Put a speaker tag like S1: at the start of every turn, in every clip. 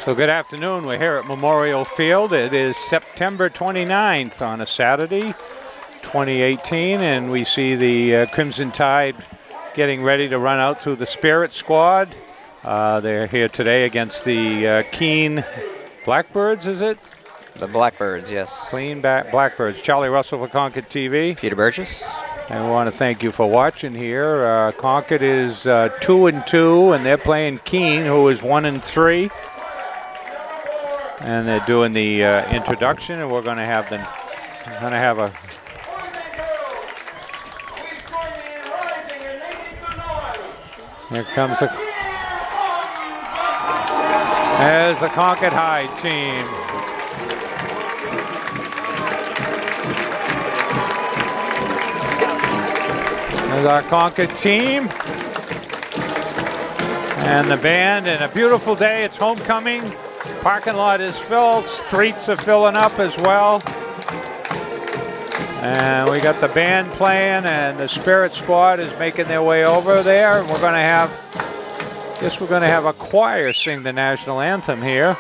S1: So good afternoon. We're here at Memorial Field. It is September 29th on a Saturday, 2018, and we see the Crimson Tide getting ready to run out through the Spirit squad. They're here today against the Keene Blackbirds, is it?
S2: The Blackbirds, yes.
S1: Clean Blackbirds. Charlie Russell for ConcordTV.
S2: Peter Burgess.
S1: And we want to thank you for watching here. Concord is 2-2, and they're playing Keene, who is 1-3. And they're doing the introduction, and we're going to have a. Here comes there's the Concord High team. There's our Concord team. And the band, and a beautiful day. It's homecoming. Parking lot is filled. Streets are filling up as well. And we got the band playing, and the Spirit squad is making their way over there. And we're going to have, I guess we're going to have a choir sing the national anthem here.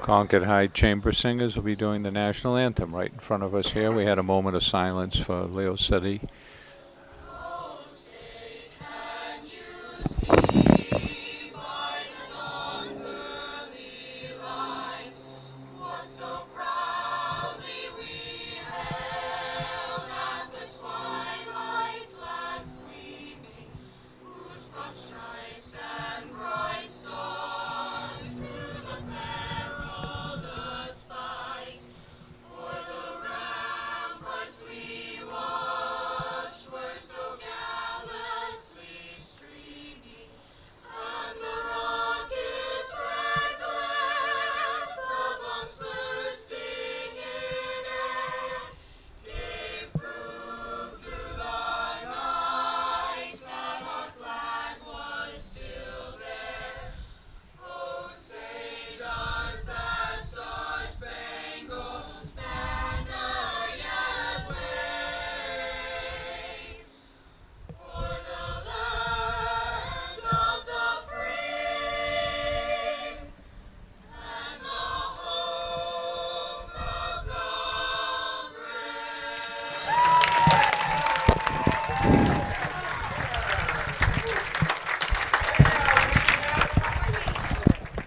S1: Concord High Chamber Singers will be doing the national anthem right in front of us here. We had a moment of silence for Leo Setti.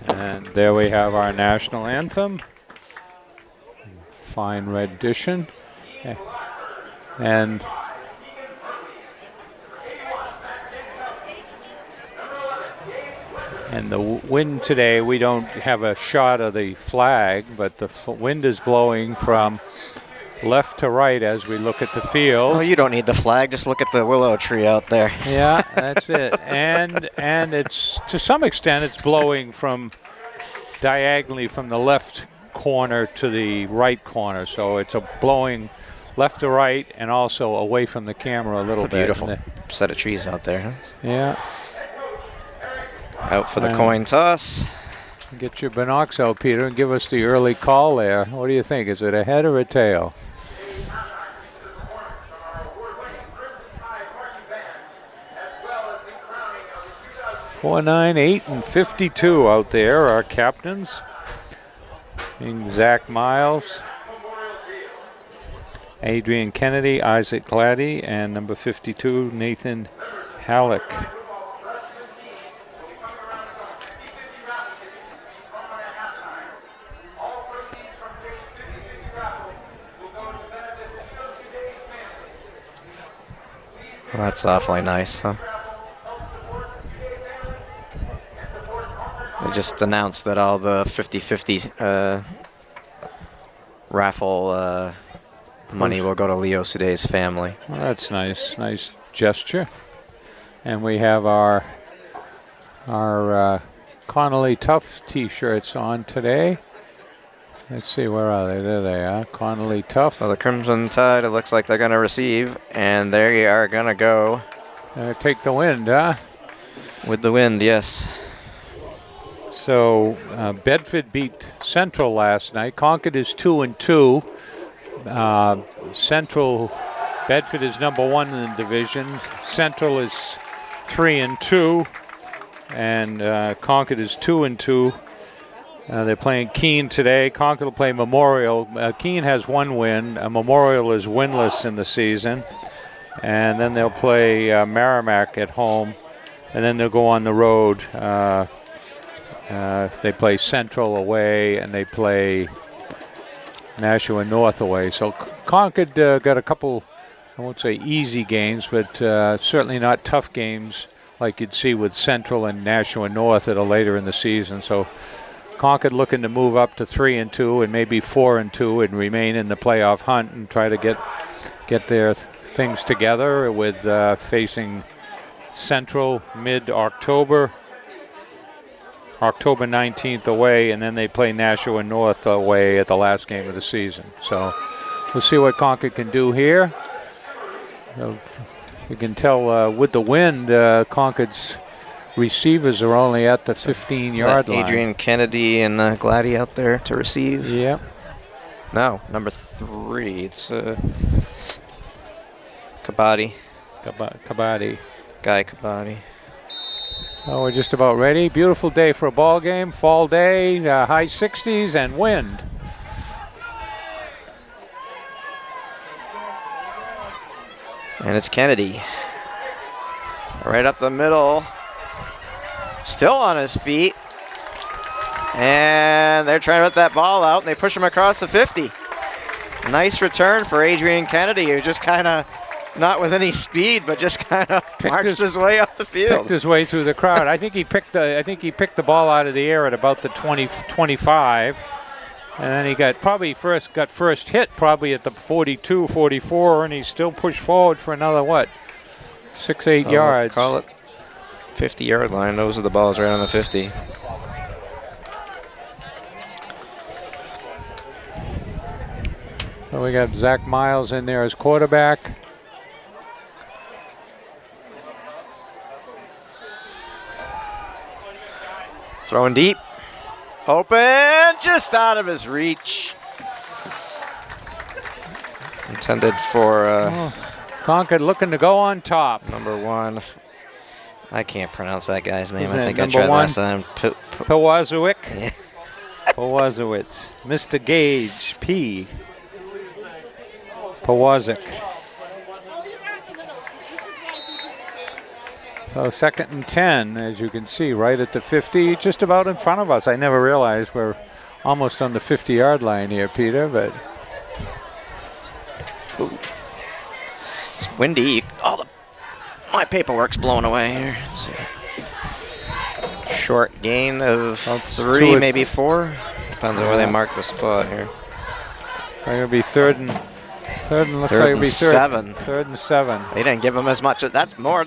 S1: And there we have our national anthem. Fine rendition. And the wind today, we don't have a shot of the flag, but the wind is blowing from left to right as we look at the field.
S2: Well, you don't need the flag. Just look at the willow tree out there.
S1: Yeah, that's it. And it's, to some extent, it's blowing from diagonally from the left corner to the right corner. So it's blowing left to right and also away from the camera a little bit.
S2: Beautiful set of trees out there, huh?
S1: Yeah.
S2: Out for the coin toss.
S1: Get your binocs out, Peter, and give us the early call there. What do you think? Is it a head or a tail? 4, 9, 8, and 52 out there, our captains. Being Zach Miles, Adrian Kennedy, Isaac Gladdy, and number 52, Nathan Halleck.
S2: Well, that's awfully nice, huh? They just announced that all the 50-50 raffle money will go to Leo Suday's family.
S1: Well, that's nice. Nice gesture. And we have our Connolly Tough t-shirts on today. Let's see, where are they? There they are, Connolly Tough.
S2: Well, the Crimson Tide, it looks like they're going to receive, and they are going to go.
S1: Take the wind, huh?
S2: With the wind, yes.
S1: So Bedford beat Central last night. Concord is 2-2. Central, Bedford is number 1 in the division. Central is 3-2, and Concord is 2-2. They're playing Keene today. Concord will play Memorial. Keene has 1 win. Memorial is winless in the season. And then they'll play Merrimack at home. And then they'll go on the road. They play Central away, and they play Nashua North away. So Concord got a couple, I won't say easy games, but certainly not tough games like you'd see with Central and Nashua North that are later in the season. So Concord looking to move up to 3-2 and maybe 4-2 and remain in the playoff hunt and try to get their things together with facing Central mid-October. October 19th away, and then they play Nashua North away at the last game of the season. So we'll see what Concord can do here. You can tell with the wind, Concord's receivers are only at the 15-yard line.
S2: Adrian Kennedy and Gladdy out there to receive.
S1: Yep.
S2: No, number 3. It's Kabaddi.
S1: Kabaddi.
S2: Guy Kabaddi.
S1: Oh, we're just about ready. Beautiful day for a ball game. Fall day, high 60s and wind.
S2: And it's Kennedy. Right up the middle. Still on his feet. And they're trying to let that ball out, and they push him across the 50. Nice return for Adrian Kennedy, who just kind of, not with any speed, but just kind of marched his way up the field.
S1: Picked his way through the crowd. I think he picked the ball out of the air at about the 20-25, and then he got first hit probably at the 42, 44, and he still pushed forward for another 6-8 yards.
S2: Call it 50-yard line. Those are the balls right on the 50.
S1: So we got Zach Miles in there as quarterback.
S2: Throwing deep. Open, just out of his reach. Intended for
S1: Concord looking to go on top.
S2: number 1. I can't pronounce that guy's name.
S1: Isn't
S2: I think
S1: it
S2: I tried
S1: number 1?
S2: last time.
S1: Powazowicz.
S2: Yeah.
S1: Powazowicz. Mr. Gage, P. Powazowicz. So 2nd and 10, as you can see, right at the 50, just about in front of us. I never realized we're almost on the 50-yard line here, Peter, but.
S2: Ooh. It's windy. My paperwork's blowing away here. Let's see. Short gain of 3, maybe 4. Depends on where they mark the spot here.
S1: So it'll be third and looks like it'll be
S2: 7.
S1: 3rd and 7.
S2: They didn't give him as much. That's more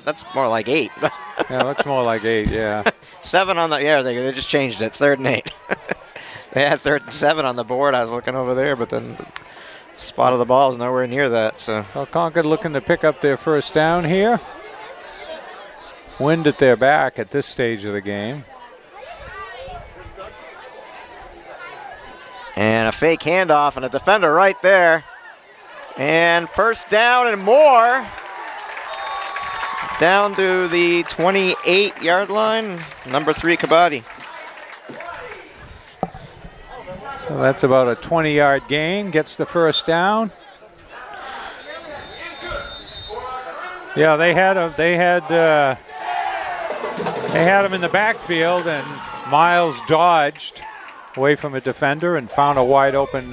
S2: like 8.
S1: Yeah, it looks more like 8, yeah.
S2: 7 on the, they just changed it. It's 3rd and 8. They had 3rd and 7 on the board. I was looking over there, but then the spot of the ball is nowhere near that. So
S1: Concord looking to pick up their first down here. Wind at their back at this stage of the game.
S2: And a fake handoff and a defender right there. And first down and more. Down to the 28-yard line. Number 3, Kabaddi.
S1: So that's about a 20-yard gain. Gets the first down. Yeah, they had him in the backfield, and Miles dodged away from a defender and found a wide open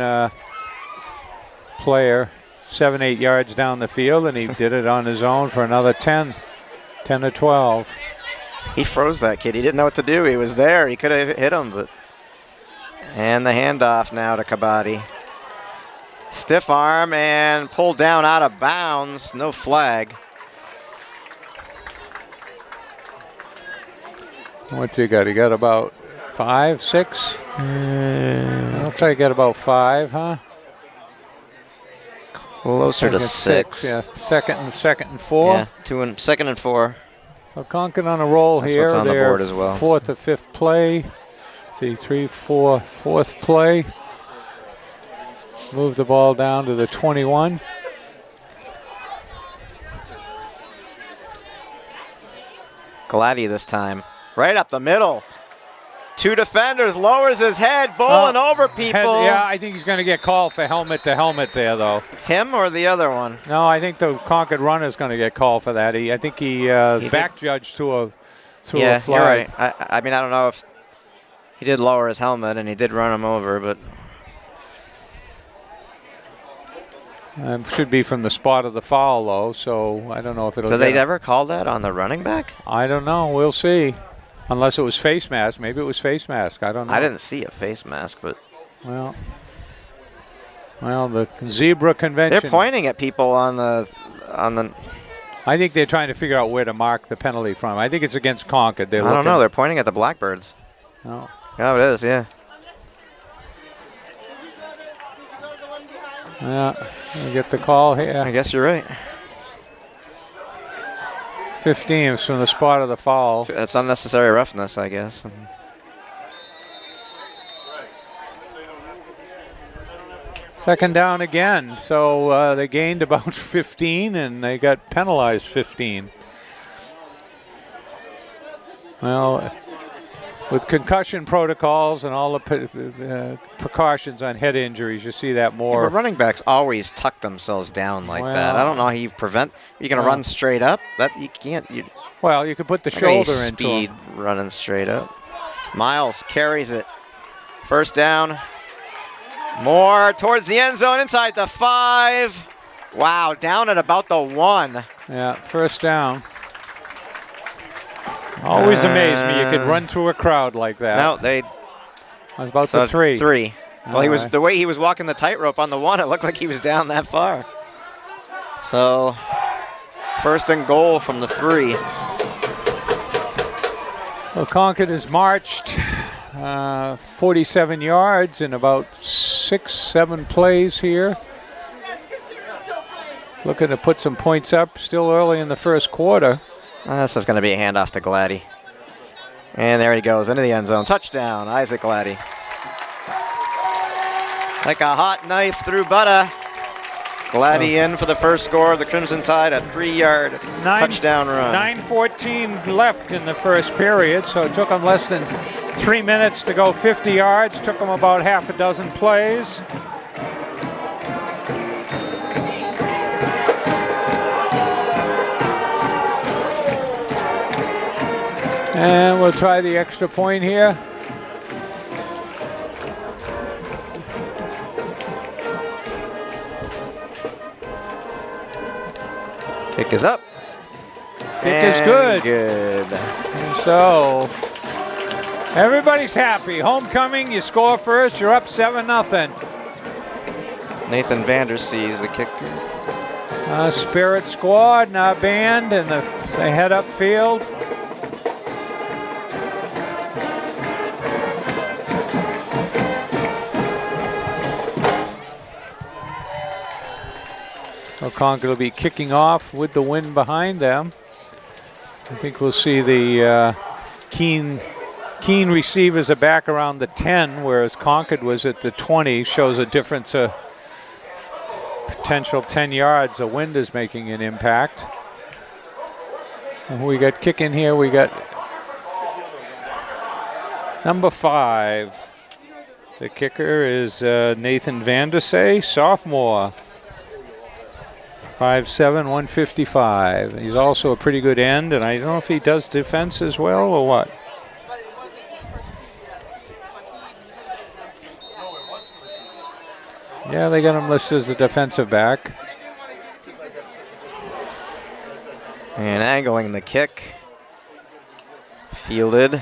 S1: player 7-8 yards down the field, and he did it on his own for another 10 to 12.
S2: He froze that kid. He didn't know what to do. He was there. He could have hit him, but. And the handoff now to Kabaddi. Stiff arm and pulled down out of bounds. No flag.
S1: What's he got? He got about 5, 6? Looks like he got about 5, huh?
S2: Closer to 6.
S1: Yeah, second and 4.
S2: Yeah, 2 and 4.
S1: Well, Concord on a roll.
S2: That's
S1: here.
S2: What's on the
S1: They're
S2: board as well.
S1: 4th or 5th play. See, 3, 4, 4th play. Move the ball down to the 21.
S2: Gladdy this time. Right up the middle. 2 defenders, lowers his head, bowling over people.
S1: Yeah, I think he's going to get called for helmet to helmet there, though.
S2: Him or the other one?
S1: No, I think the Concord runner is going to get called for that. I think he back judged to a flag.
S2: Yeah, you're right. I mean, I don't know if he did lower his helmet and he did run him over, but.
S1: Should be from the spot of the foul, though, so I don't know if it'll.
S2: Did they ever call that on the running back?
S1: I don't know. We'll see. Unless it was face mask. Maybe it was face mask. I don't know.
S2: I didn't see a face mask, but.
S1: Well, the zebra convention.
S2: They're pointing at people on the.
S1: I think they're trying to figure out where to mark the penalty from. I think it's against Concord.
S2: I don't know. They're pointing at the Blackbirds.
S1: Oh.
S2: Oh, it is, yeah.
S1: Yeah, we get the call here.
S2: I guess you're right.
S1: 15 is from the spot of the foul.
S2: That's unnecessary roughness, I guess.
S1: Second down again. So they gained about 15 and they got penalized 15. Well, with concussion protocols and all the precautions on head injuries, you see that more.
S2: Yeah, but running backs always tuck themselves down like that. I don't know how you prevent. You're going to run straight up. That you can't.
S1: Well, you could put the shoulder into
S2: speed running straight up. Miles carries it. First down. More towards the end zone, inside the 5. Wow, down at about the 1.
S1: Yeah, first down. Always amazed me you could run through a crowd like that.
S2: No, they.
S1: I was about the 3.
S2: 3. Well, he was
S1: right.
S2: The way he was walking the tightrope on the 1. It looked like he was down that far. So, first and goal from the 3.
S1: So Concord has marched 47 yards in about 6-7 plays here. Looking to put some points up. Still early in the first quarter.
S2: This is going to be a handoff to Gladdy. And there he goes into the end zone. Touchdown, Isaac Gladdy. Like a hot knife through butter. Gladdy in for the first score of the Crimson Tide, a 3-yard touchdown run.
S1: 9:14 left in the first period, so it took them less than 3 minutes to go 50 yards. Took them about half a dozen plays. And we'll try the extra point here.
S2: Kick is up.
S1: Kick is good.
S2: Good.
S1: And so everybody's happy. Homecoming, you score first, you're up 7-0.
S2: Nathan Vandersee is the kicker.
S1: Spirit squad and our band, and they head upfield. Concord will be kicking off with the wind behind them. I think we'll see the Keene Keene receivers are back around the 10, whereas Concord was at the 20. Shows a difference of potential 10 yards. The wind is making an impact. And we got kicking here. We got number 5. The kicker is Nathan Vandersay, sophomore. 5'7", 155. He's also a pretty good end, and I don't know if he does defense as well or what. Yeah, they got him listed as a defensive back.
S2: And angling the kick. Fielded.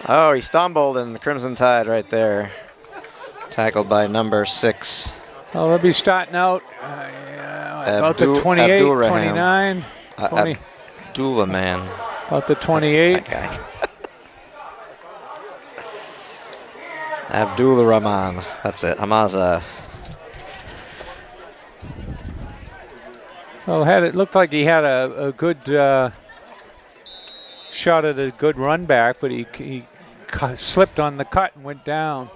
S2: Oh, he stumbled, and the Crimson Tide right there. Tackled by number 6.
S1: Oh, they'll be starting out about the 28, 29.
S2: Abdullah man.
S1: About the 28.
S2: Abdullah Rahman. That's it. Hamaza.
S1: So it looked like he had a good shot at a good run back, but he slipped on the cut and went down.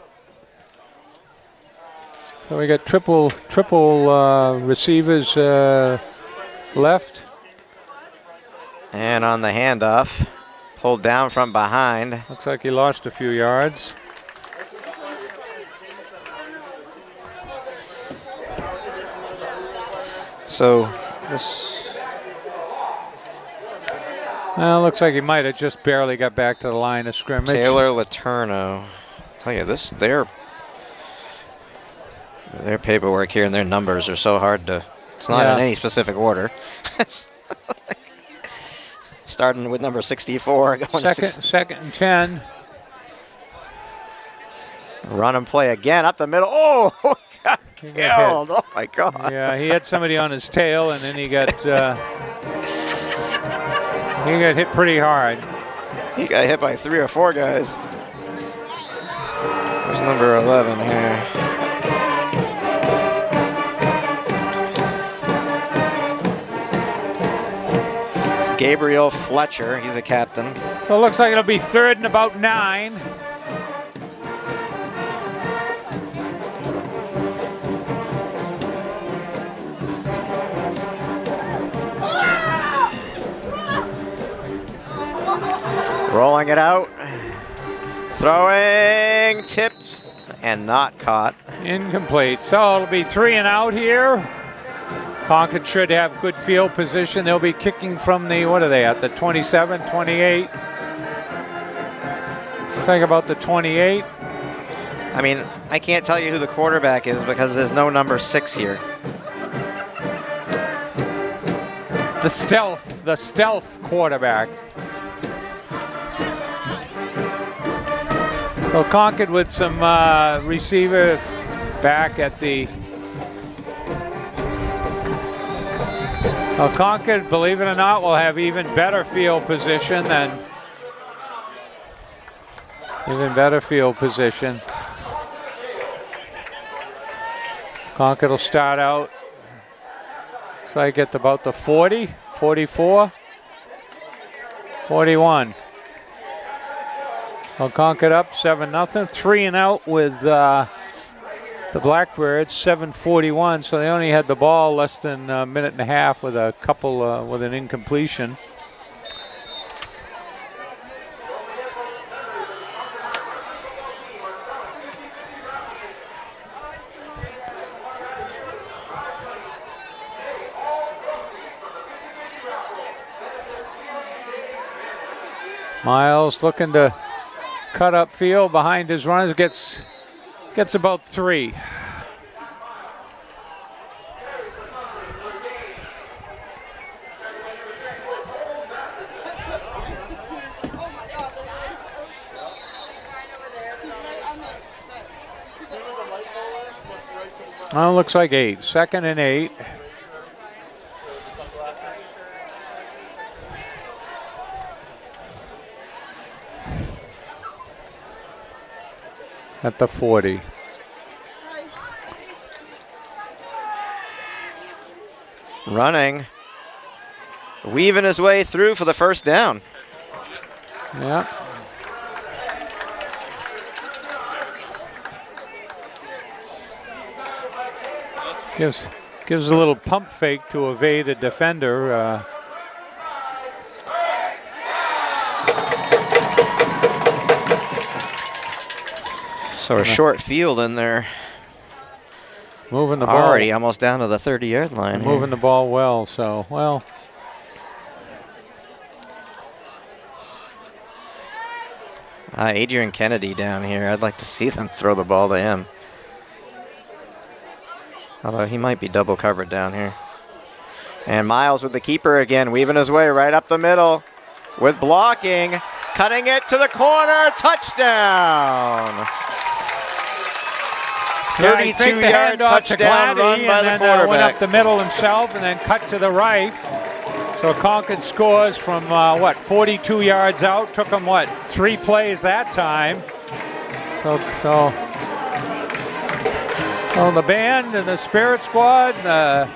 S1: So we got triple receivers left.
S2: And on the handoff, pulled down from behind.
S1: Looks like he lost a few yards.
S2: So this.
S1: Well, looks like he might have just barely got back to the line of scrimmage.
S2: Taylor Letourneau. Tell you this, their paperwork here and their numbers are so hard to. It's not in any specific order. Starting with number 64, going
S1: second and 10.
S2: Run and play again up the middle. Oh, got killed! Oh my God!
S1: Yeah, he had somebody on his tail, and then he got hit pretty hard.
S2: He got hit by 3 or 4 guys. There's number 11 here. Gabriel Fletcher, he's a captain.
S1: So it looks like it'll be 3rd and about 9.
S2: Rolling it out. Throwing, tipped, and not caught.
S1: Incomplete. So it'll be 3 and out here. Concord should have good field position. They'll be kicking from the, what are they at, the 27, 28? Think about the 28.
S2: I mean, I can't tell you who the quarterback is because there's no number 6 here.
S1: The stealth quarterback. So Concord with some receiver back at the. Well, Concord, believe it or not, will have even better field position than. Concord will start out. Looks like at about the 40, 44, 41. Well, Concord up 7-0, 3 and out with the Blackbirds, 7:41. So they only had the ball less than a minute and a half with a couple with an incompletion. Miles looking to cut up field behind his runners, gets about 3. Well, looks like 8. 2nd and 8. At the 40.
S2: Running. Weaving his way through for the first down.
S1: Yeah. Gives a little pump fake to evade a defender.
S2: So a short field in there.
S1: Moving the ball.
S2: Already almost down to the 30-yard line.
S1: Moving the ball well, so, well.
S2: Adrian Kennedy down here. I'd like to see them throw the ball to him. Although he might be double covered down here. And Miles with the keeper again, weaving his way right up the middle with blocking. Cutting it to the corner. Touchdown.
S1: Yeah, I think the
S2: 32-yard
S1: handoff to
S2: touchdown
S1: Gladdy,
S2: run by
S1: and
S2: the
S1: then
S2: quarterback.
S1: went up the middle himself and then cut to the right. So Concord scores from, 42 yards out. Took them, 3 plays that time. So the band and the Spirit Squad, the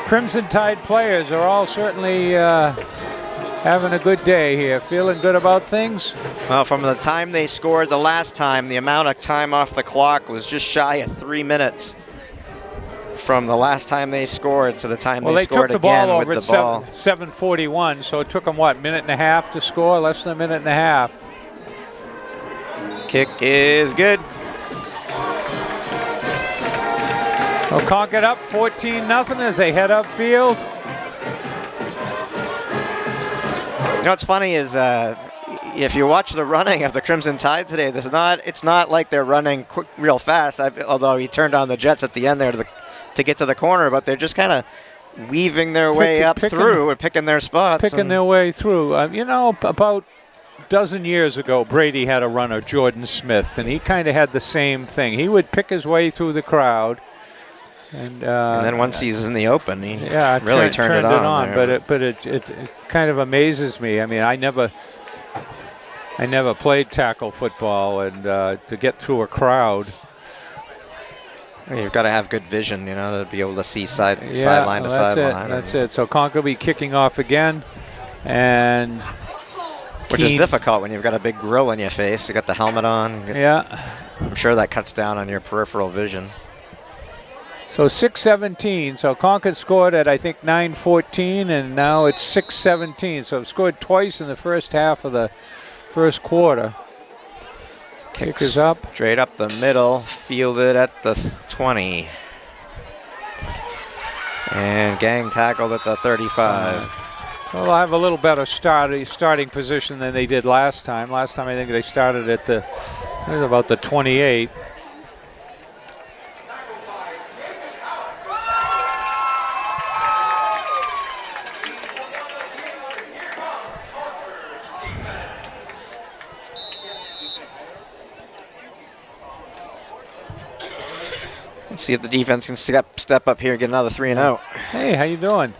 S1: Crimson Tide players are all certainly having a good day here. Feeling good about things?
S2: Well, from the time they scored the last time, the amount of time off the clock was just shy of 3 minutes. From the last time they scored to the time they scored
S1: took the ball
S2: again
S1: over
S2: with the ball.
S1: 7:41, so it took them, minute and a half to score? Less than a minute and a half.
S2: Kick is good.
S1: Well, Concord up 14-0 as they head upfield.
S2: You know what's funny is if you watch the running of the Crimson Tide today, it's not like they're running quick, real fast. Although he turned on the Jets at the end there to get to the corner, but they're just kind of weaving their way up through and picking their spots.
S1: Picking their way through. About a dozen years ago, Brady had a runner, Jordan Smith, and he kind of had the same thing. He would pick his way through the crowd. And
S2: then once he's in the open, he
S1: really
S2: turned it on.
S1: But it kind of amazes me. I mean, I never played tackle football, and to get through a crowd.
S2: You've got to have good vision, to be able to see sideline to sideline.
S1: That's it. So Concord will be kicking off again, and
S2: which is difficult when you've got a big grill in your face. You got the helmet on.
S1: Yeah,
S2: I'm sure that cuts down on your peripheral vision.
S1: So 6:17. So Concord scored at, I think, 9:14, and now it's 6:17. So it scored twice in the first half of the first quarter. Kick is up.
S2: Straight up the middle, fielded at the 20. And gang tackled at the 35.
S1: So they'll have a little better starting position than they did last time. Last time I think they started at about the 28.
S2: Let's see if the defense can step up here and get another 3 and out.
S1: Hey, how you doing?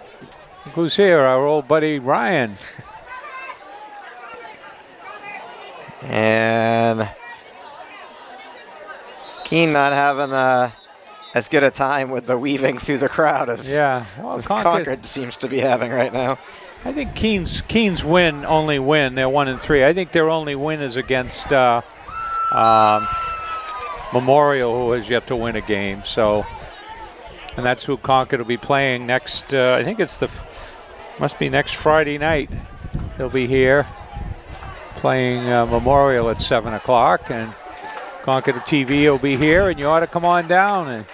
S1: Look who's here, our old buddy Ryan.
S2: And Keene not having as good a time with the weaving through the crowd as Concord seems to be having right now.
S1: I think Keene's only win. They're 1-3. I think their only win is against Memorial, who has yet to win a game. So, and that's who Concord will be playing next. I think must be next Friday night. They'll be here playing Memorial at 7 o'clock, and ConcordTV will be here, and you ought to come on down. And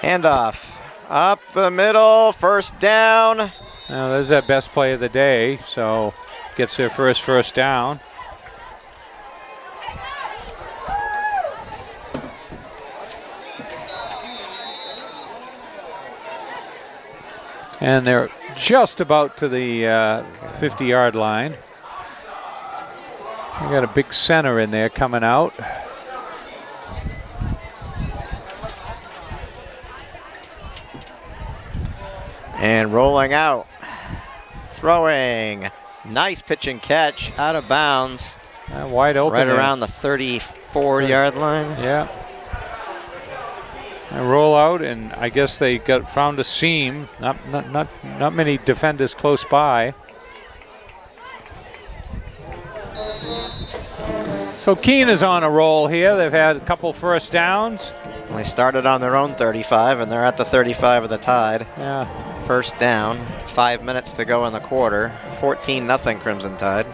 S2: handoff up the middle, first down.
S1: Now there's that best play of the day. So gets their first down. And they're just about to the 50-yard line. We got a big center in there coming out.
S2: And rolling out. Throwing. Nice pitch and catch out of bounds.
S1: Wide open.
S2: Right around the 34-yard line.
S1: Yeah. I roll out, and I guess they found a seam. Not many defenders close by. So Keene is on a roll here. They've had a couple first downs.
S2: They started on their own 35, and they're at the 35 of the Tide.
S1: Yeah.
S2: First down, 5 minutes to go in the quarter. 14-0 Crimson Tide.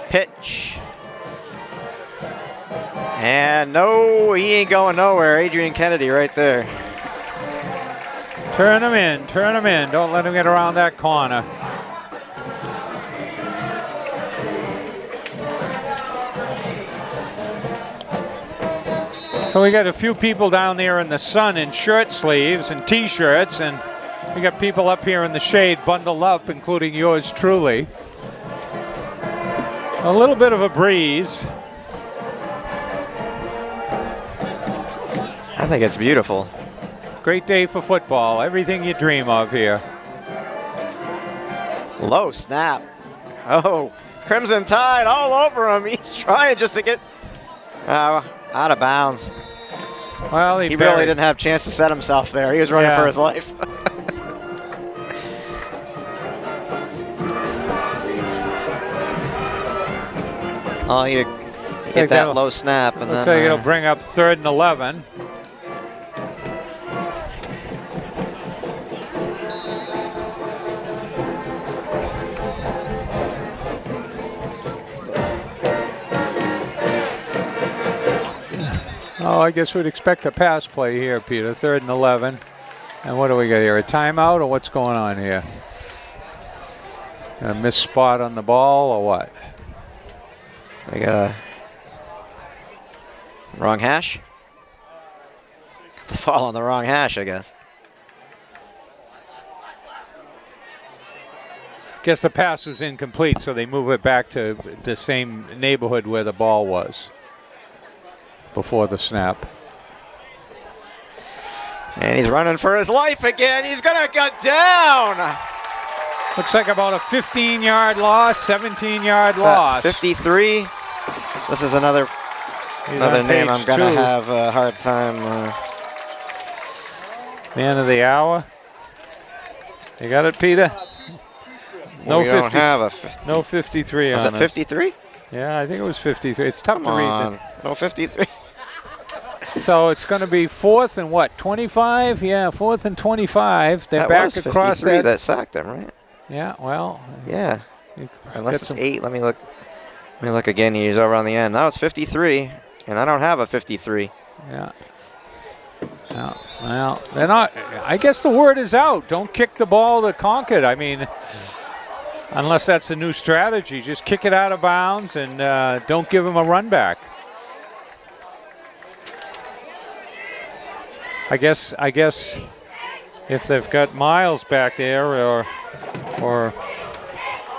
S2: Pitch. And no, he ain't going nowhere. Adrian Kennedy right there.
S1: Turn him in, turn him in. Don't let him get around that corner. So we got a few people down there in the sun in shirt sleeves and t-shirts, and we got people up here in the shade bundled up, including yours truly. A little bit of a breeze.
S2: I think it's beautiful.
S1: Great day for football. Everything you dream of here.
S2: Low snap. Oh, Crimson Tide all over him. He's trying just to get out of bounds.
S1: Well,
S2: he really didn't have a chance to set himself there. He was running for his life. Oh, you get that low snap. And
S1: looks
S2: then,
S1: like it'll bring up 3rd and 11. Oh, I guess we'd expect a pass play here, Peter. 3rd and 11. And what do we got here? A timeout, or what's going on here? A missed spot on the ball, or what?
S2: We got a wrong hash. The ball on the wrong hash, I guess.
S1: Guess the pass was incomplete, so they move it back to the same neighborhood where the ball was before the snap.
S2: And he's running for his life again. He's going to get down.
S1: Looks like about a 15-yard loss, 17-yard loss.
S2: 53. This is another name I'm going to have a hard time.
S1: Man of the hour. You got it, Peter? No, 50, no 53 on it.
S2: Was it 53?
S1: Yeah, I think it was 53. It's tough to read.
S2: No 53.
S1: So it's going to be 4th and what, 25? Yeah, 4th and 25. They're back across that.
S2: That sacked them, right?
S1: Yeah, well.
S2: Yeah. Unless it's 8. Let me look again. He's over on the end. Now it's 53, and I don't have a 53.
S1: Yeah. Well, they're not. I guess the word is out. Don't kick the ball to Concord. I mean, unless that's the new strategy, just kick it out of bounds and don't give them a run back. I guess if they've got Miles back there or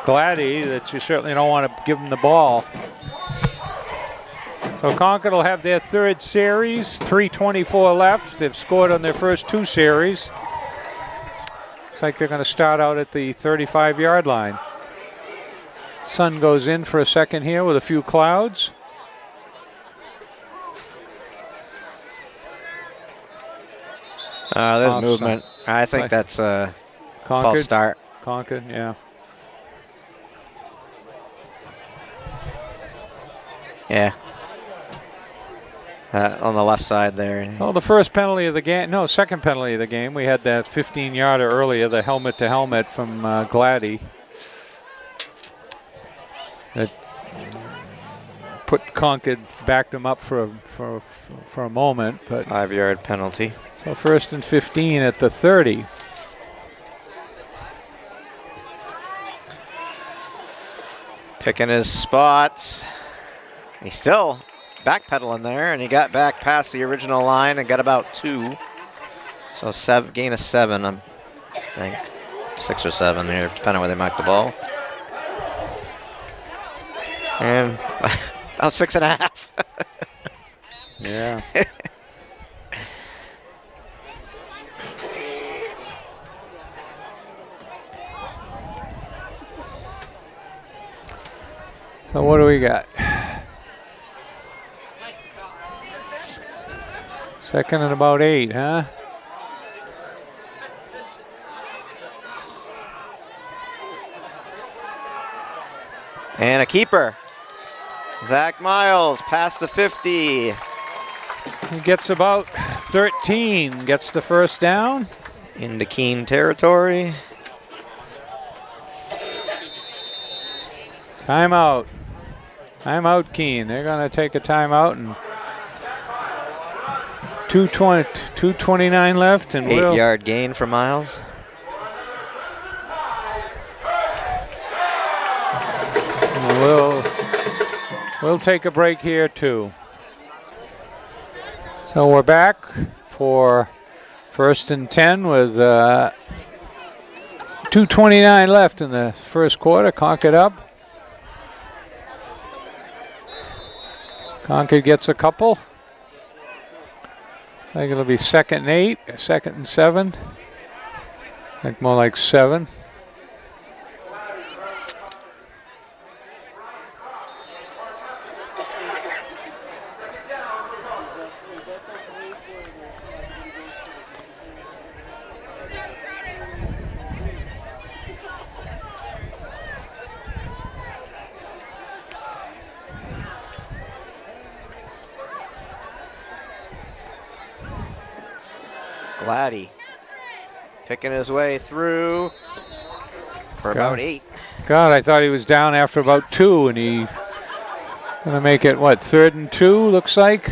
S1: Gladdy, that you certainly don't want to give them the ball. So Concord will have their 3rd series, 3:24 left. They've scored on their first 2 series. Looks like they're going to start out at the 35-yard line. Sun goes in for a second here with a few clouds.
S2: There's movement. I think that's a false start.
S1: Concord, yeah.
S2: Yeah. On the left side there.
S1: Well, the first penalty of the game, no, second penalty of the game. We had that 15-yarder earlier, the helmet-to-helmet from Gladdy. That put Concord, backed them up for a moment. But
S2: 5-yard penalty.
S1: So 1st and 15 at the 30.
S2: Picking his spots. He's still backpedaling there, and he got back past the original line and got about 2. So gain of 7, I think. 6 or 7 here, depending on where they mark the ball. And about 6.5.
S1: Yeah. So what do we got? 2nd and about 8, huh?
S2: And a keeper. Zach Miles past the 50.
S1: He gets about 13 gets the first down.
S2: Into Keene territory.
S1: Timeout. Timeout, Keene. They're going to take a timeout, and 2:29 left, and
S2: 8-yard gain for Miles.
S1: We'll take a break here too. So we're back for 1st and 10 with 2:29 left in the first quarter. Concord up. Concord gets a couple. Looks like it'll be 2nd and 8, 2nd and 7. I think more like 7.
S2: Gladdy picking his way through for about 8.
S1: God, I thought he was down after about 2, and he gonna make it, what, 3rd and 2, looks like?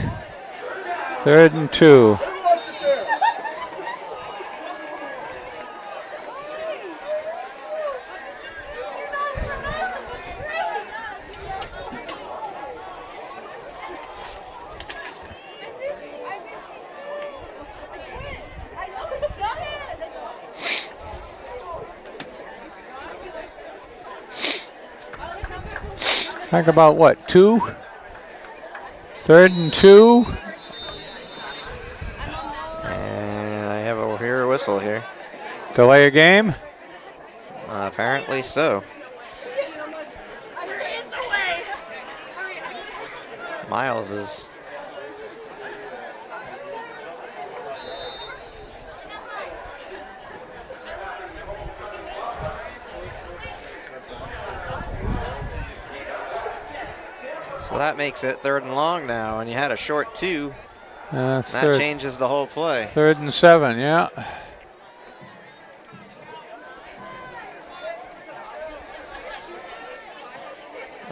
S1: 3rd and 2. Talk about what, 2? 3rd and 2.
S2: And I have a whistle here.
S1: Delay a game?
S2: Apparently so. Miles is... So that makes it 3rd and long now, and you had a short 2. That changes the whole play.
S1: 3rd and 7, yeah.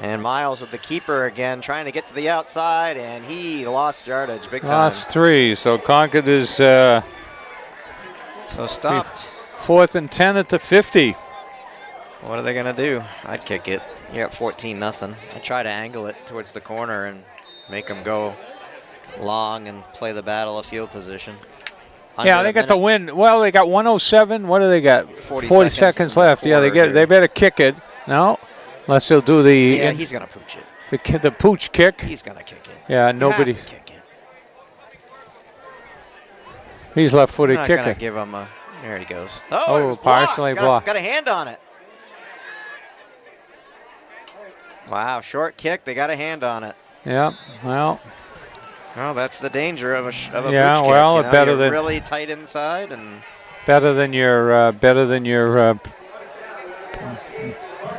S2: And Miles with the keeper again, trying to get to the outside, and he lost yardage big time.
S1: Lost 3, so Concord is
S2: so stopped.
S1: 4th and 10 at the 50.
S2: What are they gonna do? I'd kick it. You're up 14-0. I try to angle it towards the corner and make them go long and play the battle of field position.
S1: Yeah, they got the win. Well, they got 107. What do they got? 40 seconds left. Yeah, they better kick it. No, unless they'll do the.
S2: Yeah, he's gonna pooch it.
S1: The pooch kick.
S2: He's gonna kick it.
S1: Yeah, nobody.
S2: Kick it.
S1: He's left-footed
S2: Not
S1: kicker.
S2: gonna give him a. There he goes.
S1: Oh,
S2: it was
S1: partially blocked.
S2: Got a hand on it. Wow, short kick. They got a hand on it.
S1: Yeah, well.
S2: Oh, that's the danger of a pooch kick.
S1: Well, better
S2: You're
S1: than
S2: really tight inside and.
S1: Better than your.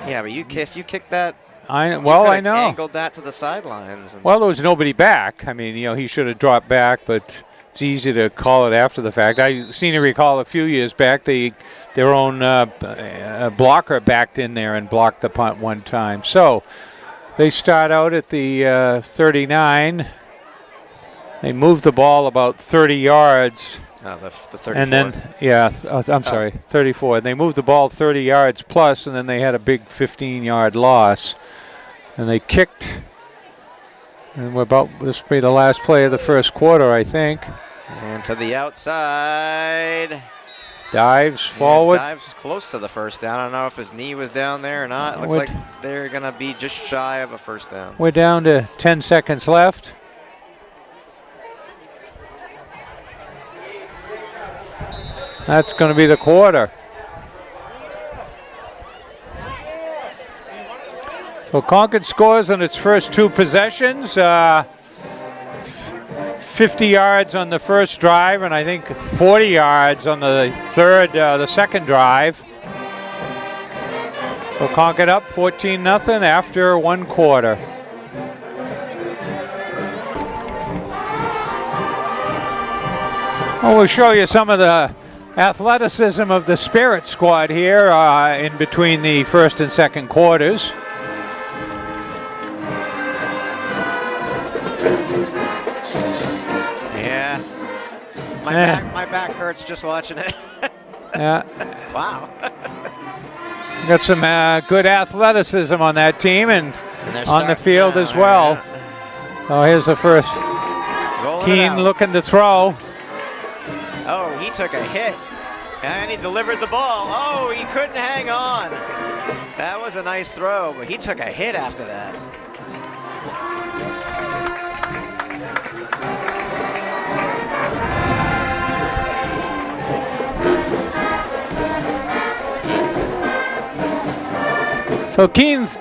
S2: Yeah, but if you kick that.
S1: I know.
S2: Angled that to the sidelines.
S1: Well, there was nobody back. I mean, he should have dropped back, but it's easy to call it after the fact. I seem to recall a few years back their own blocker backed in there and blocked the punt one time. So they start out at the 39. They move the ball about 30 yards.
S2: The 34.
S1: And then, I'm sorry, 34. They moved the ball 30 yards plus, and then they had a big 15-yard loss. And they kicked, and this will be the last play of the first quarter, I think.
S2: And to the outside.
S1: Dives forward.
S2: Dives close to the first down. I don't know if his knee was down there or not. It looks like they're going to be just shy of a first down.
S1: We're down to 10 seconds left. That's going to be the quarter. So Concord scores on its first 2 possessions. 50 yards on the first drive, and I think 40 yards on the second drive. So Concord up 14-0 after 1 quarter. Well, we'll show you some of the athleticism of the Spirit squad here in between the first and second quarters.
S2: Yeah. My back hurts just watching it.
S1: Yeah.
S2: Wow.
S1: Got some good athleticism on that team and on the field as well. Yeah. Oh, here's the first. Keene looking to throw.
S2: Oh, he took a hit. And he delivered the ball. Oh, he couldn't hang on. That was a nice throw, but he took a hit after that.
S1: So Keene's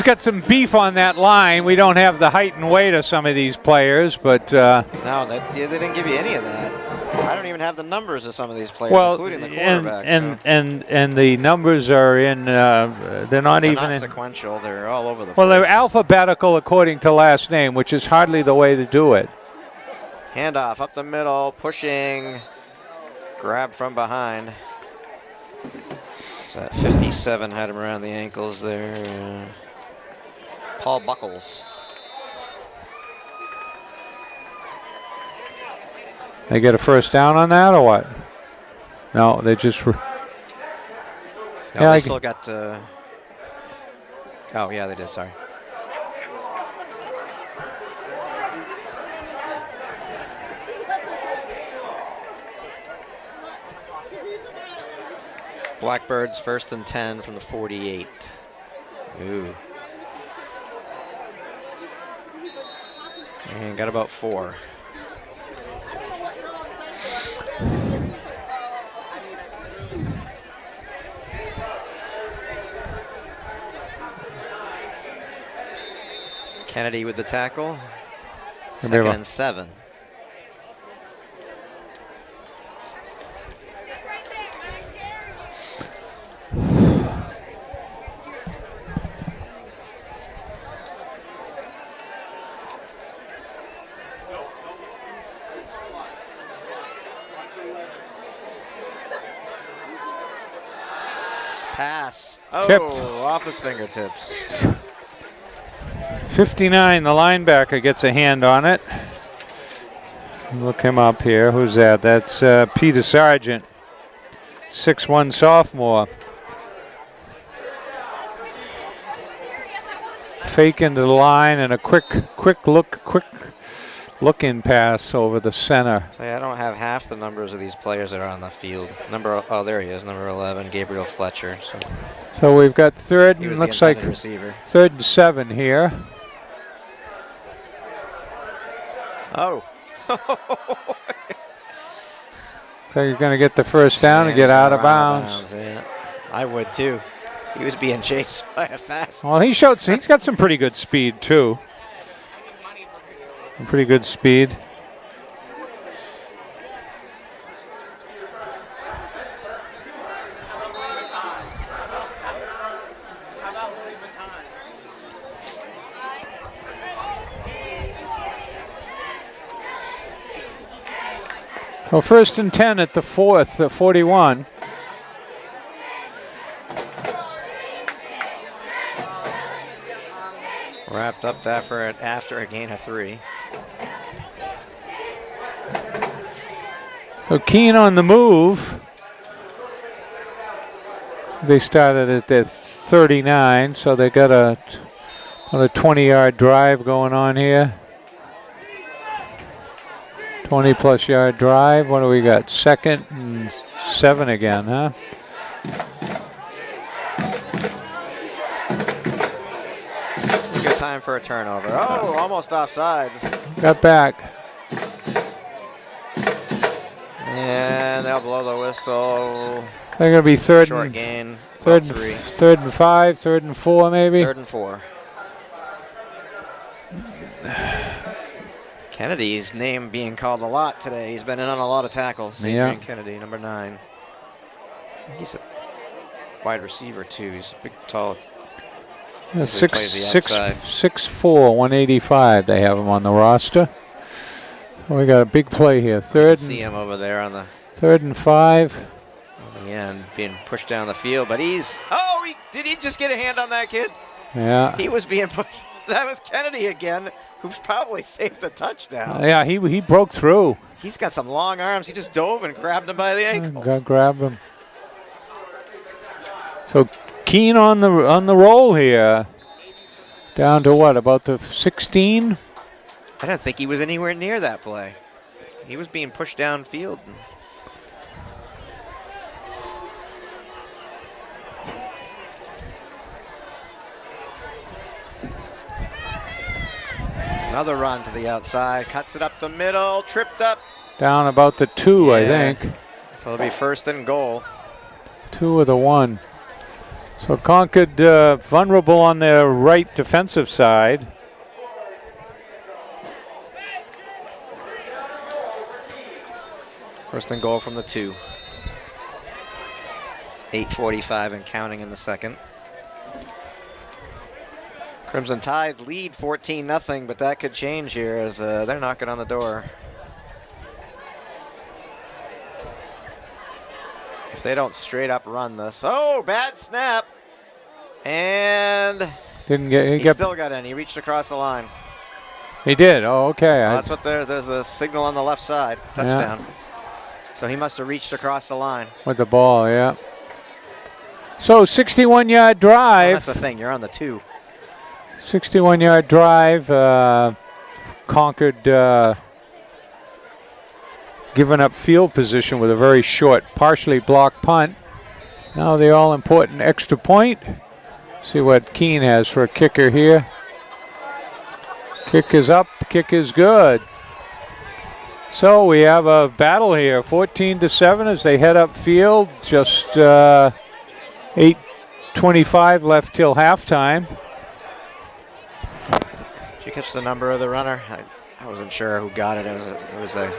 S1: got some beef on that line. We don't have the height and weight of some of these players, but
S2: no, they didn't give you any of that. I don't even have the numbers of some of these players, including the quarterback.
S1: And the numbers are in. They're not
S2: sequential. They're all over the place.
S1: Well, they're alphabetical according to last name, which is hardly the way to do it.
S2: Handoff up the middle, pushing, grab from behind. So 57 had him around the ankles there. Paul Buckles.
S1: They get a first down on that or what? No, they just.
S2: No, they still got. Oh yeah, they did. Sorry. Blackbirds first and 10 from the 48. Ooh. And got about 4. Kennedy with the tackle. Second and 7. Pass. Oh,
S1: Chipped.
S2: Off his fingertips.
S1: 59, the linebacker gets a hand on it. Look him up here. Who's that? That's Peter Sargent, 6'1" sophomore. Fake into the line and a quick look-in pass over the center.
S2: I don't have half the numbers of these players that are on the field. Oh, there he is, number 11, Gabriel Fletcher.
S1: So we've got third and looks like
S2: receiver.
S1: 3rd and 7 here.
S2: Oh.
S1: So you're going to get the first down and get out of bounds.
S2: Yeah. I would too. He was being chased by a fast.
S1: Well, he's got some pretty good speed too. Pretty good speed. Well, 1st and 10 at the 4th, 41.
S2: Wrapped up after a gain of 3.
S1: So Keene on the move. They started at their 39, so they got a 20-yard drive going on here. 20-plus yard drive. What do we got? 2nd and 7 again, huh?
S2: Good time for a turnover. Oh, almost offsides.
S1: Got back.
S2: And they'll blow the whistle.
S1: They're going to be third
S2: Short
S1: and
S2: gain.
S1: third and 5, 3rd and 4 maybe.
S2: 3rd and 4. Kennedy's name being called a lot today. He's been in on a lot of tackles.
S1: Yeah.
S2: Adrian Kennedy, number 9. He's a wide receiver too. He's a big, tall.
S1: 6'4", 185. They have him on the roster. So we got a big play here.
S2: See him over there on the
S1: 3rd and 5.
S2: in the end, being pushed down the field, but he's. Oh, did he just get a hand on that kid?
S1: Yeah.
S2: He was being pushed. That was Kennedy again, who's probably saved a touchdown.
S1: Yeah, he broke through.
S2: He's got some long arms. He just dove and grabbed him by the ankles.
S1: Grabbed him. So Keene on the roll here. Down to what, about the 16?
S2: I don't think he was anywhere near that play. He was being pushed downfield. Another run to the outside, cuts it up the middle, tripped up.
S1: Down about the 2, I think.
S2: So it'll be 1st and goal.
S1: 2 of the 1. So Concord vulnerable on their right defensive side.
S2: First and goal from the 2. 8:45 and counting in the second. Crimson Tide lead 14-0, but that could change here as they're knocking on the door. If they don't straight up run this. Oh, bad snap. And
S1: Didn't get.
S2: He still got in. He reached across the line.
S1: He did. Oh, okay.
S2: That's what there's a signal on the left side. Touchdown. Yeah. So he must have reached across the line.
S1: With the ball, yeah. So 61-yard drive.
S2: Well, that's the thing. You're on the 2.
S1: 61-yard drive. Concord giving up field position with a very short, partially blocked punt. Now the all-important extra point. See what Keene has for a kicker here. Kick is up, kick is good. So we have a battle here, 14-7 as they head upfield. Just 8:25 left till halftime.
S2: Did you catch the number of the runner? I wasn't sure who got it. It was a.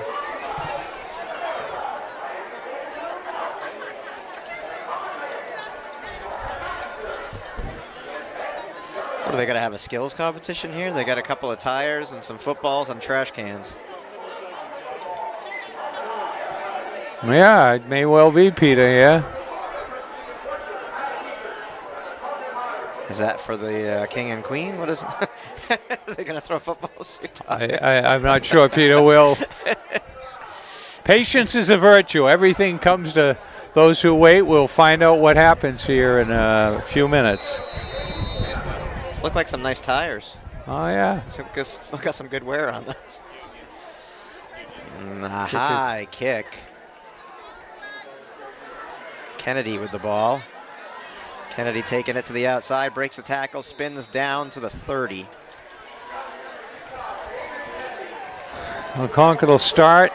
S2: What, are they going to have a skills competition here? They got a couple of tires and some footballs and trash cans.
S1: Yeah, it may well be, Peter, yeah.
S2: Is that for the king and queen? What is it? Are they going to throw footballs?
S1: I'm not sure, Peter. Will. Patience is a virtue. Everything comes to those who wait. We'll find out what happens here in a few minutes.
S2: Look like some nice tires.
S1: Oh, yeah.
S2: Still got some good wear on those. A high kick. Kennedy with the ball. Kennedy taking it to the outside, breaks the tackle, spins down to the 30.
S1: Well, Concord will start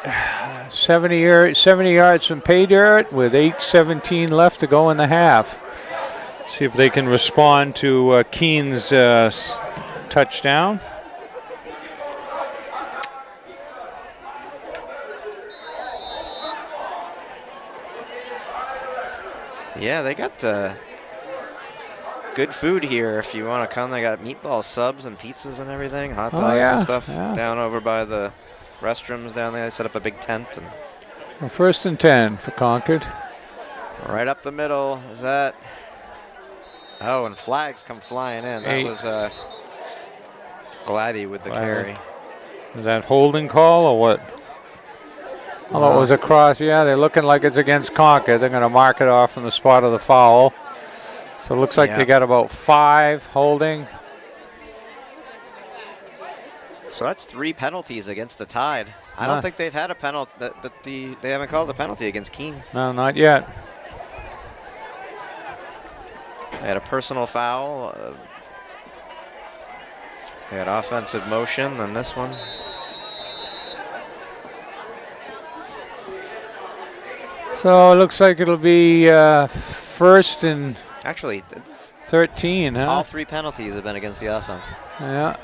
S1: 70 yards from pay dirt with 8:17 left to go in the half. See if they can respond to Keene's touchdown.
S2: Yeah, they got good food here if you want to come. They got meatball subs and pizzas and everything, hot dogs and stuff down over by the restrooms down there. They set up a big tent. And
S1: well, 1st and 10 for Concord.
S2: Right up the middle. Is that? Oh, and flags come flying in. That was Gladdy with the carry.
S1: Is that holding call or what? Although it was a cross, yeah, they're looking like it's against Concord. They're going to mark it off from the spot of the foul. So it looks like they got about 5 holding.
S2: So that's 3 penalties against the Tide. I don't think they've had a penalty, they haven't called a penalty against Keene.
S1: No, not yet.
S2: They had a personal foul. They had offensive motion, and this one.
S1: So it looks like it'll be 1st and
S2: actually
S1: 13, huh?
S2: All 3 penalties have been against the offense.
S1: Yeah.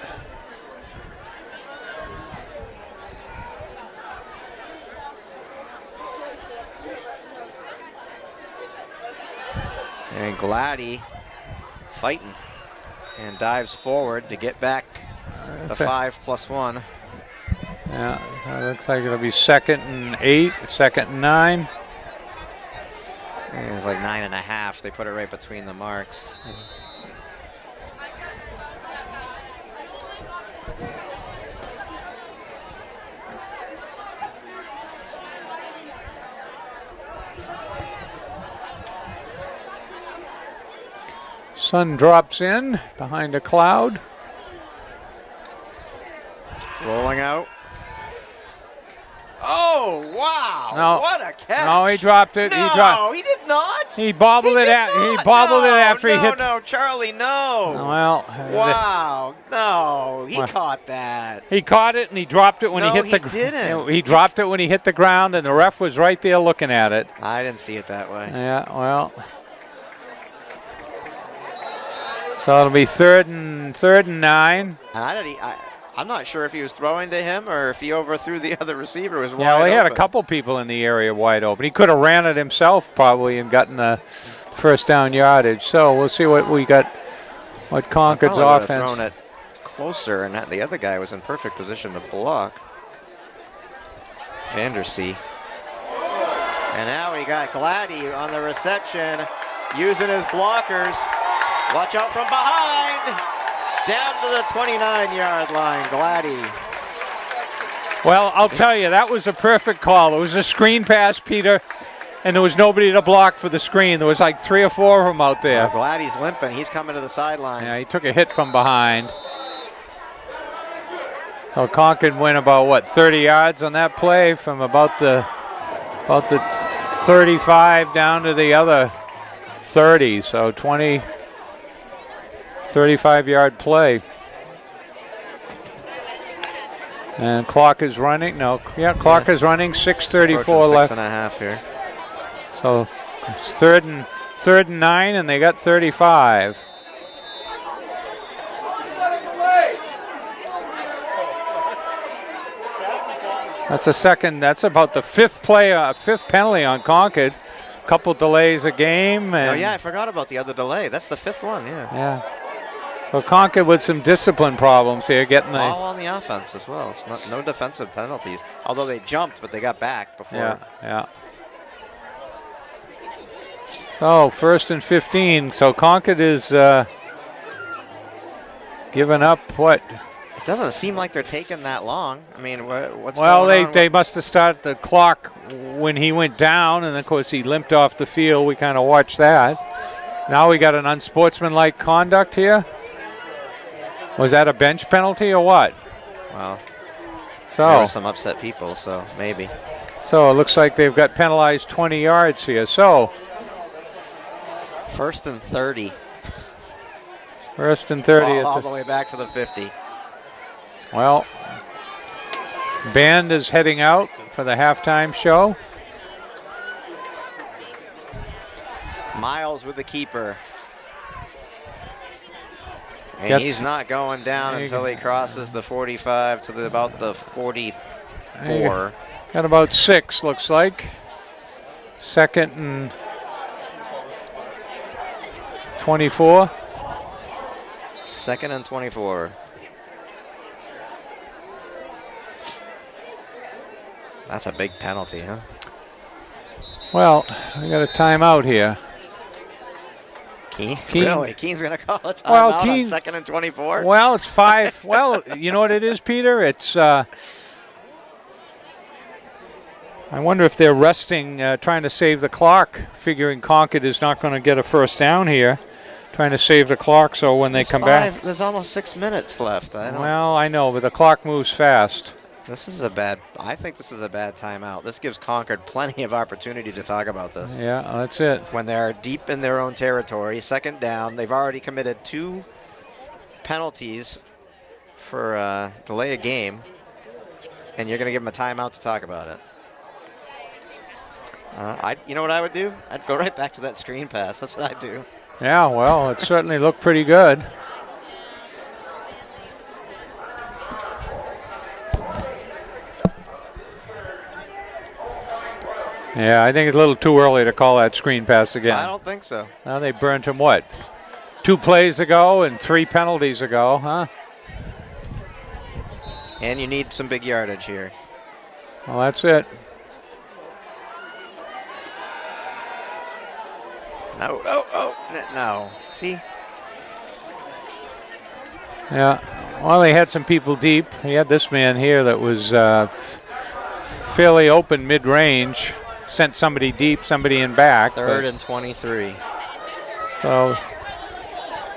S2: And Gladdy fighting and dives forward to get back the 5+1.
S1: Yeah, it looks like it'll be 2nd and 8, 2nd and 9.
S2: It was like 9.5. They put it right between the marks.
S1: Sun drops in behind a cloud.
S2: Rolling out. Oh, wow.
S1: No.
S2: What a catch.
S1: No, he dropped it.
S2: No, he did not.
S1: He bobbled it out. He bobbled it after he hit.
S2: No, Charlie, no.
S1: Well.
S2: Wow. No, he caught that.
S1: He caught it and he dropped it when he hit the
S2: ground. Didn't.
S1: He dropped it when he hit the ground, and the ref was right there looking at it.
S2: I didn't see it that way.
S1: Yeah, well. So it'll be 3rd and 9.
S2: And I'm not sure if he was throwing to him or if he overthrew the other receiver. Was
S1: yeah, well, he had a couple people in the area wide open. He could have ran it himself probably and gotten the first down yardage. So we'll see what we got, what Concord's offense.
S2: Thrown it closer, and the other guy was in perfect position to block. Vandersea. And now we got Gladdy on the reception, using his blockers. Watch out from behind. Down to the 29-yard line, Gladdy.
S1: Well, I'll tell you, that was a perfect call. It was a screen pass, Peter, and there was nobody to block for the screen. There was like 3 or 4 of them out there.
S2: Gladdy's limping. He's coming to the sideline.
S1: Yeah, he took a hit from behind. So Concord went about, what, 30 yards on that play from about the 35 down to the other 30. So 35-yard play. And clock is running. No, yeah, clock is running. 6:34 left.
S2: 6.5 here.
S1: So it's 3rd and 9, and they got 35. That's a second. That's about the 5th play, 5th penalty on Concord. Couple delays a game. And
S2: oh yeah, I forgot about the other delay. That's the 5th one. Yeah.
S1: Yeah. Well, Concord with some discipline problems here, getting the
S2: all on the offense as well. It's no defensive penalties, although they jumped, but they got back before.
S1: Yeah, yeah. So 1st and 15. So Concord is giving up what?
S2: It doesn't seem like they're taking that long. I mean, what's
S1: well,
S2: going on?
S1: they must have started the clock when he went down, and of course he limped off the field. We kind of watched that. Now we got an unsportsmanlike conduct here. Was that a bench penalty or what?
S2: Well,
S1: so
S2: there were some upset people, so maybe.
S1: So it looks like they've got penalized 20 yards here. So
S2: 1st and 30.
S1: 1st and 30.
S2: All the way back to the 50.
S1: Well, band is heading out for the halftime show.
S2: Miles with the keeper. And he's not going down until he crosses the 45 to about the 44.
S1: Got about 6, looks like. 2nd and 24.
S2: 2nd and 24. That's a big penalty, huh?
S1: Well, we got a timeout here.
S2: Keene? Really? Keene's going to call a timeout
S1: on
S2: 2nd and 24?
S1: Well, it's 5. Well, you know what it is, Peter? It's I wonder if they're resting, trying to save the clock, figuring Concord is not going to get a first down here, trying to save the clock so when they come back.
S2: There's almost 6 minutes left.
S1: Well, I know, but the clock moves fast.
S2: I think this is a bad timeout. This gives Concord plenty of opportunity to talk about this.
S1: Yeah, that's it.
S2: When they're deep in their own territory, 2nd down, they've already committed 2 penalties for delay a game, and you're going to give them a timeout to talk about it. You know what I would do? I'd go right back to that screen pass. That's what I'd do.
S1: Yeah, well, it certainly looked pretty good. Yeah, I think it's a little too early to call that screen pass again.
S2: I don't think so.
S1: Now they burnt him, what, 2 plays ago and 3 penalties ago, huh?
S2: And you need some big yardage here.
S1: Well, that's it.
S2: No. No. See?
S1: Yeah. Well, he had some people deep. He had this man here that was fairly open mid-range. Sent somebody deep, somebody in back.
S2: 3rd and 23.
S1: So,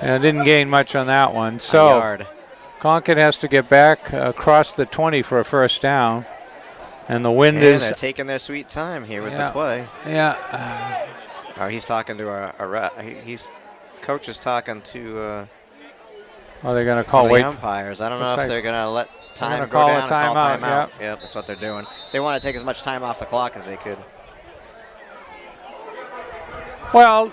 S1: didn't gain much on that one. So, Concord has to get back across the 20 for a first down. And the wind is...
S2: they're taking their sweet time here with the play.
S1: Yeah.
S2: Oh, he's talking to coach is talking to...
S1: they're going to call
S2: the umpires. I don't know if they're going to let time go down and call timeout. Yep, that's what they're doing. They want to take as much time off the clock as they could.
S1: Well,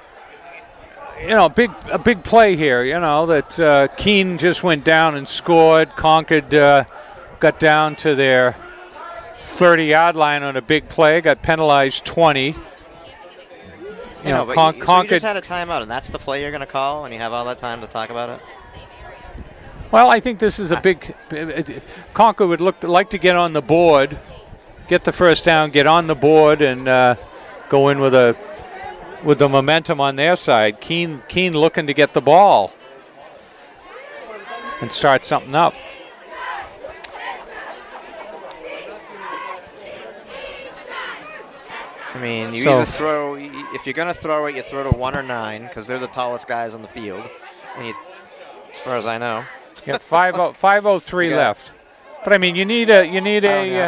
S1: a big play here, that Keene just went down and scored. Concord got down to their 30-yard line on a big play, got penalized 20.
S2: Concord, so you just had a timeout, and that's the play you're going to call, and you have all that time to talk about it?
S1: Well, I think this is a big... Concord would like to get on the board, get the first down, get on the board, and go in with the momentum on their side. Keene looking to get the ball and start something up.
S2: I mean, you either throw, if you're going to throw it, you throw to 1 or 9 because they're the tallest guys on the field. And as far as I know.
S1: Yeah, 5:03 left. But I mean, you need a.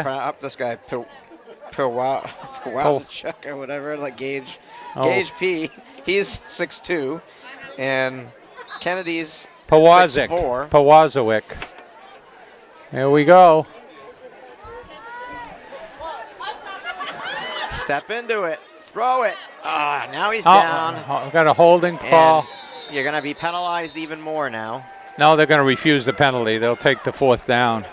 S2: Up this guy, Powazchuk or whatever, like Gage P. He's 6'2", and Kennedy's 6'4".
S1: Powazchuk. Here we go.
S2: Step into it. Throw it. Now he's down.
S1: Got a holding call.
S2: And you're going to be penalized even more now.
S1: No, they're going to refuse the penalty. They'll take the 4th down.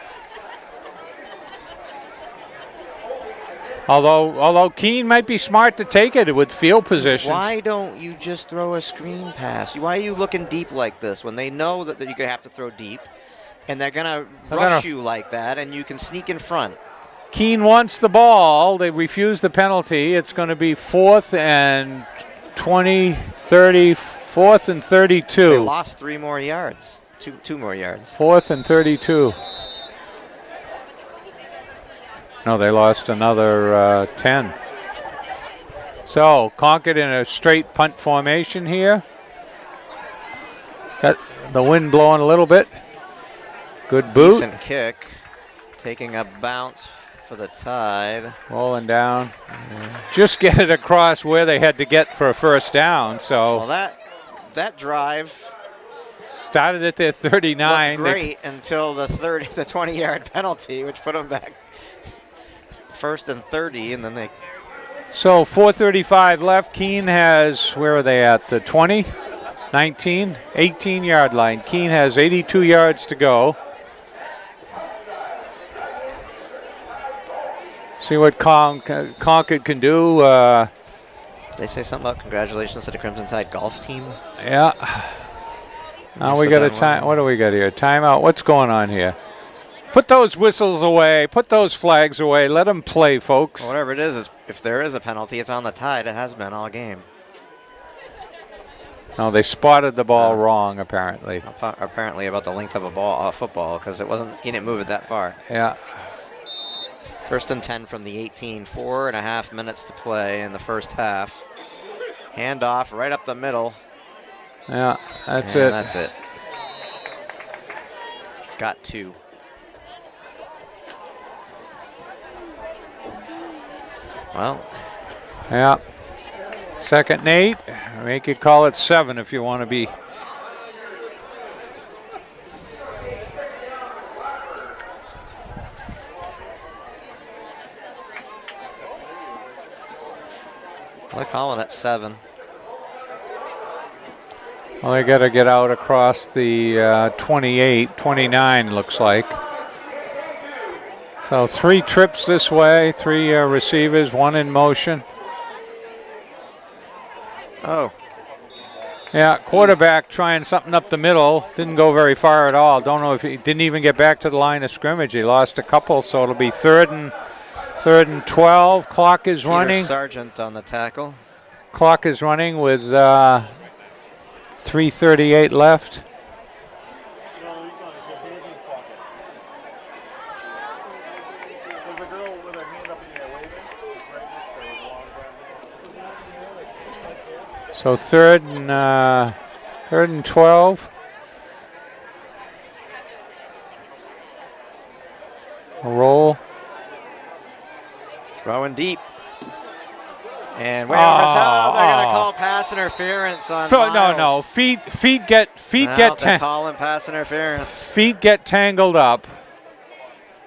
S1: Although Keene might be smart to take it with field positions.
S2: Why don't you just throw a screen pass? Why are you looking deep like this when they know that you're going to have to throw deep, and they're going to rush you like that, and you can sneak in front?
S1: Keene wants the ball. They refuse the penalty. It's going to be 4th and 20, 30, 4th and 32.
S2: They lost 3 more yards. Two more yards.
S1: 4th and 32. No, they lost another 10. So Concord in a straight punt formation here. Got the wind blowing a little bit. Good boot.
S2: Decent kick. Taking a bounce for the Tide.
S1: Rolling down. Just get it across where they had to get for a first down. So
S2: well, that drive
S1: started at their 39.
S2: Looked great until the 20-yard penalty, which put them back 1st and 30, and then they.
S1: So 4:35 left. Keene has, where are they at? The 20, 19, 18-yard line. Keene has 82 yards to go. See what Concord can do.
S2: Did they say something about congratulations to the Crimson Tide golf team?
S1: Yeah. Now we got a time. What do we got here? Timeout. What's going on here? Put those whistles away. Put those flags away. Let them play, folks.
S2: Well, whatever it is, if there is a penalty, it's on the Tide. It has been all game.
S1: No, they spotted the ball wrong, apparently.
S2: Apparently about the length of a football, because he didn't move it that far.
S1: Yeah.
S2: 1st and 10 from the 18. 4.5 minutes to play in the first half. Handoff right up the middle.
S1: Yeah, that's it.
S2: That's it. Got 2. Well.
S1: Yeah. 2nd and 8. Make it call it 7 if you want to be.
S2: They're calling it 7.
S1: Well, they got to get out across the 28, 29 looks like. So 3 trips this way, 3 receivers, 1 in motion.
S2: Oh.
S1: Yeah, quarterback trying something up the middle. Didn't go very far at all. Don't know if he didn't even get back to the line of scrimmage. He lost a couple, so it'll be third and 12. Clock is
S2: Peter
S1: running.
S2: Sargent on the tackle.
S1: Clock is running with 3:38 left. So third and 12. A roll.
S2: Throwing deep. And way over his head. They're going to call pass interference on Miles.
S1: No. Feet get
S2: they're calling pass interference.
S1: Feet get tangled up.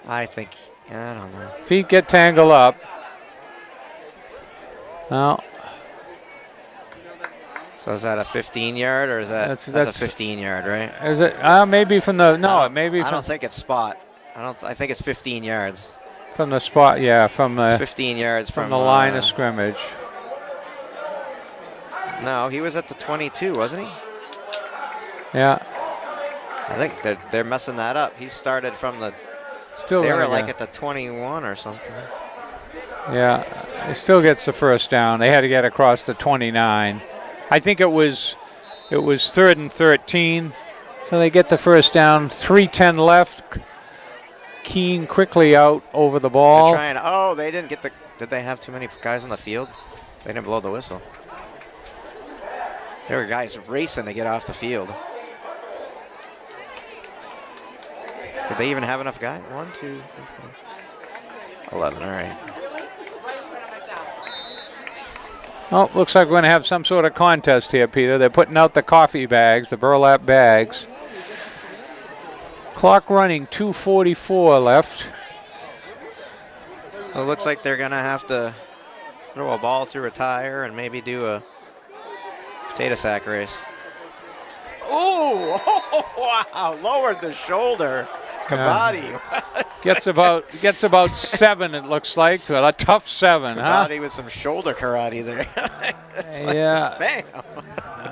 S2: I don't know.
S1: Feet get tangled up. No.
S2: So is that a 15-yard or is that's a 15-yard, right?
S1: Is it? Maybe from the maybe.
S2: I don't think it's spot. I think it's 15 yards.
S1: From the spot, yeah, from the
S2: 15 yards
S1: from the line of scrimmage.
S2: No, he was at the 22, wasn't he?
S1: Yeah.
S2: I think they're messing that up. He started from the.
S1: Still.
S2: They were like at the 21 or something.
S1: Yeah, he still gets the first down. They had to get across the 29. I think it was third and 13, so they get the first down. 3:10 left. Keene quickly out over the ball.
S2: They're trying. They didn't get the. Did they have too many guys on the field? They didn't blow the whistle. There were guys racing to get off the field. Did they even have enough guys? 1, 2, 3, 4, 11. All right.
S1: Oh, looks like we're going to have some sort of contest here, Peter. They're putting out the coffee bags, the burlap bags. Clock running, 2:44 left.
S2: It looks like they're going to have to throw a ball through a tire and maybe do a potato sack race. Oh, wow, lowered the shoulder. Kabaddi.
S1: Gets about 7, it looks like, but a tough 7,
S2: Kabaddi with some shoulder karate there.
S1: Yeah.
S2: Bam.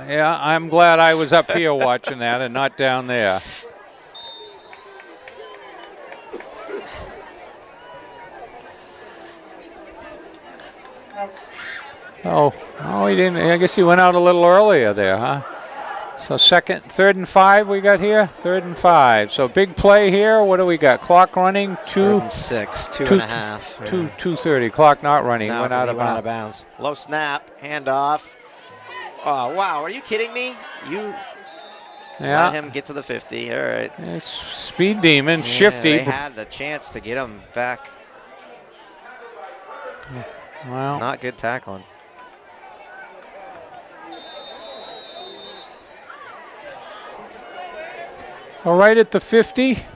S1: Yeah, I'm glad I was up here watching that and not down there. Oh, he didn't. I guess he went out a little earlier there, huh? So third and 5 we got here. 3rd and 5. So big play here. What do we got? Clock running.
S2: 3rd and 6. 2.5.
S1: 2:30. Clock not running.
S2: No,
S1: went out of
S2: bounds. Low snap. Handoff. Oh, wow. Are you kidding me? Let him get to the 50. All right.
S1: It's speed demon. Shifty.
S2: They had a chance to get him back.
S1: Well,
S2: not good tackling.
S1: All right at the 50.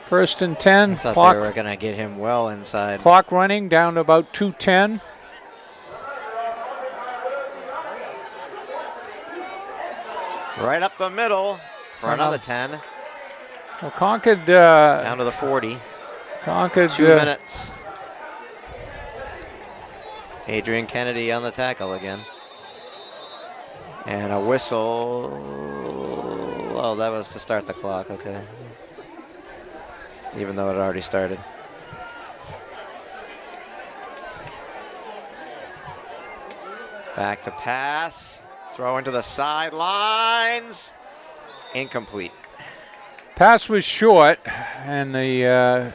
S1: 1st and 10.
S2: I thought they were going to get him well inside.
S1: Clock running down to about 2:10.
S2: Right up the middle for another 10.
S1: Well, Concord
S2: down to the 40.
S1: Concord
S2: 2 minutes. Adrian Kennedy on the tackle again. And a whistle. Oh, that was to start the clock, okay. Even though it already started. Back to pass. Throw into the sidelines. Incomplete.
S1: Pass was short, and the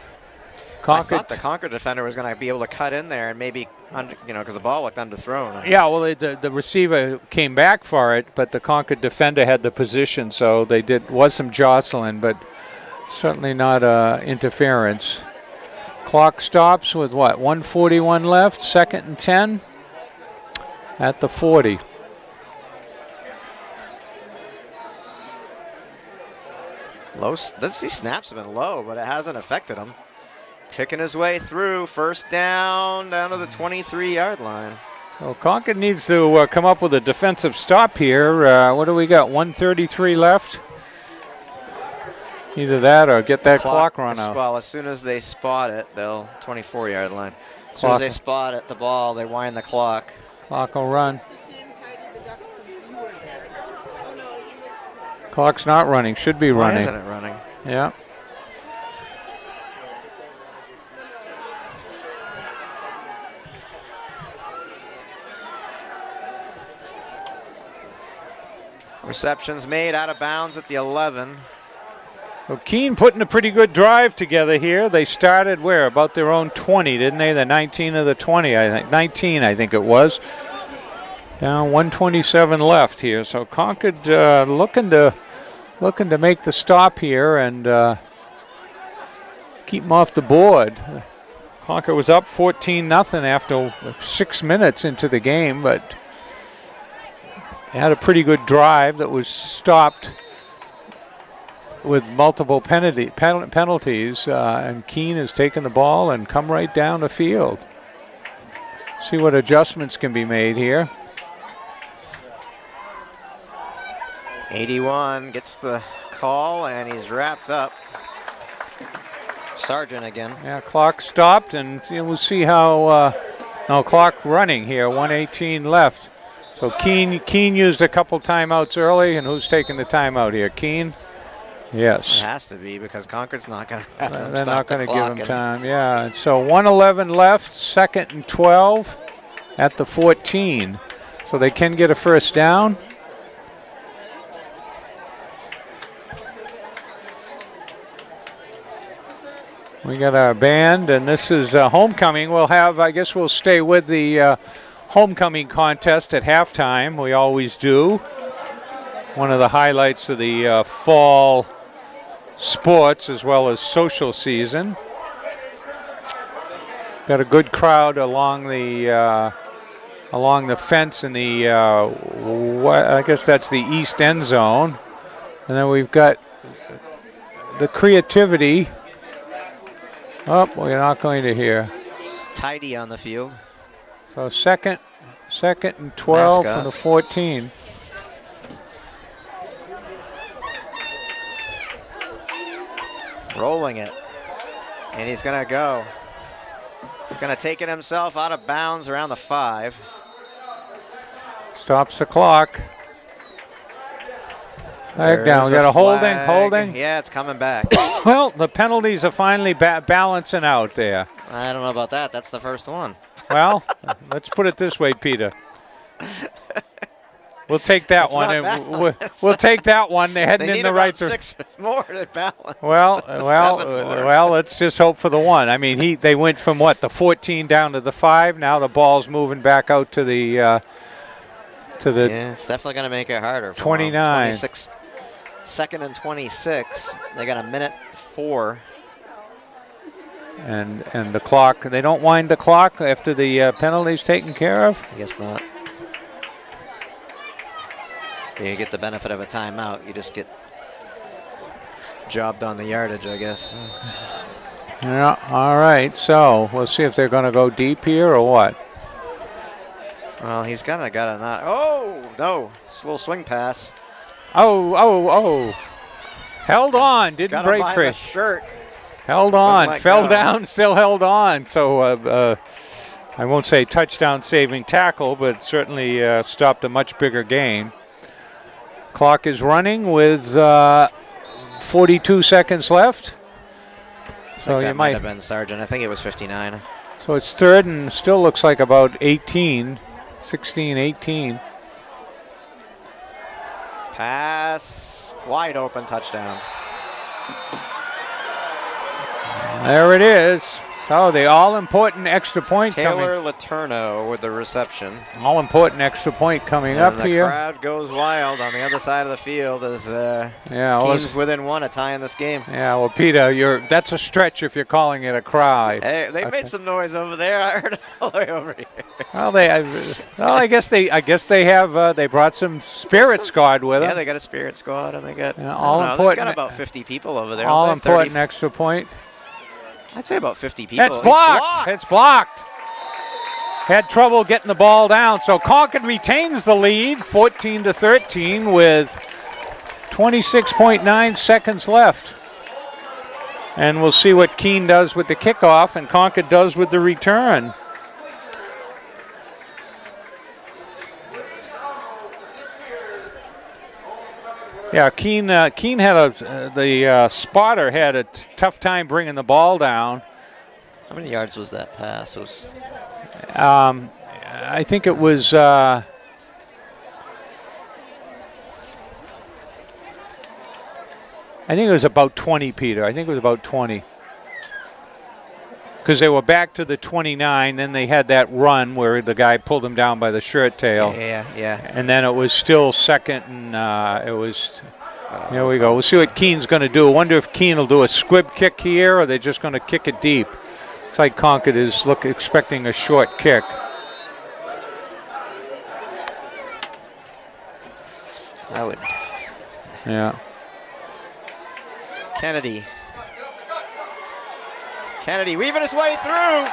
S1: Concord.
S2: I thought the Concord defender was going to be able to cut in there and maybe, because the ball looked underthrown.
S1: Yeah, well, the receiver came back for it, but the Concord defender had the position, so was some jostling, but certainly not interference. Clock stops with what? 1:41 left. 2nd and 10 at the 40.
S2: These snaps have been low, but it hasn't affected him. Kicking his way through, 1st down to the 23-yard line.
S1: So Concord needs to come up with a defensive stop here. What do we got? 1:33 left. Either that or get that clock run out.
S2: Well, as soon as they spot it, they'll 24-yard line. As soon as they spot it, the ball, they wind the clock.
S1: Clock will run. Clock's not running. Should be running.
S2: Why isn't it running?
S1: Yeah.
S2: Reception's made out of bounds at the 11.
S1: So Keene putting a pretty good drive together here. They started where? About their own 20, didn't they? The 19 of the 20, I think. 19, I think it was. Now 127 left here. So Concord looking to make the stop here and keep them off the board. Concord was up 14-0 after 6 minutes into the game, but they had a pretty good drive that was stopped with multiple penalties, and Keene has taken the ball and come right down the field. See what adjustments can be made here.
S2: 81 gets the call, and he's wrapped up. Sargent again.
S1: Yeah, clock stopped, and we'll see how. No, clock running here. 1:18 left. So Keene used a couple timeouts early, and who's taking the timeout here? Keene. Yes.
S2: It has to be because Concord's not going to have them
S1: They're
S2: stop
S1: not going
S2: the
S1: to give
S2: clock
S1: him time. Yeah. So 1:11 left. 2nd and 12 at the 14. So they can get a first down. We got our band, and this is homecoming. We'll have, I guess we'll stay with the homecoming contest at halftime. We always do. One of the highlights of the fall sports as well as social season. Got a good crowd along the fence in the, I guess that's the east end zone. And then we've got the creativity. Oh, we're not going to hear.
S2: Tidy on the field.
S1: So second and 12
S2: Mascot.
S1: from the 14.
S2: Rolling it. And he's going to go. He's going to take it himself out of bounds around the 5.
S1: Stops the clock. Flag down. We got a holding.
S2: Yeah, it's coming back.
S1: Well, the penalties are finally balancing out there.
S2: I don't know about that. That's the first one.
S1: Well, let's put it this way, Peter. We'll take that
S2: It's
S1: one.
S2: not
S1: And
S2: balanced.
S1: we'll take that one. They're heading
S2: They
S1: in
S2: need
S1: the
S2: about
S1: right direction.
S2: 6 more to balance.
S1: Well, let's just hope for the one. I mean, they went from what, the 14 down to the 5. Now the ball's moving back out to the
S2: Yeah, it's definitely going to make it harder. For
S1: 29.
S2: 26. 2nd and 26. They got a minute 4.
S1: and the clock. They don't wind the clock after the penalty's taken care of.
S2: I guess not. You get the benefit of a timeout. You just get jobbed on the yardage, I guess.
S1: Yeah. All right. So we'll see if they're going to go deep here or what.
S2: Well, he's got a not. Oh no! It's a little swing pass.
S1: Oh! Held on. Didn't
S2: Got him
S1: break
S2: by
S1: free.
S2: the shirt.
S1: Held on.
S2: let
S1: Fell
S2: go.
S1: down. Still held on. So I won't say touchdown saving tackle, but certainly stopped a much bigger gain. Clock is running with 42 seconds left. So
S2: That
S1: you
S2: might
S1: might
S2: have been Sargent. I think it was 59.
S1: So it's 3rd and still looks like about 18, 16, 18.
S2: Pass wide open, touchdown.
S1: There it is. So the all-important extra point
S2: Taylor Letourneau with the reception.
S1: coming. All-important extra point coming
S2: And
S1: up
S2: the
S1: here.
S2: crowd goes wild on the other side of the field as
S1: Yeah, well,
S2: Keene's within 1 of tying this game.
S1: yeah. Well, Peter, that's a stretch if you're calling it a cry.
S2: Hey, they made some noise over there. I heard it all the way over here.
S1: Well, I guess they have. They brought some spirit squad with them.
S2: Yeah, they got a spirit squad, and they got
S1: Yeah,
S2: all
S1: all-important-
S2: They've got about 50 people over there.
S1: All
S2: don't they?
S1: important
S2: 30
S1: extra point.
S2: I'd say about 50 people.
S1: It's blocked. It's blocked. Had trouble getting the ball down. So Concord retains the lead, 14-13, with 26.9 seconds left. And we'll see what Keene does with the kickoff and Concord does with the return. Yeah, Keene had the spotter had a tough time bringing the ball down.
S2: How many yards was that pass? It was
S1: I think it was. I think it was about 20, Peter. I think it was about 20. Because they were back to the 29, then they had that run where the guy pulled him down by the shirt tail.
S2: Yeah.
S1: And then it was still second, and it was. Here we go. We'll see what Keene's going to do. I wonder if Keene will do a squib kick here, or they're just going to kick it deep. It's like Concord is expecting a short kick.
S2: I would.
S1: Yeah.
S2: Kennedy weaving his way through.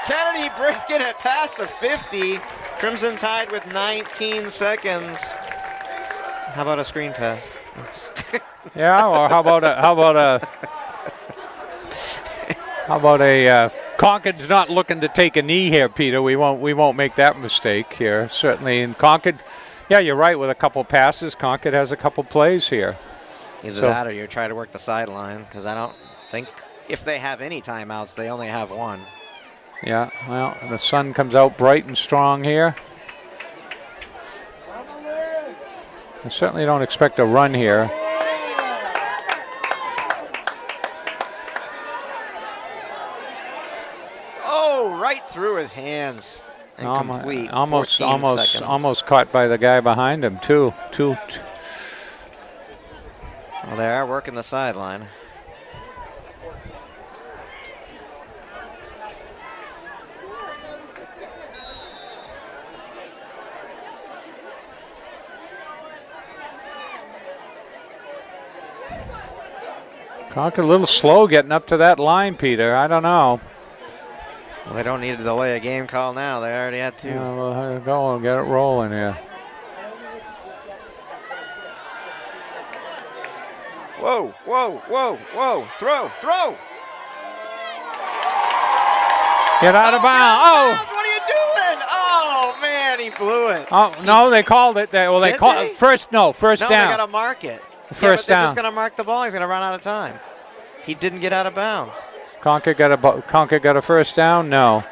S2: Kennedy breaking it past the 50. Crimson Tide with 19 seconds. How about a screen pass?
S1: Yeah, or how about a Concord's not looking to take a knee here, Peter. We won't make that mistake here. Certainly in Concord. Yeah, you're right. With a couple passes, Concord has a couple plays here.
S2: Either that or you're trying to work the sideline, because I don't think if they have any timeouts, they only have one.
S1: Yeah, well, the sun comes out bright and strong here. I certainly don't expect a run here.
S2: Oh, right through his hands. And complete.
S1: Almost caught by the guy behind him, too.
S2: Well, they are working the sideline.
S1: Concord a little slow getting up to that line, Peter. I don't know.
S2: Well, they don't need to delay a game call now. They already had two.
S1: Yeah, well, go and get it rolling here.
S2: Whoa. Throw.
S1: Get out of bounds. Oh.
S2: What are you doing? Oh, man, he blew it.
S1: Oh, no, they called it. They called it first down.
S2: No, they got to mark it.
S1: First
S2: they're
S1: down.
S2: just going to mark the ball. He's going to run out of time. He didn't get out of bounds.
S1: Concord got a first down? No.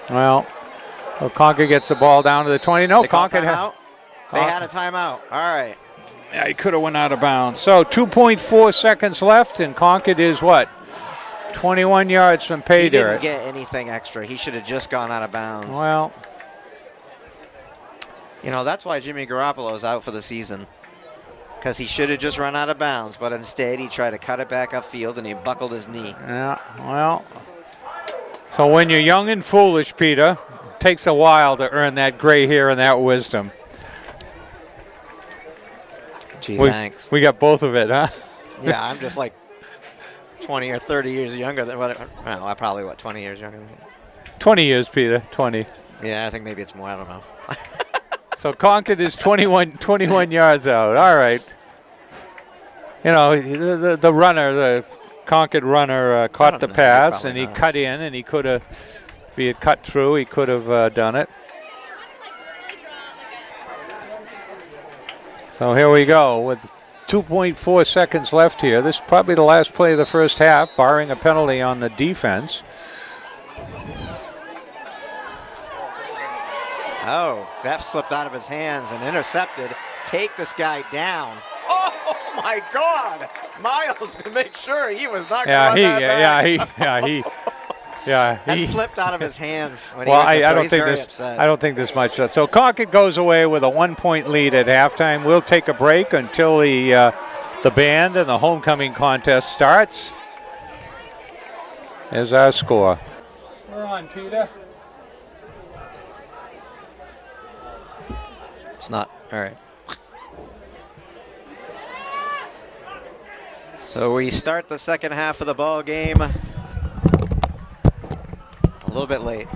S1: Well, Concord gets the ball down to the 20. No, Concord
S2: had a timeout. All right.
S1: Yeah, he could have went out of bounds. So 2.4 seconds left, and Concord is what? 21 yards from pay
S2: He
S1: dirt.
S2: didn't get anything extra. He should have just gone out of bounds.
S1: Well,
S2: you know, that's why Jimmy Garoppolo's out for the season. Because he should have just run out of bounds, but instead he tried to cut it back upfield and he buckled his knee.
S1: Yeah, well. So when you're young and foolish, Peter, it takes a while to earn that gray hair and that wisdom.
S2: Gee, thanks.
S1: We got both of it, huh?
S2: Yeah, I'm just like 20 or 30 years younger than what? Well, I'm probably 20 years younger than you.
S1: 20 years, Peter. 20.
S2: Yeah, I think maybe it's more. I don't know.
S1: So Concord is 21 yards out. All right. You know, the runner, the Concord runner, caught the pass, and he cut in, and he could have, if he had cut through, he could have done it. So here we go with 2.4 seconds left here. This is probably the last play of the first half, barring a penalty on the defense.
S2: Oh, that slipped out of his hands and intercepted. Take this guy down. Oh my God! Miles to make sure he was not going to run that back.
S1: He
S2: slipped out of his hands. When
S1: well,
S2: he
S1: I don't think there's much. So Concord goes away with a 1-point lead at halftime. We'll take a break until the band and the homecoming contest starts. Here's our score. We're on, Peter.
S2: It's not. All right. So we start the second half of the ball game a little bit late.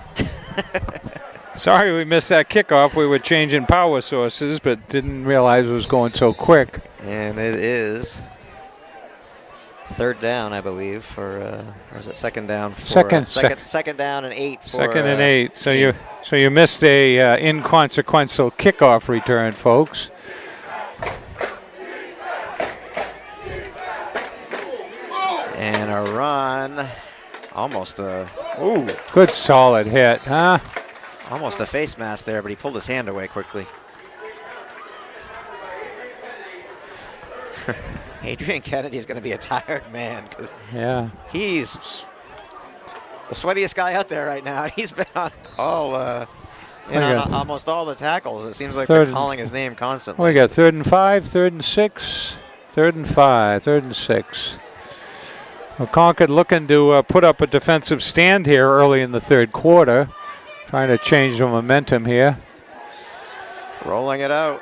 S1: Sorry we missed that kickoff. We were changing power sources, but didn't realize it was going so quick.
S2: And it is third down, I believe, or is it second down?
S1: Second
S2: down and 8.
S1: Second and 8. So you missed a inconsequential kickoff return, folks.
S2: And a run. Almost a...
S1: Ooh. Good solid hit, huh?
S2: Almost a face mask there, but he pulled his hand away quickly. Adrian Kennedy's going to be a tired man because he's the sweatiest guy out there right now. He's been on all, on almost all the tackles. It seems like they're calling his name constantly.
S1: We got 3rd and 5, 3rd and 6, 3rd and 5, 3rd and 6. Well, Concord looking to put up a defensive stand here early in the 3rd quarter, trying to change the momentum here.
S2: Rolling it out.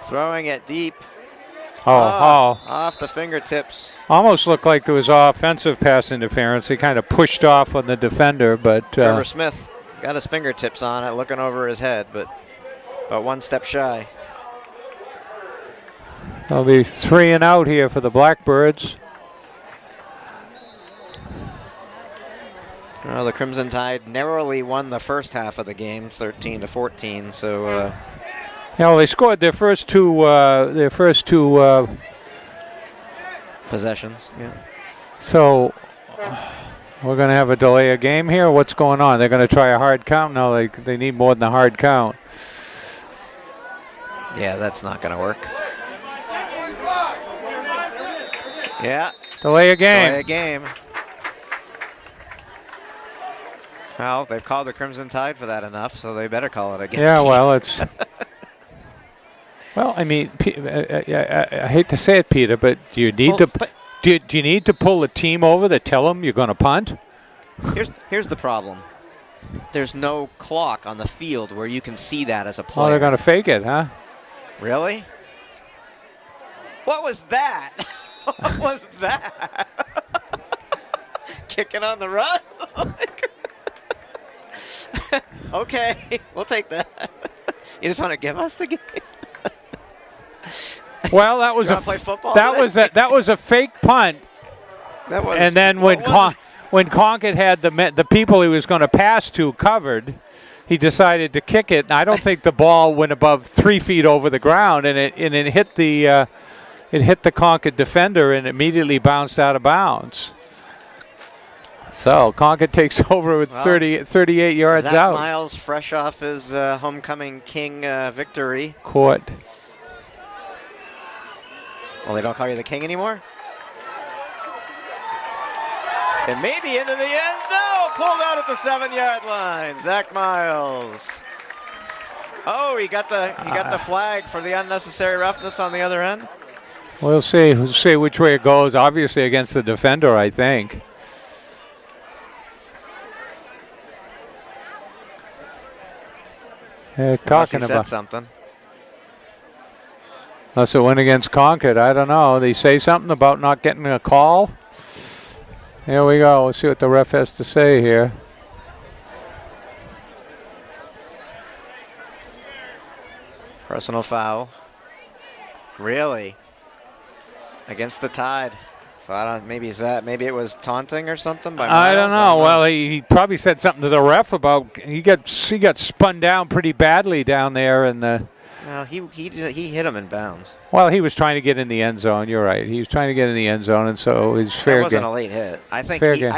S2: Throwing it deep.
S1: Off
S2: the fingertips.
S1: Almost looked like there was offensive pass interference. He kind of pushed off on the defender, but
S2: Trevor Smith got his fingertips on it, looking over his head, but one step shy.
S1: There'll be 3 and out here for the Blackbirds.
S2: Well, the Crimson Tide narrowly won the first half of the game, 13-14. So.
S1: Well, they scored their first two
S2: possessions. Yeah.
S1: So we're going to have a delay of game here. What's going on? They're going to try a hard count. No, they need more than a hard count.
S2: Yeah, that's not going to work. Yeah.
S1: Delay of game.
S2: Delay of game. Well, they've called the Crimson Tide for that enough, so they better call it against.
S1: Yeah, well, it's. Well, I mean, I hate to say it, Peter, but do you need do you need to pull the team over to tell them you're going to punt?
S2: Here's the problem. There's no clock on the field where you can see that as a player.
S1: Oh, they're going to fake it, huh?
S2: Really? What was that? What was that? Kicking on the run? Okay, we'll take that. You just want to give us the game?
S1: Well, that was that was a fake punt. And then when Concord had the people he was going to pass to covered, he decided to kick it. And I don't think the ball went above 3 feet over the ground, and it hit the Concord defender and immediately bounced out of bounds. So Concord takes over with 38 yards
S2: Zach
S1: out.
S2: Miles fresh off his homecoming king victory.
S1: Court.
S2: Well, they don't call you the king anymore? It may be into the end. No, pulled out at the 7-yard line. Zach Miles. Oh, he got the flag for the unnecessary roughness on the other end.
S1: We'll see. We'll see which way it goes. Obviously against the defender, I think. They're talking about
S2: something.
S1: Unless it went against Concord, I don't know. They say something about not getting a call. Here we go. We'll see what the ref has to say here.
S2: Personal foul. Really? Against the Tide. So I don't. Maybe it was taunting or something by Miles.
S1: I don't know. Well, he probably said something to the ref about he got spun down pretty badly down there in the.
S2: Well, he hit him in bounds.
S1: Well, he was trying to get in the end zone. You're right. He was trying to get in the end zone, and so it was fair game.
S2: That wasn't a late hit. I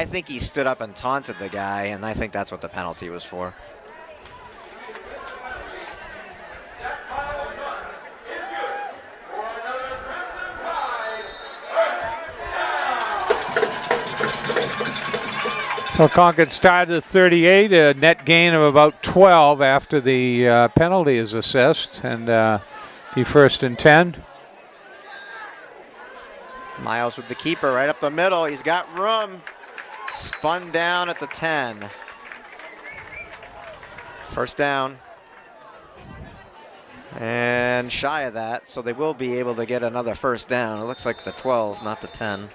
S2: think he stood up and taunted the guy, and I think that's what the penalty was for.
S1: So Concord started at 38, a net gain of about 12 after the penalty is assessed, and be 1st and 10.
S2: Miles with the keeper right up the middle. He's got room. Spun down at the 10. 1st down. And shy of that, so they will be able to get another 1st down. It looks like the 12, not the 10.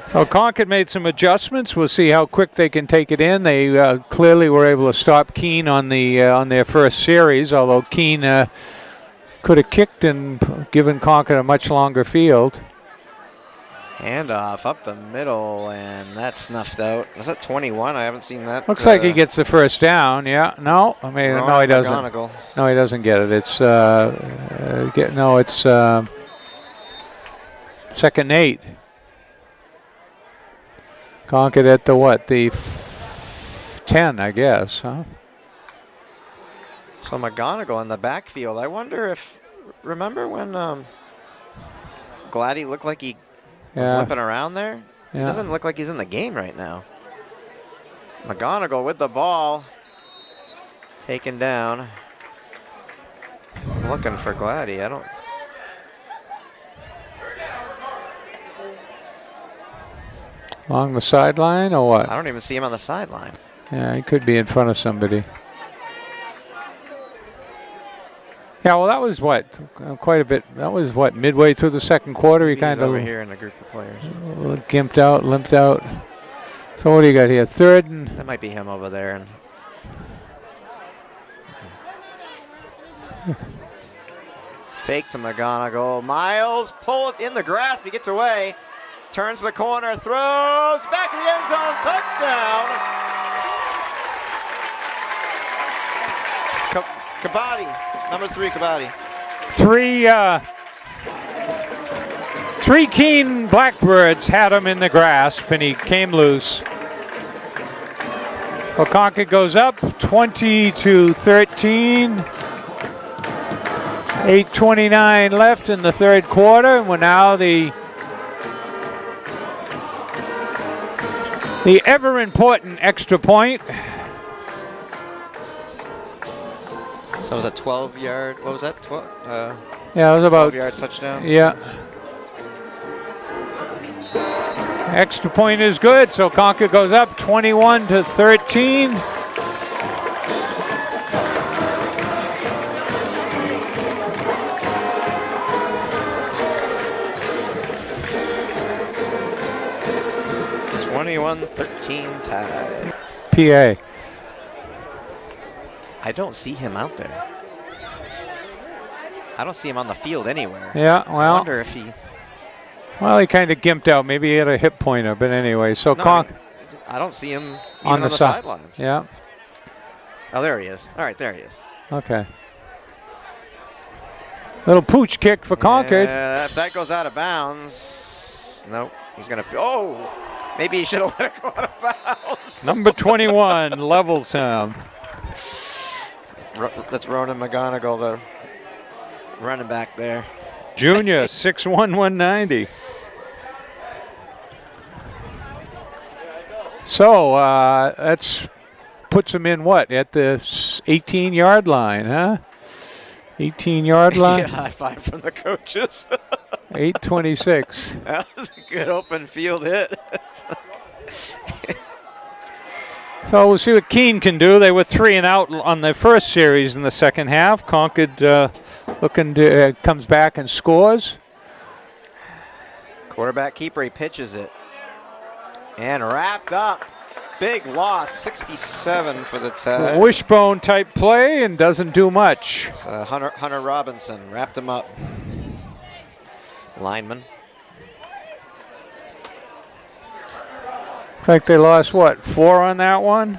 S1: So Concord made some adjustments. We'll see how quick they can take it in. They clearly were able to stop Keene on their first series, although Keene could have kicked and given Concord a much longer field.
S2: Handoff up the middle, and that's snuffed out. Was that 21? I haven't seen that.
S1: Looks like he gets the first down. Yeah. No, I mean, no, he doesn't.
S2: McGonigal.
S1: No, he doesn't get it. It's it's 2nd 8. Concord at the what? The 10, I guess, huh?
S2: So McGonigal in the backfield. I wonder if, remember when Gladdy looked like he was limping around there?
S1: Yeah.
S2: It doesn't look like he's in the game right now. McGonigal with the ball. Taken down. I'm looking for Gladdy. I don't.
S1: Along the sideline or what?
S2: I don't even see him on the sideline.
S1: Yeah, he could be in front of somebody. Yeah, well, that was what? Quite a bit. That was what? Midway through the 2nd quarter, he kind of
S2: over here in a group of players.
S1: Limped out. So what do you got here? 3rd and.
S2: That might be him over there. And fake to McGonigal. Miles pull it in the grasp. He gets away. Turns the corner. Throws back to the end zone. Touchdown. Kabaddi. Number 3, Kabaddi.
S1: 3 Keene Blackbirds had him in the grasp, and he came loose. Well, Concord goes up 20-13. 8:29 left in the 3rd quarter, and we're now the ever important extra point.
S2: So it was a 12-yard, what was that?
S1: Yeah, it was about
S2: 12-yard touchdown.
S1: Yeah. Extra point is good, so Concord goes up 21-13. Tie. PA.
S2: I don't see him out there. I don't see him on the field anywhere.
S1: Yeah, well.
S2: I wonder if he.
S1: Well, he kind of gimped out. Maybe he had a hip pointer, but anyway. So
S2: I don't see him even on the sidelines.
S1: Yeah.
S2: Oh, there he is. All right, there he is.
S1: Okay. Little pooch kick for Concord.
S2: Yeah, that goes out of bounds. Nope. He's going to. Oh! Maybe he should have let it go out of bounds.
S1: Number 21 levels him.
S2: That's Ronan McGonigal, the running back there.
S1: Junior, 6'1", 190. So that's puts him in what? At the 18-yard line, huh? 18-yard line?
S2: Yeah, high five from the coaches.
S1: 8:26.
S2: That was a good open field hit.
S1: So we'll see what Keene can do. They were 3 and out on their first series in the second half. Concord looking to comes back and scores.
S2: Quarterback keeper, he pitches it. And wrapped up. Big loss, 67 for the tie.
S1: Wishbone type play and doesn't do much.
S2: Hunter Robinson wrapped him up. Lineman.
S1: Looks like they lost, what, 4 on that one?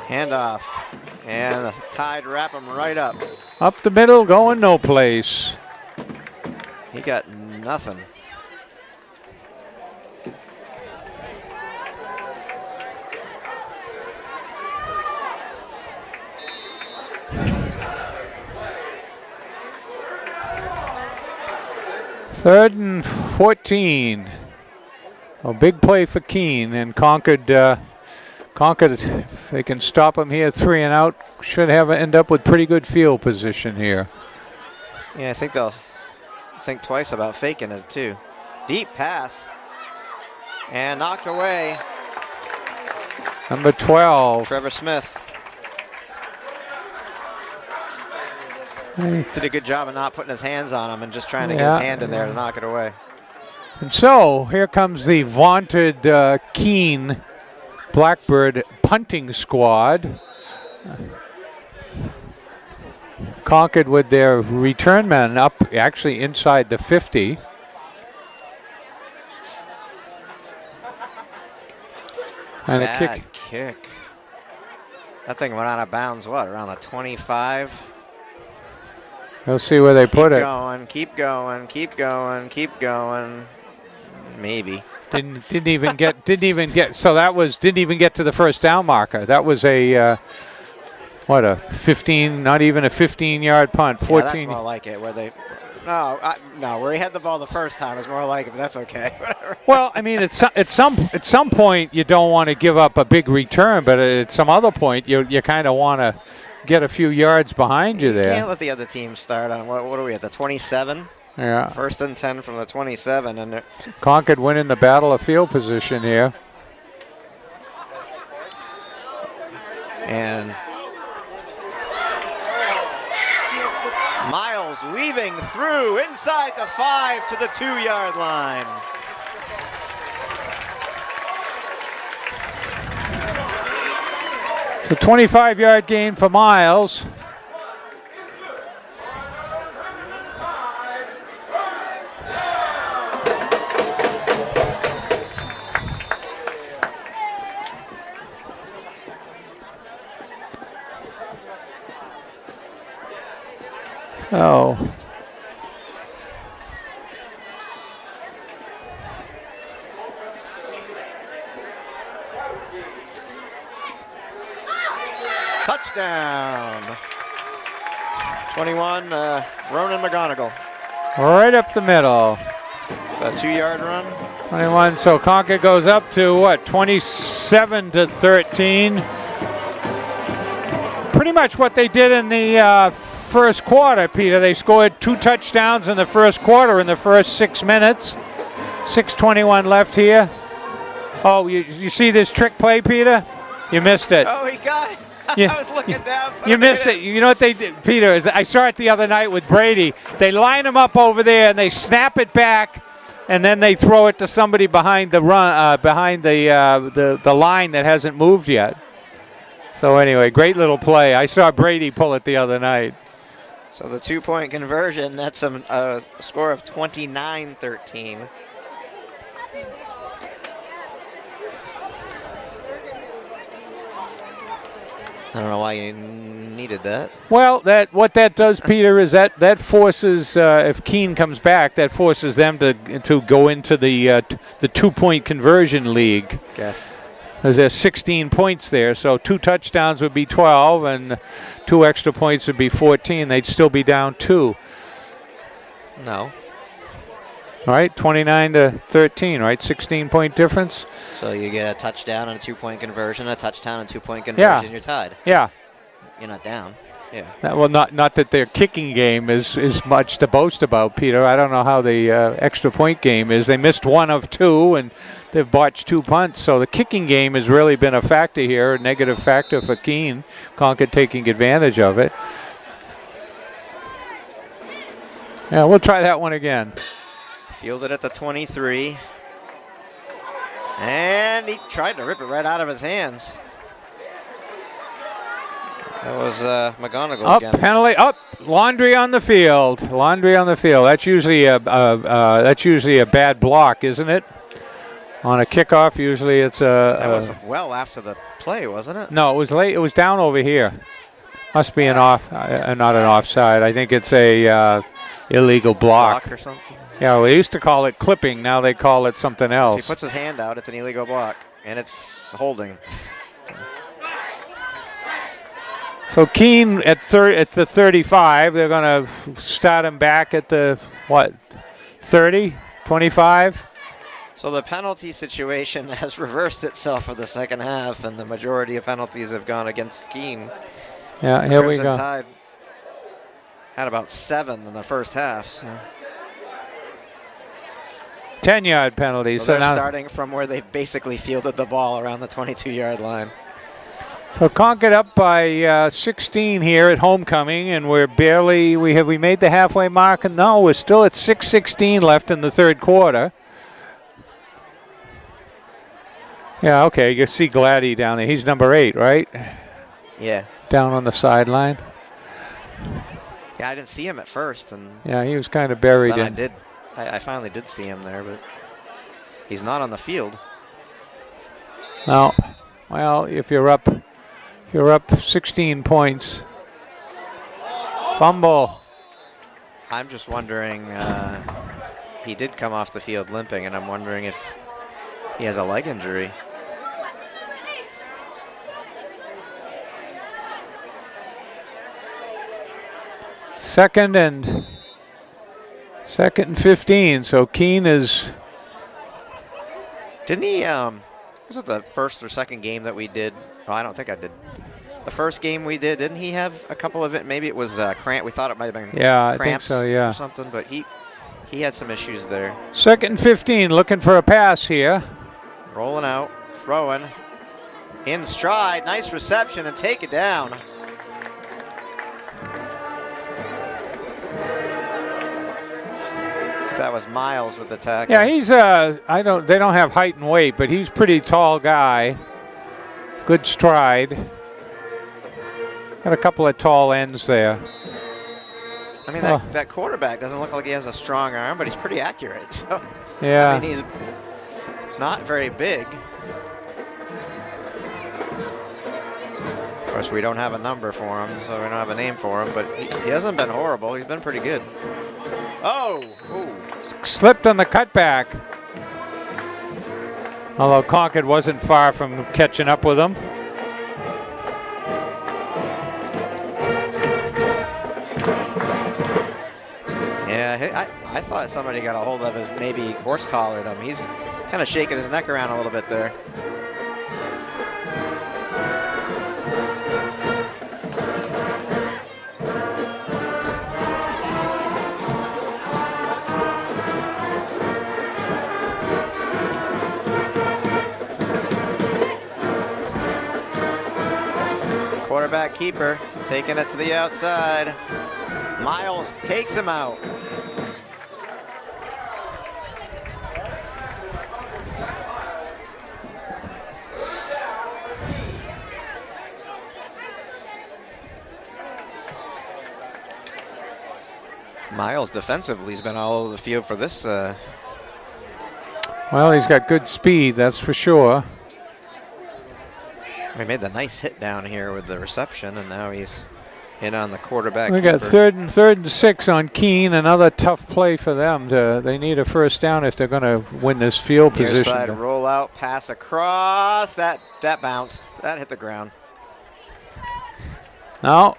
S2: Handoff. And the Tide wrap him right up.
S1: Up the middle, going no place.
S2: He got nothing.
S1: Third and 14. A big play for Keene, and Concord, if they can stop him here 3 and out, should end up with pretty good field position here.
S2: Yeah, I think they'll think twice about faking it too. Deep pass. And knocked away.
S1: Number 12.
S2: Trevor Smith. Did a good job of not putting his hands on him and just trying to get his hand in there to knock it away.
S1: And so here comes the vaunted Keene Blackbird punting squad. Concord with their return men up actually inside the 50. And
S2: Bad
S1: a
S2: kick. That thing went out of bounds, what, around the 25?
S1: We'll see where they put it.
S2: Keep going, keep going, keep going. Maybe.
S1: Didn't even get. So that was didn't even get to the first down marker. That was a what, a 15, not even a 15-yard punt. 14.
S2: Yeah, that's more like it. Where they, no, where he had the ball the first time is more like it. But that's okay.
S1: Well, I mean, at some point you don't want to give up a big return, but at some other point you kind of want to get a few yards behind you there.
S2: You can't let the other team start on what are we at, the 27?
S1: Yeah.
S2: 1st and 10 from the 27, and
S1: Concord winning the battle of field position here.
S2: And Miles weaving through inside the 5 to the 2-yard line.
S1: So 25-yard gain for Miles. Oh.
S2: Touchdown. 21, Ronan McGonigal.
S1: Right up the middle.
S2: A 2-yard run.
S1: 21, so Concord goes up to what, 27-13. Pretty much what they did in the first quarter, Peter. They scored 2 touchdowns in the first quarter in the first 6 minutes. 6:21 left here. Oh, you see this trick play, Peter? You missed it.
S2: Oh, he got it.
S1: Yeah.
S2: I was looking down.
S1: You missed it. You know what they did, Peter? Is I saw it the other night with Brady. They line him up over there and they snap it back, and then they throw it to somebody behind the behind the line that hasn't moved yet. So anyway, great little play. I saw Brady pull it the other night.
S2: So the 2-point conversion, that's a score of 29-13. I don't know why you needed that.
S1: Well, what that does, Peter, is that forces, if Keene comes back, that forces them to go into the 2-point conversion league.
S2: Guess.
S1: Because there's 16 points there, so 2 touchdowns would be 12, and 2 extra points would be 14. They'd still be down 2.
S2: No.
S1: All right, 29-13, right? 16-point difference.
S2: So you get a touchdown and a 2-point conversion, a touchdown and 2-point conversion, you're tied.
S1: Yeah.
S2: You're not down. Yeah.
S1: Well, not that their kicking game is much to boast about, Peter. I don't know how the extra point game is. They missed 1 of 2, and they've botched 2 punts. So the kicking game has really been a factor here, a negative factor for Keene. Concord taking advantage of it. Yeah, we'll try that one again.
S2: Fielded at the 23. And he tried to rip it right out of his hands. That was McGonigal again.
S1: Penalty, Laundry on the field. Laundry on the field. That's usually a bad block, isn't it? On a kickoff, usually it's a.
S2: That was well after the play, wasn't it?
S1: No, it was late. It was down over here. Must be an off, not an offside. I think it's a illegal block
S2: or something.
S1: Yeah, we used to call it clipping. Now they call it something else.
S2: If he puts his hand out, it's an illegal block, and it's holding.
S1: So Keene at the 35. They're going to start him back at the, 30, 25?
S2: So the penalty situation has reversed itself for the second half, and the majority of penalties have gone against Keene.
S1: Yeah, here we go.
S2: Tide had about 7 in the first half. So.
S1: 10-yard penalty.
S2: So they're starting from where they basically fielded the ball around the 22-yard line.
S1: So Concord up by 16 here at homecoming, and we're barely, we made the halfway mark? And no, we're still at 6:16 left in the third quarter. Yeah, okay, you see Gladdy down there. He's number 8, right?
S2: Yeah.
S1: Down on the sideline.
S2: Yeah, I didn't see him at first, and
S1: yeah, he was kind of buried in.
S2: I finally did see him there, but he's not on the field.
S1: No, well, if you're up 16 points. Fumble.
S2: I'm just wondering, he did come off the field limping, and I'm wondering if he has a leg injury.
S1: Second and 15. So Keene is.
S2: Didn't he? Was it the first or second game that we did? Oh, I don't think I did. The first game we did, didn't he have a couple of it? Maybe it was cramp. We thought it might have been
S1: I think
S2: cramps
S1: so, yeah.
S2: or something, but he had some issues there.
S1: Second and 15, looking for a pass here.
S2: Rolling out, throwing, in stride, nice reception, and take it down. That was Miles with the tackle.
S1: Yeah, he's they don't have height and weight, but he's a pretty tall guy. Good stride. Got a couple of tall ends there.
S2: I mean, that quarterback doesn't look like he has a strong arm, but he's pretty accurate. So,
S1: yeah.
S2: I mean, he's not very big. Of course, we don't have a number for him, so we don't have a name for him, but he hasn't been horrible. He's been pretty good. Oh! Ooh.
S1: Slipped on the cutback. Although Concord wasn't far from catching up with him.
S2: Yeah, I thought somebody got a hold of his, maybe horse collared him. He's kind of shaking his neck around a little bit there. Quarterback keeper taking it to the outside. Miles takes him out. Miles defensively has been all over the field for this.
S1: Well, he's got good speed, that's for sure.
S2: We made the nice hit down here with the reception, and now he's in on the quarterback.
S1: We got third and 6 on Keene. Another tough play for them. They need a first down if they're going to win this field
S2: Near
S1: position.
S2: Side roll out, pass across. That bounced. That hit the ground.
S1: No.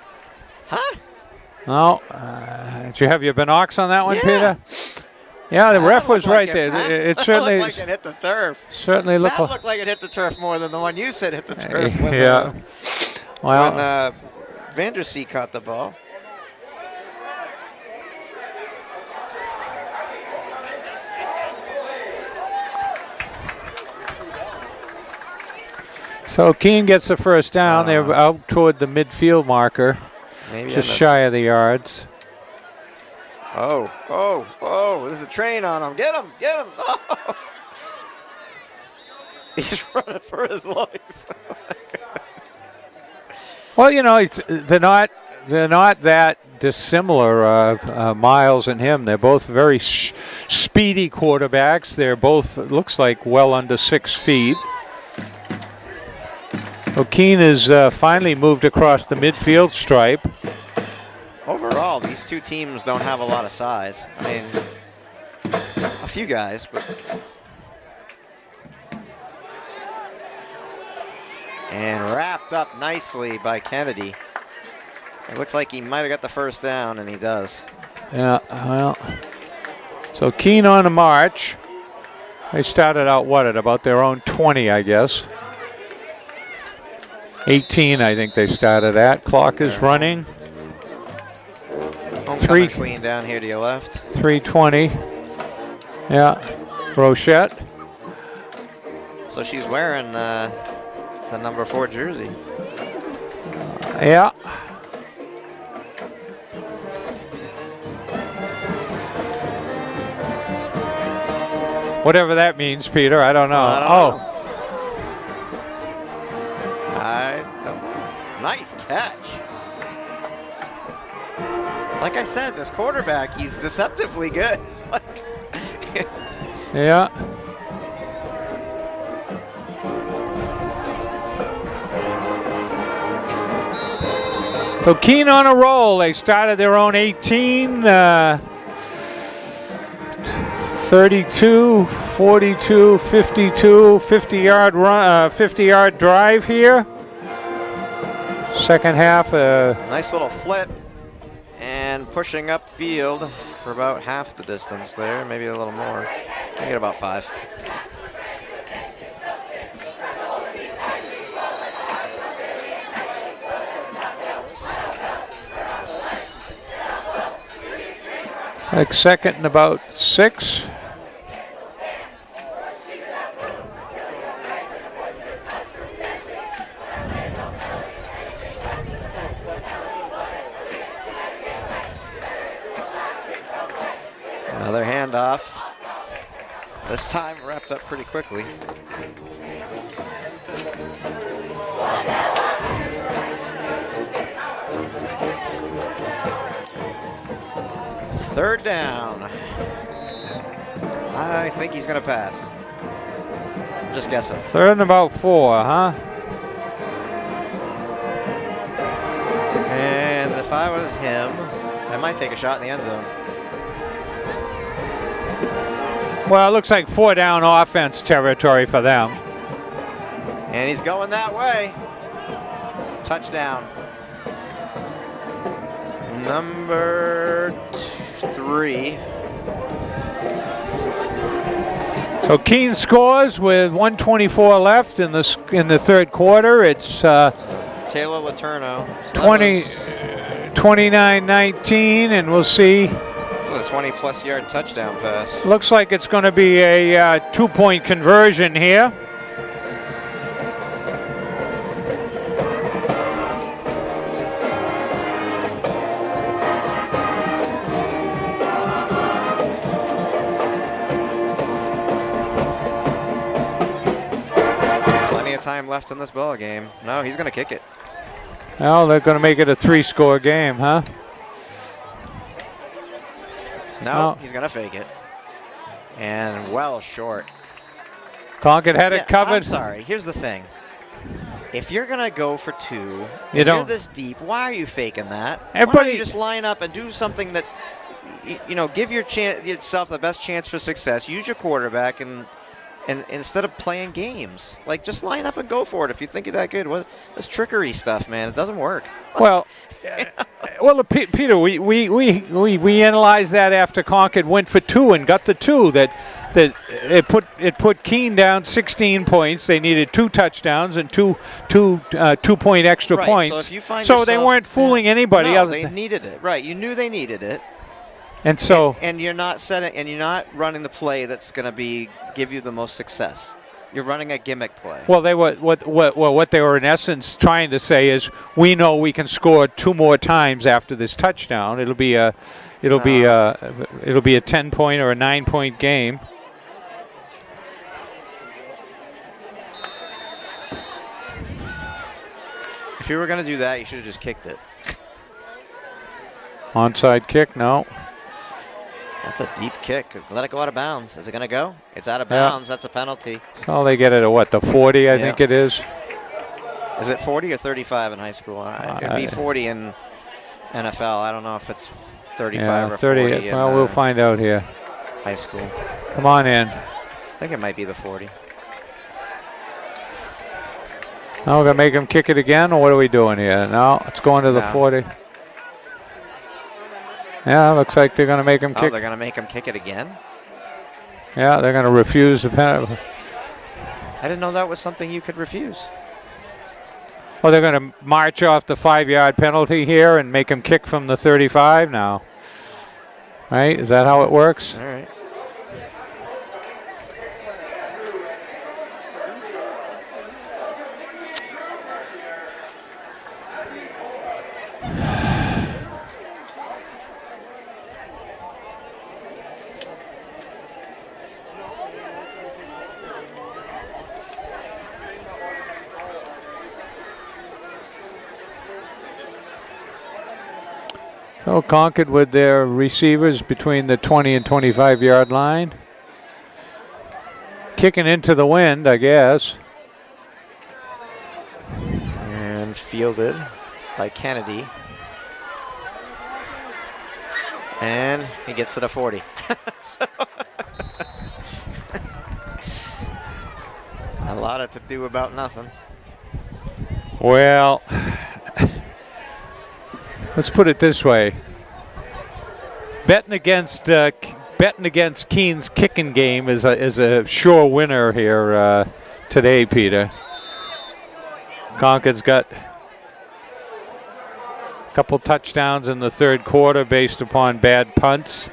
S2: Huh?
S1: No. Did you have your binocs on that one, Peter? Yeah, the ref was right there. It certainly
S2: looked like it hit the turf.
S1: Certainly looked
S2: like it hit the turf more than the one you said hit the turf.
S1: Yeah.
S2: When Vandersea caught the ball.
S1: So Keene gets the first down. They're out toward the midfield marker, just shy of the yards.
S2: Oh, there's a train on him. Get him. Oh. He's running for his life.
S1: Well, you know, they're not that dissimilar, Miles and him. They're both very speedy quarterbacks. They're both, looks like, well under 6 feet. Keene has finally moved across the midfield stripe.
S2: Overall, these two teams don't have a lot of size. I mean, a few guys, but. And wrapped up nicely by Kennedy. It looks like he might have got the first down, and he does.
S1: Yeah, well. So Keene on a march. They started out, at about their own 20, I guess. 18, I think they started at. Clock is running.
S2: Homecoming queen down here to your left.
S1: 3:20. Yeah, Rochette.
S2: So she's wearing the number 4 jersey.
S1: Yeah. Whatever that means, Peter, I don't know.
S2: I don't know. I don't know. Nice catch. Like I said, this quarterback, he's deceptively good.
S1: Yeah. So Keene on a roll. They started their own 18, 32, 42, 52, 50-yard run, 50-yard drive here. Second half.
S2: Nice little flip and pushing up field for about half the distance there, maybe a little more. I get about 5.
S1: Like second and about 6.
S2: Another handoff. This time wrapped up pretty quickly. Third down. I think he's going to pass. Just guessing.
S1: Third and about 4, huh?
S2: And if I was him, I might take a shot in the end zone.
S1: Well, it looks like 4-down offense territory for them.
S2: And he's going that way. Touchdown. Number 3.
S1: So Keene scores with 1:24 left in the third quarter. It's
S2: Taylor Letourneau.
S1: 29-19, and we'll see.
S2: A 20-plus yard touchdown pass.
S1: Looks like it's going to be a 2-point conversion here.
S2: Time left in this ball game. No, he's going to kick it.
S1: Well, they're going to make it a 3-score game, huh?
S2: No, he's going to fake it. And well short.
S1: Concord had it covered.
S2: I'm sorry. Here's the thing. If you're going to go for 2,
S1: you're
S2: this deep, why are you faking that?
S1: Everybody,
S2: why don't you just line up and do something that, you know, give yourself the best chance for success. Use your quarterback and instead of playing games, like, just line up and go for it if you think you're that good. This trickery stuff, man, it doesn't work.
S1: Well, Peter, we analyzed that after Concord went for 2 and got the 2. That it put Keene down 16 points. They needed 2 touchdowns and two 2-point extra points. So they weren't fooling anybody.
S2: No, they needed it. Right, you knew they needed it.
S1: And so
S2: and you're not you're not running the play that's going to give you the most success. You're running a gimmick play.
S1: Well, what they were in essence trying to say is, we know we can score 2 more times after this touchdown. It'll be a 10-point or a 9-point game.
S2: If you were going to do that, you should have just kicked it.
S1: Onside kick, no.
S2: That's a deep kick. Let it go out of bounds. Is it going to go? It's out of bounds. That's a penalty.
S1: So they get it at what, the 40, I think it is.
S2: Is it 40 or 35 in high school? It'd be 40 in NFL. I don't know if it's 35 or
S1: 30.
S2: 40 in
S1: well, we'll find out here.
S2: High school.
S1: Come on in.
S2: I think it might be the 40.
S1: Now we're going to make him kick it again, or what are we doing here? No, it's going to the 40. Yeah, looks like they're going to make him kick.
S2: They're going to make him kick it again?
S1: Yeah, they're going to refuse the penalty.
S2: I didn't know that was something you could refuse.
S1: Well, they're going to march off the 5-yard penalty here and make him kick from the 35 now. Right? Is that how it works?
S2: All right.
S1: So Concord with their receivers between the 20 and 25-yard line. Kicking into the wind, I guess.
S2: And fielded by Kennedy. And he gets to the 40. A lot to do about nothing.
S1: Well, let's put it this way. Betting against Keene's kicking game is a sure winner here today, Peter. Concord's got a couple touchdowns in the third quarter based upon bad punts.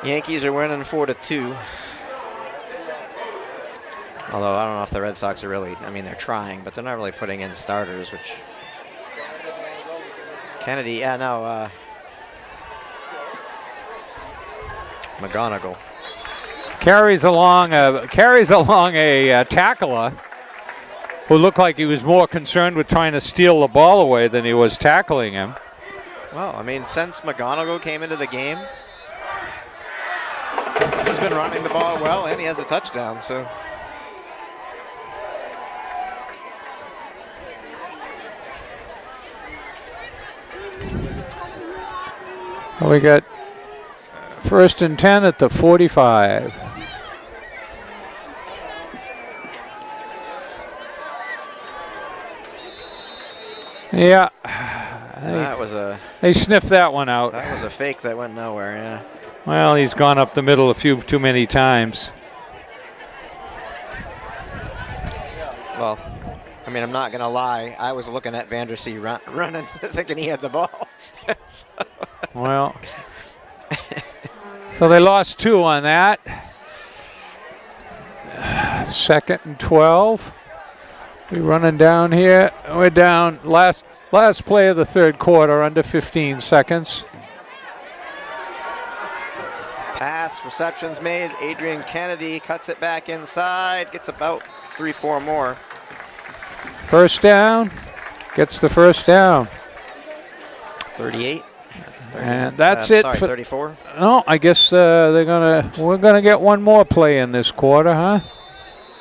S2: Yankees are winning 4-2. Although I don't know if the Red Sox are really, I mean, they're trying, but they're not really putting in starters, which Kennedy, yeah, no, McGonigal
S1: carries along a tackler who looked like he was more concerned with trying to steal the ball away than he was tackling him.
S2: Well, I mean, since McGonigal came into the game, he's been running the ball well, and he has a touchdown, so.
S1: Well, we got 1st and 10 at the 45. Yeah. They sniffed that one out.
S2: That was a fake that went nowhere, yeah.
S1: Well, he's gone up the middle a few too many times.
S2: Well, I mean, I'm not going to lie. I was looking at Vandersea running, thinking he had the ball. So.
S1: Well, so they lost 2 on that. 2nd and 12. We're running down here. We're down last play of the third quarter, under 15 seconds.
S2: Pass, receptions made. Adrian Kennedy cuts it back inside, gets about 3-4 more.
S1: First down, gets the first down.
S2: 38.
S1: And that's it
S2: sorry,
S1: for
S2: 34.
S1: No, I guess we're gonna get one more play in this quarter, huh?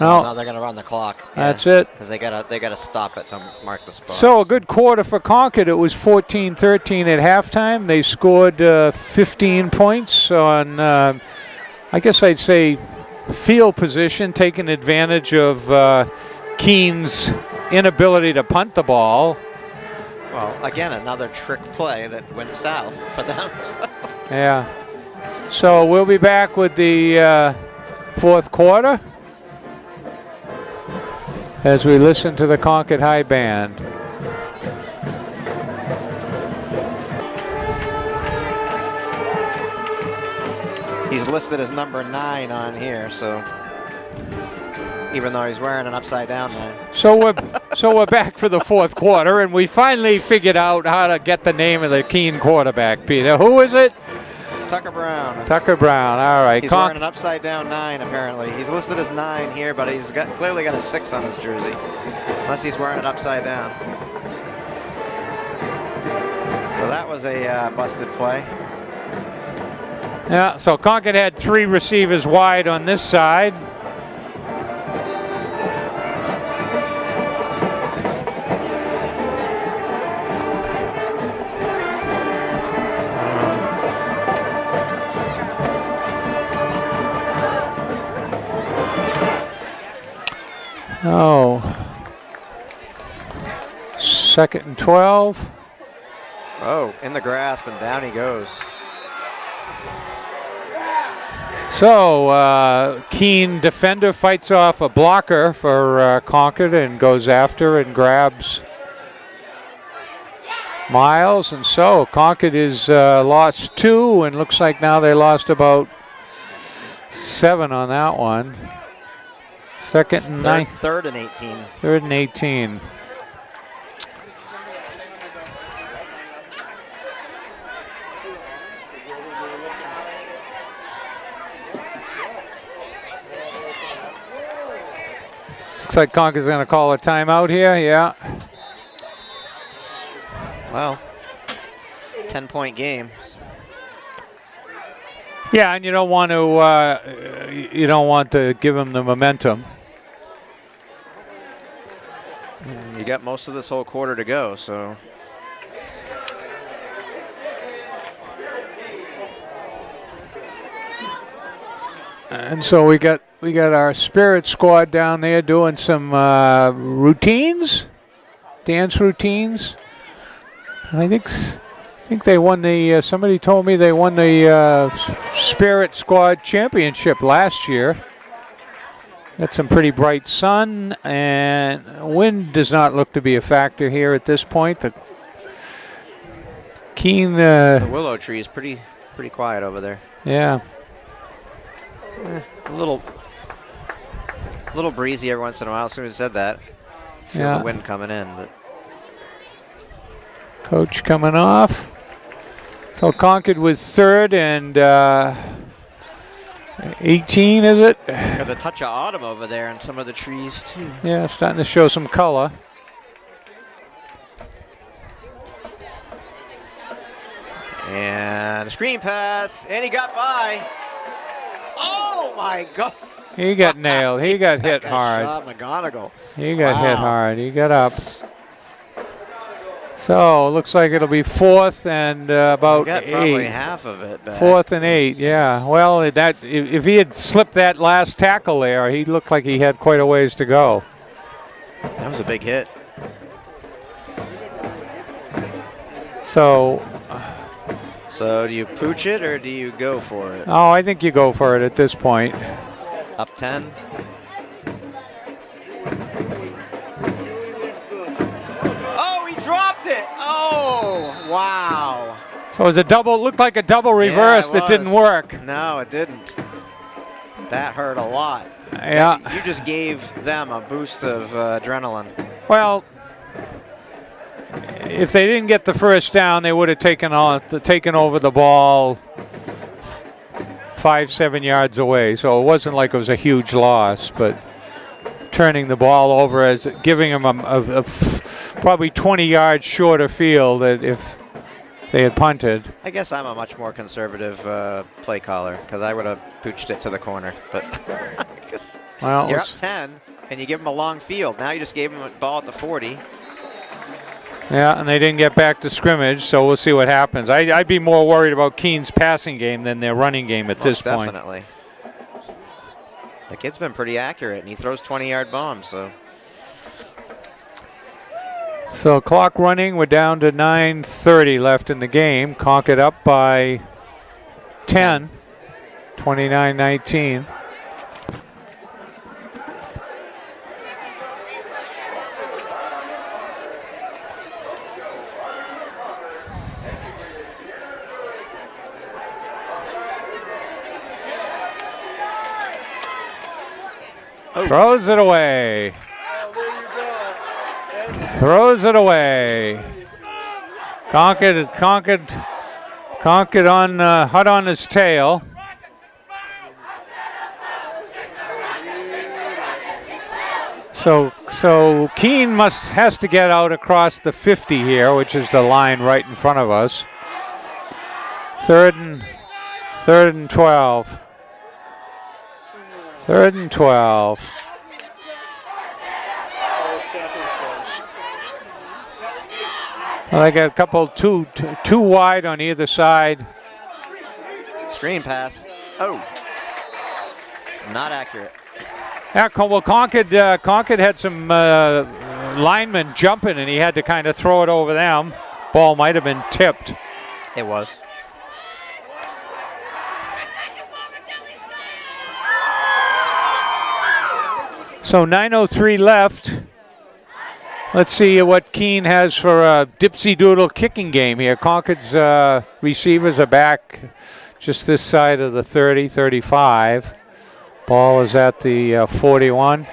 S2: No, they're gonna run the clock.
S1: That's it.
S2: Because they gotta stop it to mark the spot.
S1: So a good quarter for Concord. It was 14-13 at halftime. They scored 15 points on, I guess I'd say, field position, taking advantage of Keene's inability to punt the ball.
S2: Well, again, another trick play that went south for them. So.
S1: Yeah. So we'll be back with the fourth quarter as we listen to the Concord High Band.
S2: He's listed as number 9 on here, so even though he's wearing an upside down 9.
S1: So we're back for the fourth quarter, and we finally figured out how to get the name of the Keene quarterback, Peter. Who is it?
S2: Tucker Brown.
S1: Tucker Brown. All right.
S2: He's wearing an upside down 9 apparently. He's listed as 9 here, but he's clearly got a 6 on his jersey, unless he's wearing it upside down. So that was a busted play.
S1: Yeah. So Concord had 3 receivers wide on this side. Oh, 2nd and 12.
S2: Oh, in the grasp, and down he goes.
S1: So Keene defender fights off a blocker for Concord and goes after and grabs Miles. And so Concord is lost 2, and looks like now they lost about 7 on that one. 2nd and 9.
S2: 3rd and 18.
S1: 3rd and 18. Looks like Concord's going to call a timeout here. Yeah.
S2: Well, 10-point game.
S1: Yeah, and you don't want to give them the momentum.
S2: You got most of this whole quarter to go, so.
S1: And so we got our Spirit squad down there doing some routines, dance routines. And I think they won the. Somebody told me they won the Spirit squad championship last year. Got some pretty bright sun, and wind does not look to be a factor here at this point. The Keene.
S2: The willow tree is pretty quiet over there.
S1: Yeah.
S2: A little breezy every once in a while. As soon as I said that, feel the wind coming in. But
S1: coach coming off. So Concord with third and 18, is it?
S2: Got a touch of autumn over there in some of the trees too.
S1: Yeah, starting to show some color.
S2: And a screen pass, and he got by. Oh my God!
S1: He got nailed. He got hit hard.
S2: Shot McGonigal.
S1: He got hit hard. He got up. So looks like it'll be fourth and about
S2: got
S1: 8.
S2: Probably half of it back.
S1: 4th and 8. Yeah. Well, that if he had slipped that last tackle there, he looked like he had quite a ways to go.
S2: That was a big hit.
S1: So
S2: do you pooch it or do you go for it?
S1: Oh, I think you go for it at this point.
S2: Up 10. Oh, he dropped it. Oh, wow.
S1: So it was a double. Looked like a double reverse that didn't work.
S2: No, it didn't. That hurt a lot.
S1: Yeah.
S2: You just gave them a boost of adrenaline.
S1: Well, if they didn't get the first down, they would have taken over the ball 5-7 yards away. So it wasn't like it was a huge loss, but turning the ball over as giving them a probably 20 yards shorter field that if they had punted.
S2: I guess I'm a much more conservative play caller because I would have pooched it to the corner. But
S1: well,
S2: you're up 10 and you give them a long field. Now you just gave them a ball at the 40.
S1: Yeah, and they didn't get back to scrimmage, so we'll see what happens. I'd be more worried about Keene's passing game than their running game at this point.
S2: Definitely. The kid's been pretty accurate, and he throws 20-yard bombs.
S1: So clock running. We're down to 9:30 left in the game. Concord up by 10, 29-19.
S2: Oh.
S1: Throws it away. Throws it away. Concord on hot on his tail. So Keene has to get out across the 50 here, which is the line right in front of us. Third and 12. 3rd and 12. Well, they got a couple two wide on either side.
S2: Screen pass. Oh. Not accurate.
S1: Yeah, well, Concord had some linemen jumping, and he had to kind of throw it over them. Ball might have been tipped.
S2: It was.
S1: So 9:03 left. Let's see what Keene has for a dipsy-doodle kicking game here. Concord's receivers are back just this side of the 30, 35. Ball is at the 41.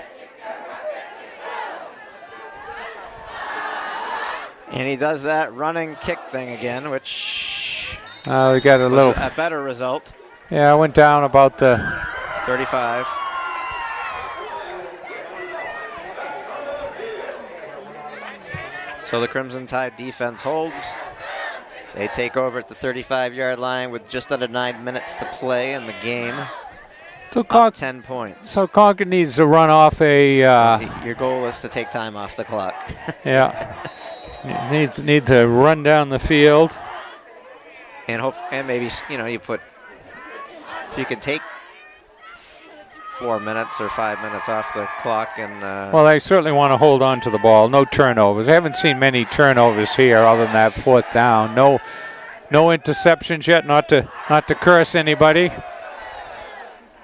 S2: And he does that running kick thing again, which
S1: we got
S2: a better result.
S1: Yeah, I went down about the
S2: 35. So the Crimson Tide defense holds. They take over at the 35-yard line with just under 9 minutes to play in the game.
S1: So
S2: Up 10 points.
S1: So Concord needs to run off a.
S2: Your goal is to take time off the clock.
S1: Yeah. Need to run down the field.
S2: And maybe you put, if you can take 4 minutes or 5 minutes off the clock and.
S1: Well, they certainly want to hold on to the ball. No turnovers. I haven't seen many turnovers here, other than that 4th down. No interceptions yet. Not to curse anybody.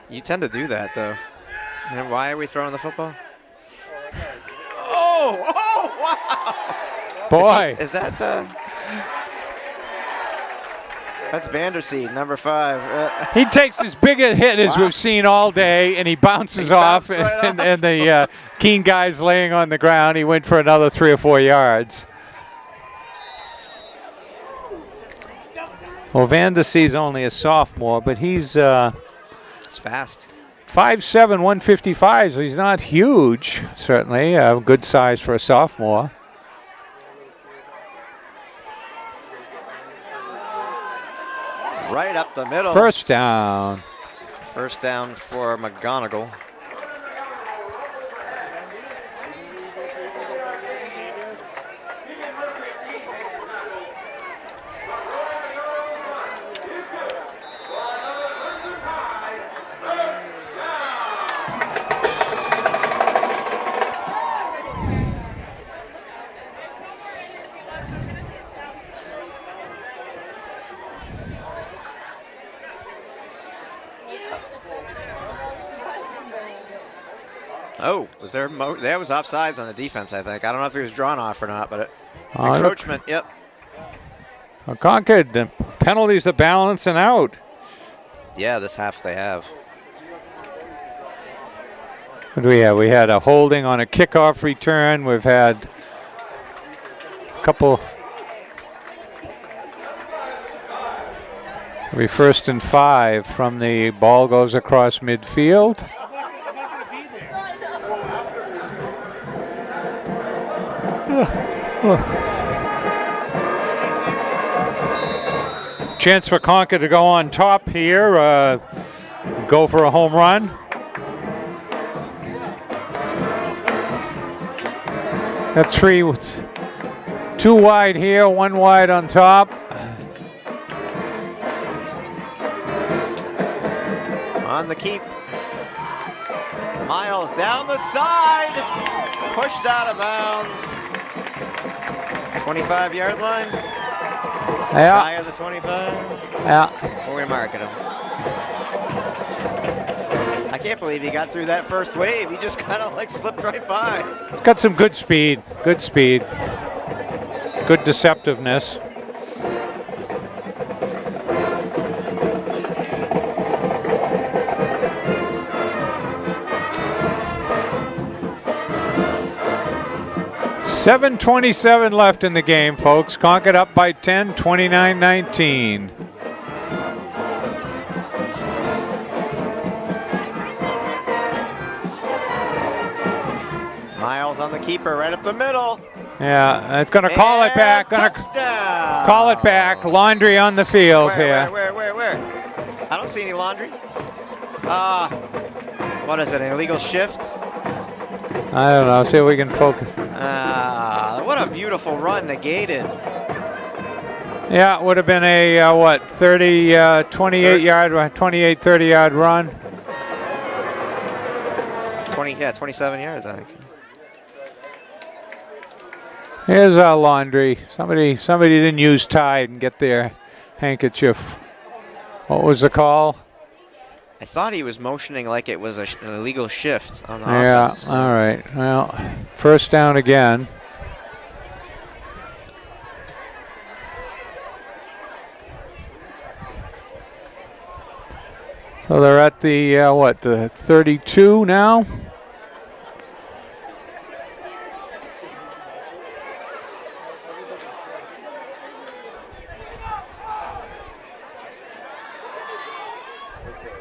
S2: You tend to do that though. And why are we throwing the football? Oh! Wow!
S1: Boy,
S2: is that? That's Vanderseed, number 5.
S1: He takes as big a hit as we've seen all day, and he bounces off,
S2: right
S1: and the Keene guy's laying on the ground. He went for another 3 or 4 yards. Well, Vanderseed's only a sophomore, but he's
S2: fast.
S1: 5'7", 155, so he's not huge, certainly. A good size for a sophomore.
S2: Right up the middle.
S1: First down.
S2: First down for McGonigal. Oh, was there? That was offsides on the defense, I think. I don't know if he was drawn off or not, but encroachment. Yep.
S1: Well, Concord, the penalties are balancing out.
S2: Yeah, this half they have.
S1: What do we have? We had a holding on a kickoff return. We've had a couple. It'll be 1st and 5 from the ball goes across midfield. Chance for Concord to go on top here, go for a home run. That's 3, 2 wide here, 1 wide on top.
S2: On the keep. Miles down the side, pushed out of bounds. 25-yard line.
S1: Yeah.
S2: Shy of the 25.
S1: Yeah.
S2: We're going to market him. I can't believe he got through that first wave. He just kind of like slipped right by.
S1: He's got some good speed. Good speed. Good deceptiveness. .7:27 left in the game, folks. Concord up by 10, 29-19.
S2: Miles on the keeper, right up the middle.
S1: Yeah, it's going to call it back. Going to call it back. Laundry on the field here.
S2: Where? I don't see any laundry. What is it, an illegal shift?
S1: I don't know. See if we can focus.
S2: What a beautiful run, negated.
S1: Yeah, it would have been a, 28-30-yard run.
S2: 27 yards, I think.
S1: Here's our laundry. Somebody didn't use Tide and get their handkerchief. What was the call?
S2: I thought he was motioning like it was an illegal shift on the
S1: offense. Yeah, all right. Well, first down again. So they're at the, the 32 now?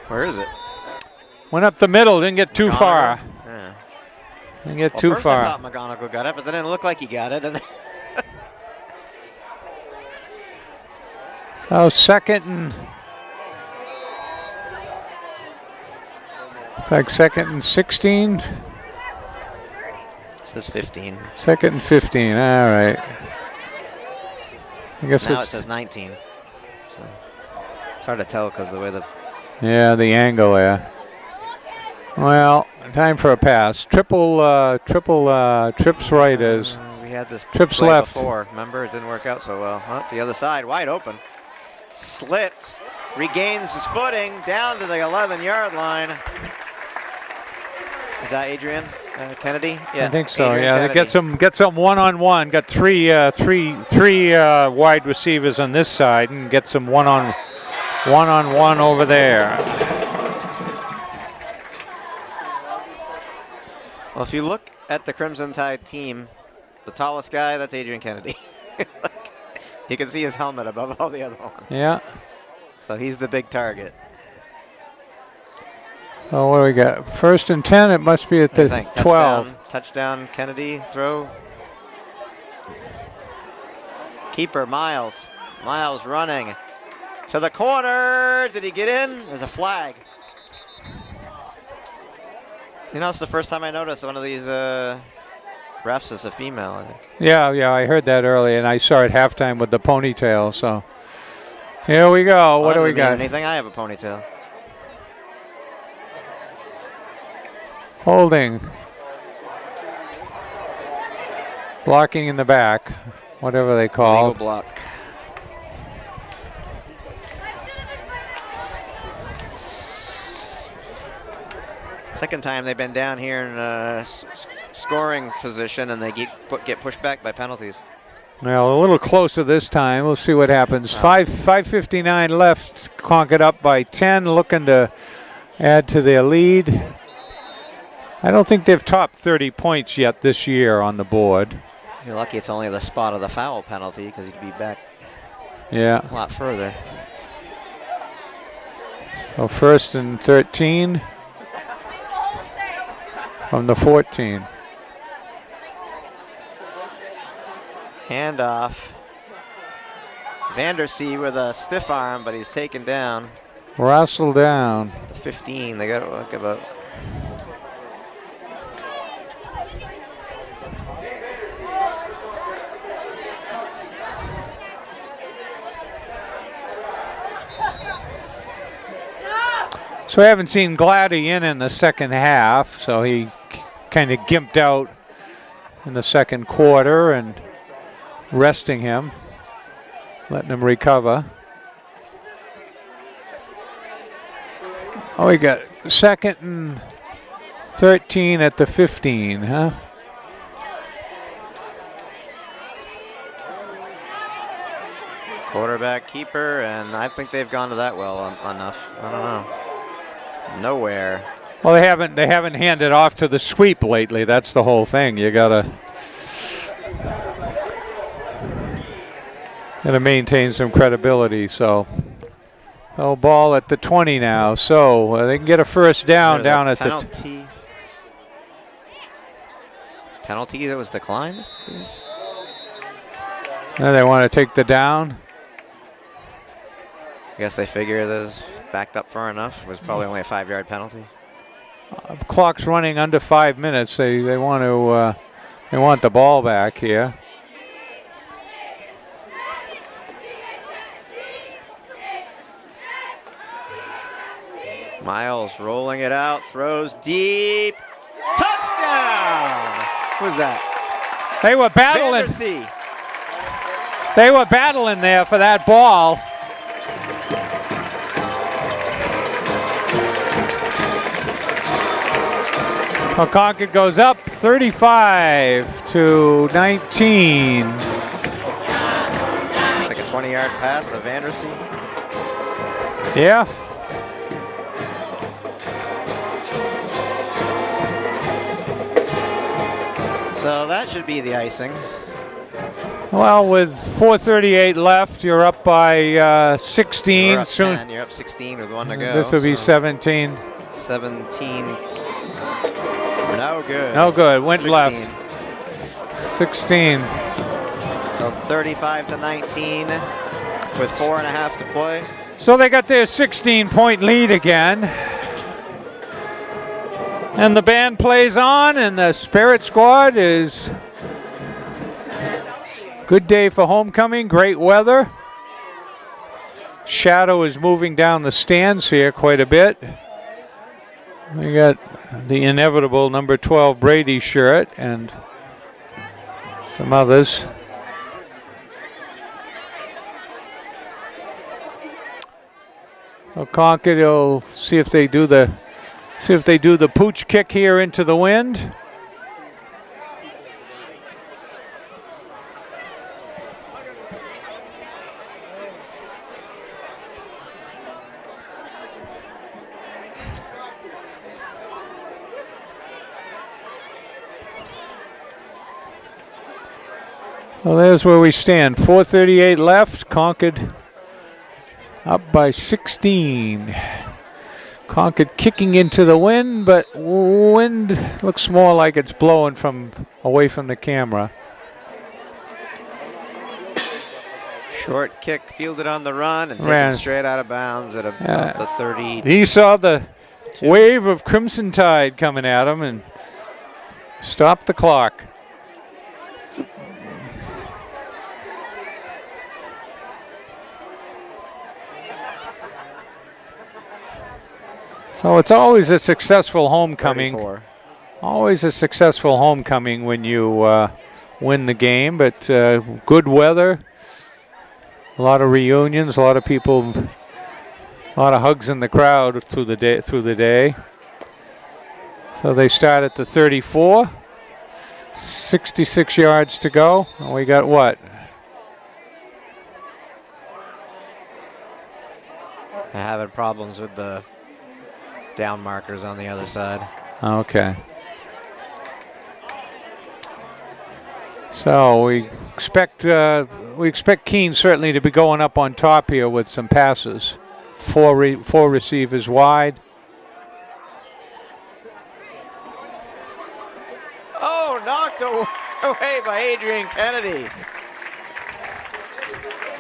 S2: Where is it?
S1: Went up the middle, didn't get too far.
S2: Yeah.
S1: Didn't get too far.
S2: I thought McGonigal got it, but it didn't look like he got it. And
S1: So second and it's like second and 16.
S2: It says 15.
S1: Second and 15. All right. I guess
S2: Now it
S1: it's
S2: says 19. So it's hard to tell because the way the
S1: the angle there. Well, time for a pass. Triple trips right is
S2: we had this
S1: trips
S2: play
S1: left.
S2: before. Remember, it didn't work out so well. Huh? The other side, wide open. Slipped, regains his footing down to the 11-yard line. Is that Adrian Kennedy? Yeah,
S1: I think so.
S2: Adrian
S1: Yeah,
S2: Kennedy.
S1: get some one-on-one. Got three wide receivers on this side, and get some one-on-one over there.
S2: Well, if you look at the Crimson Tide team, the tallest guy, that's Adrian Kennedy. You can see his helmet above all the other ones.
S1: Yeah.
S2: So he's the big target.
S1: Oh, what do we got? First and 10. It must be at the 12.
S2: Touchdown, Kennedy throw. Keeper Miles. Miles running to the corner. Did he get in? There's a flag. You know, it's the first time I noticed one of these refs is a female, I think.
S1: Yeah, I heard that early, and I saw it halftime with the ponytail. So here we go. What do we got?
S2: Anything? I have a ponytail.
S1: Holding. Blocking in the back, whatever they call
S2: Legal block. Second time they've been down here in scoring position, and they get pushed back by penalties.
S1: Well, a little closer this time. We'll see what happens. 5:59 left. Concord up by 10, looking to add to their lead. I don't think they've topped 30 points yet this year on the board.
S2: You're lucky it's only the spot of the foul penalty, because he'd be back
S1: a
S2: lot further.
S1: So first and 13 from the 14.
S2: Handoff. Vandersea with a stiff arm, but he's taken down.
S1: Wrestled down.
S2: The 15. They got to look about.
S1: So I haven't seen Gladdy in the second half, so he kind of gimped out in the second quarter, and resting him, letting him recover. Oh, we got second and 13 at the 15, huh?
S2: Quarterback, keeper, and I think they've gone to that well enough. I don't know. Nowhere.
S1: Well, they haven't handed off to the sweep lately. That's the whole thing. You gotta maintain some credibility. So ball at the 20 now. So they can get a first down at
S2: penalty. Penalty that was declined.
S1: Now they want to take the down.
S2: I guess they figure this backed up far enough. It was probably only a 5-yard penalty.
S1: Clock's running under 5 minutes. They want the ball back here.
S2: Miles rolling it out, throws deep, touchdown! Who's that?
S1: They were battling.
S2: Vandersea.
S1: They were battling there for that ball. Well, Concord goes up 35-19.
S2: Looks like a 20-yard pass to Vandersea.
S1: Yeah.
S2: So that should be the icing.
S1: Well, with 4:38 left, you're up by 16.
S2: You're up
S1: soon.
S2: 10. You're up 16 with one to go.
S1: This will be 17.
S2: 17. No good.
S1: No good. Went
S2: 16.
S1: left. 16.
S2: So 35-19. with 4.5 to play.
S1: So they got their 16-point lead again. And the band plays on, and the Spirit Squad is good day for homecoming, great weather. Shadow is moving down the stands here quite a bit. We got the inevitable number 12 Brady shirt and some others. So Concord will see if they do the pooch kick here into the wind. Well, there's where we stand. 4:38 left. Concord up by 16. Concord kicking into the wind, but wind looks more like it's blowing from away from the camera.
S2: Short kick fielded on the run and taken straight out of bounds at about the 30.
S1: He saw the wave of Crimson Tide coming at him and stopped the clock. So it's always a successful homecoming.
S2: 34.
S1: Always a successful homecoming when you win the game, but good weather, a lot of reunions, a lot of people, a lot of hugs in the crowd through the day. So they start at the 34, 66 yards to go, and we got what?
S2: Having problems with the down markers on the other side.
S1: Okay. So we expect Keene certainly to be going up on top here with some passes. Four receivers wide.
S2: Oh, knocked away by Adrian Kennedy.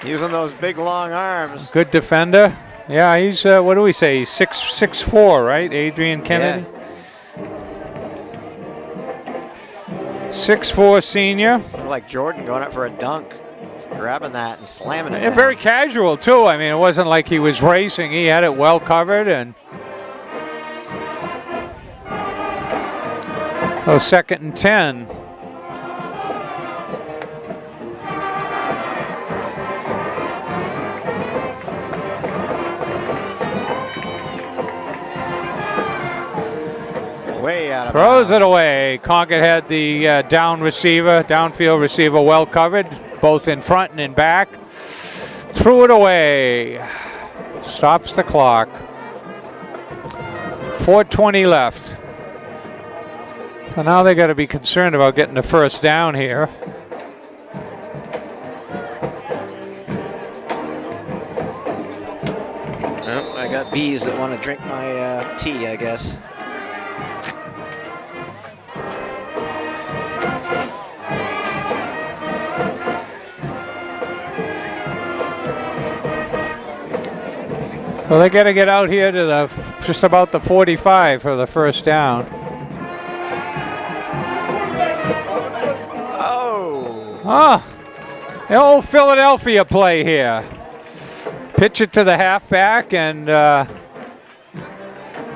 S2: Using those big long arms.
S1: Good defender. Yeah, he's, what do we say? He's 6'4", right? Adrian Kennedy?
S2: Yeah.
S1: 6'4" senior.
S2: Like Jordan going up for a dunk. Just grabbing that and slamming it.
S1: Yeah, very casual, too. I mean, it wasn't like he was racing. He had it well covered. And so 2nd and 10.
S2: Way out of
S1: Throws
S2: bounds.
S1: it away. Concord had the downfield receiver well covered, both in front and in back. Threw it away. Stops the clock. 4:20 left. So now they got to be concerned about getting the first down here.
S2: Oh, I got bees that want to drink my tea, I guess.
S1: So they got to get out here to just about the 45 for the first down.
S2: Oh!
S1: The old Philadelphia play here. Pitch it to the halfback and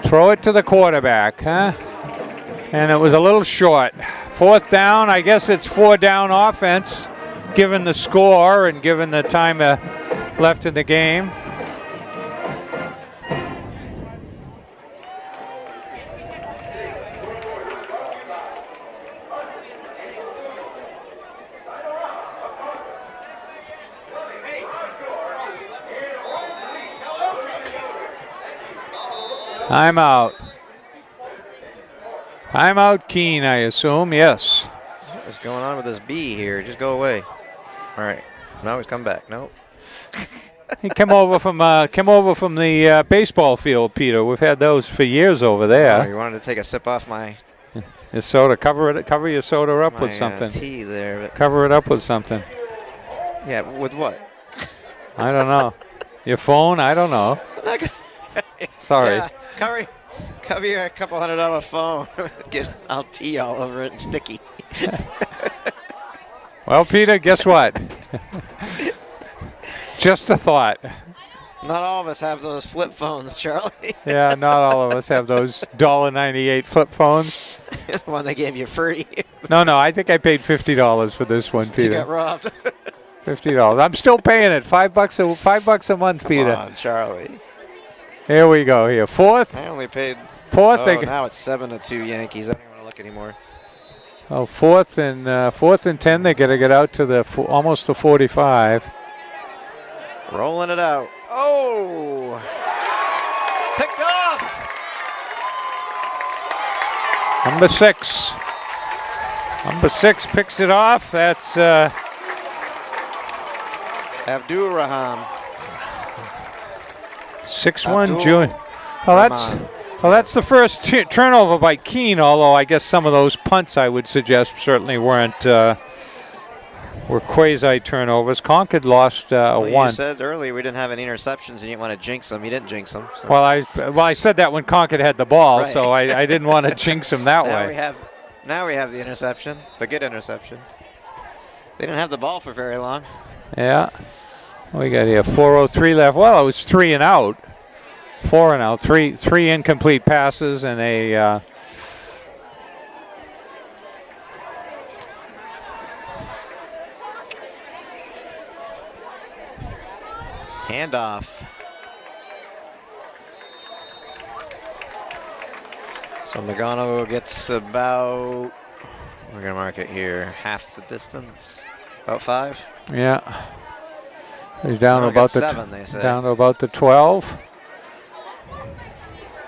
S1: throw it to the quarterback, huh? And it was a little short. 4th down, I guess it's 4-down offense, given the score and given the time left in the game. Timeout. Timeout Keene, I assume. Yes.
S2: What's going on with this bee here? Just go away. All right. Now he's come back. Nope.
S1: He came over from the baseball field, Peter. We've had those for years over there.
S2: Oh, you wanted to take a sip off my
S1: your soda. Cover your soda up with something.
S2: Tea there.
S1: Cover it up with something.
S2: Yeah, with what?
S1: I don't know. Your phone? I don't know. Sorry.
S2: Yeah, cover your couple $100 phone. Get LT all over it and sticky.
S1: Well, Peter, guess what? Just a thought.
S2: Not all of us have those flip phones, Charlie.
S1: Yeah, not all of us have those $1.98 flip phones.
S2: The one they gave you free.
S1: No, I think I paid $50 for this one, Peter.
S2: You got robbed.
S1: $50. I'm still paying it. $5 a month, Peter.
S2: Come on, Charlie.
S1: Here we go. Here, fourth.
S2: I only paid.
S1: Fourth.
S2: Oh, now it's 7-2 Yankees. I don't even want to look anymore.
S1: Oh, fourth and 10. They got to get out to the almost the 45.
S2: Rolling it out. Oh! Picked off!
S1: Number 6. Number 6 picks it off. That's
S2: Abdul-Rahman.
S1: 6'1" June. Well, that's the first turnover by Keene, although I guess some of those punts I would suggest certainly were quasi-turnovers. Concord lost one.
S2: You said earlier we didn't have any interceptions and you didn't want to jinx them. You didn't jinx them. So.
S1: Well, I said that when Concord had the ball,
S2: right.
S1: So I didn't want to jinx them that way.
S2: Now we have the interception, the good interception. They didn't have the ball for very long.
S1: Yeah. We got here 4:03 left. Well, it was 3 and out. 4 and out. Three incomplete passes and a
S2: handoff. So Nagano gets about, we're going to mark it here, half the distance, about 5.
S1: Yeah. He's down to about the
S2: 7, they say.
S1: Down to about the 12.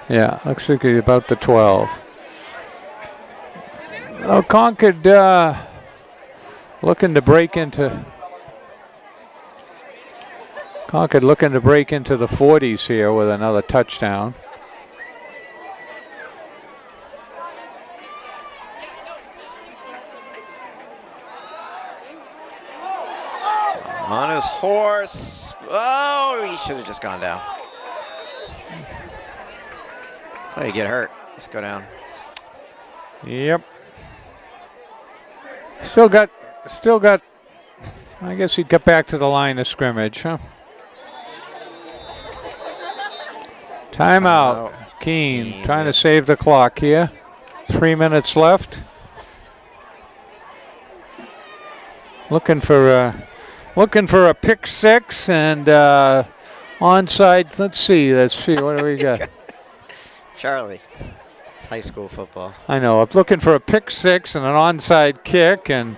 S1: Yeah, looks like he's about the 12. Well, Concord looking to break into the 40s here with another touchdown.
S2: On his horse. Oh, he should have just gone down. That's how you get hurt. Just go down.
S1: Yep. Still got. I guess he'd get back to the line of scrimmage, huh? Timeout. Keene trying to save the clock here. 3 minutes left. Looking for a pick 6 and onside. Let's see. What do we got?
S2: Charlie, it's high school football.
S1: I know. I'm looking for a pick 6 and an onside kick, and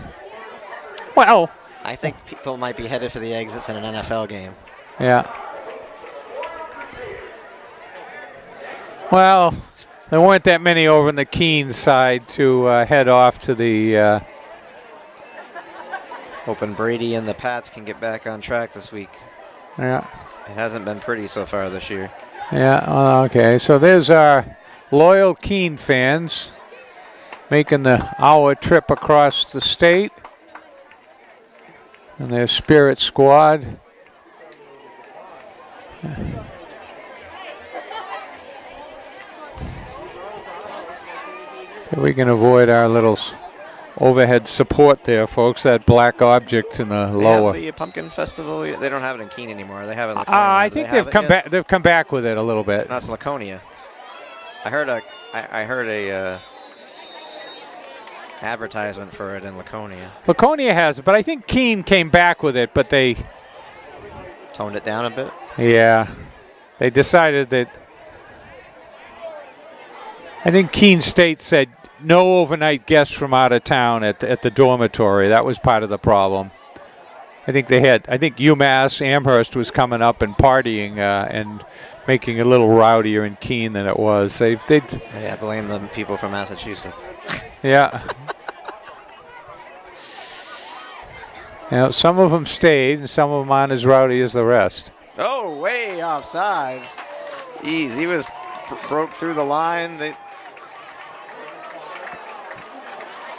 S1: well,
S2: I think people might be headed for the exits in an NFL game.
S1: Yeah. Well, there weren't that many over in the Keene side to head off to the.
S2: Hoping Brady and the Pats can get back on track this week.
S1: Yeah.
S2: It hasn't been pretty so far this year.
S1: Yeah, okay. So there's our loyal Keene fans making the hour trip across the state. And their Spirit squad. We can avoid our little overhead support there, folks. That black object in the lower.
S2: Have the Pumpkin Festival. They don't have it in Keene anymore. They have it in Laconia.
S1: I think they've come back. They've come back with it a little bit.
S2: No, it's Laconia. I heard a advertisement for it in Laconia.
S1: Laconia has it, but I think Keene came back with it, but they
S2: toned it down a bit.
S1: Yeah, they decided that. I think Keene State said no overnight guests from out of town at the dormitory. That was part of the problem. I think UMass Amherst was coming up and partying and making it a little rowdier in Keene than it was. They
S2: blame the people from Massachusetts.
S1: Yeah. Some of them stayed and some of them aren't as rowdy as the rest.
S2: Oh, way offsides. Jeez, he was broke through the line.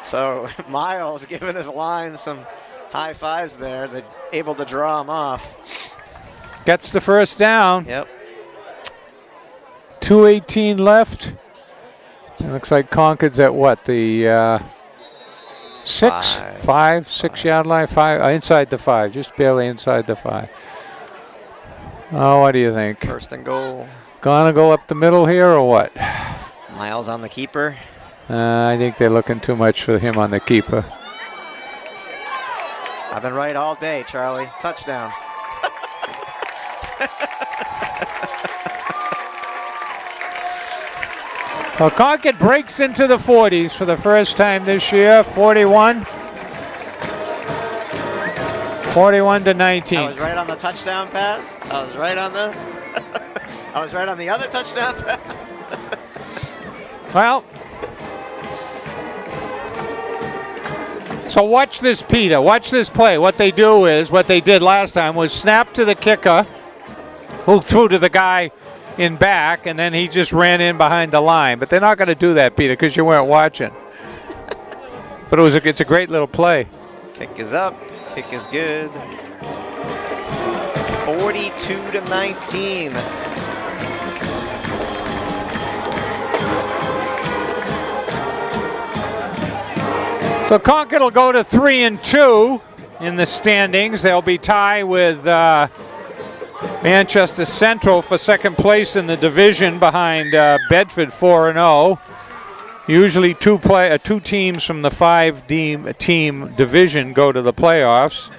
S2: So Miles giving his line some high fives there. They're able to draw him off.
S1: Gets the first down.
S2: Yep.
S1: 2:18 left. It looks like Concord's at what? The 6-yard line? 5, inside the 5, just barely inside the 5. Oh, what do you think?
S2: First and goal.
S1: Gonna go up the middle here or what?
S2: Miles on the keeper.
S1: I think they're looking too much for him on the keeper.
S2: I've been right all day, Charlie. Touchdown.
S1: Well, Concord breaks into the 40s for the first time this year. 41 to 19.
S2: I was right on the touchdown pass. I was right on this. I was right on the other touchdown pass.
S1: Well, so watch this, Peter. Watch this play. What they do is, what they did last time was snap to the kicker, who threw to the guy in back, and then he just ran in behind the line. But they're not going to do that, Peter, because you weren't watching. But it's a great little play.
S2: Kick is up. Kick is good. 42 to 19.
S1: So Concord will go to 3-2 in the standings. They'll be tied with Manchester Central for second place in the division behind Bedford 4-0. Usually two teams from the 5-team division go to the playoffs.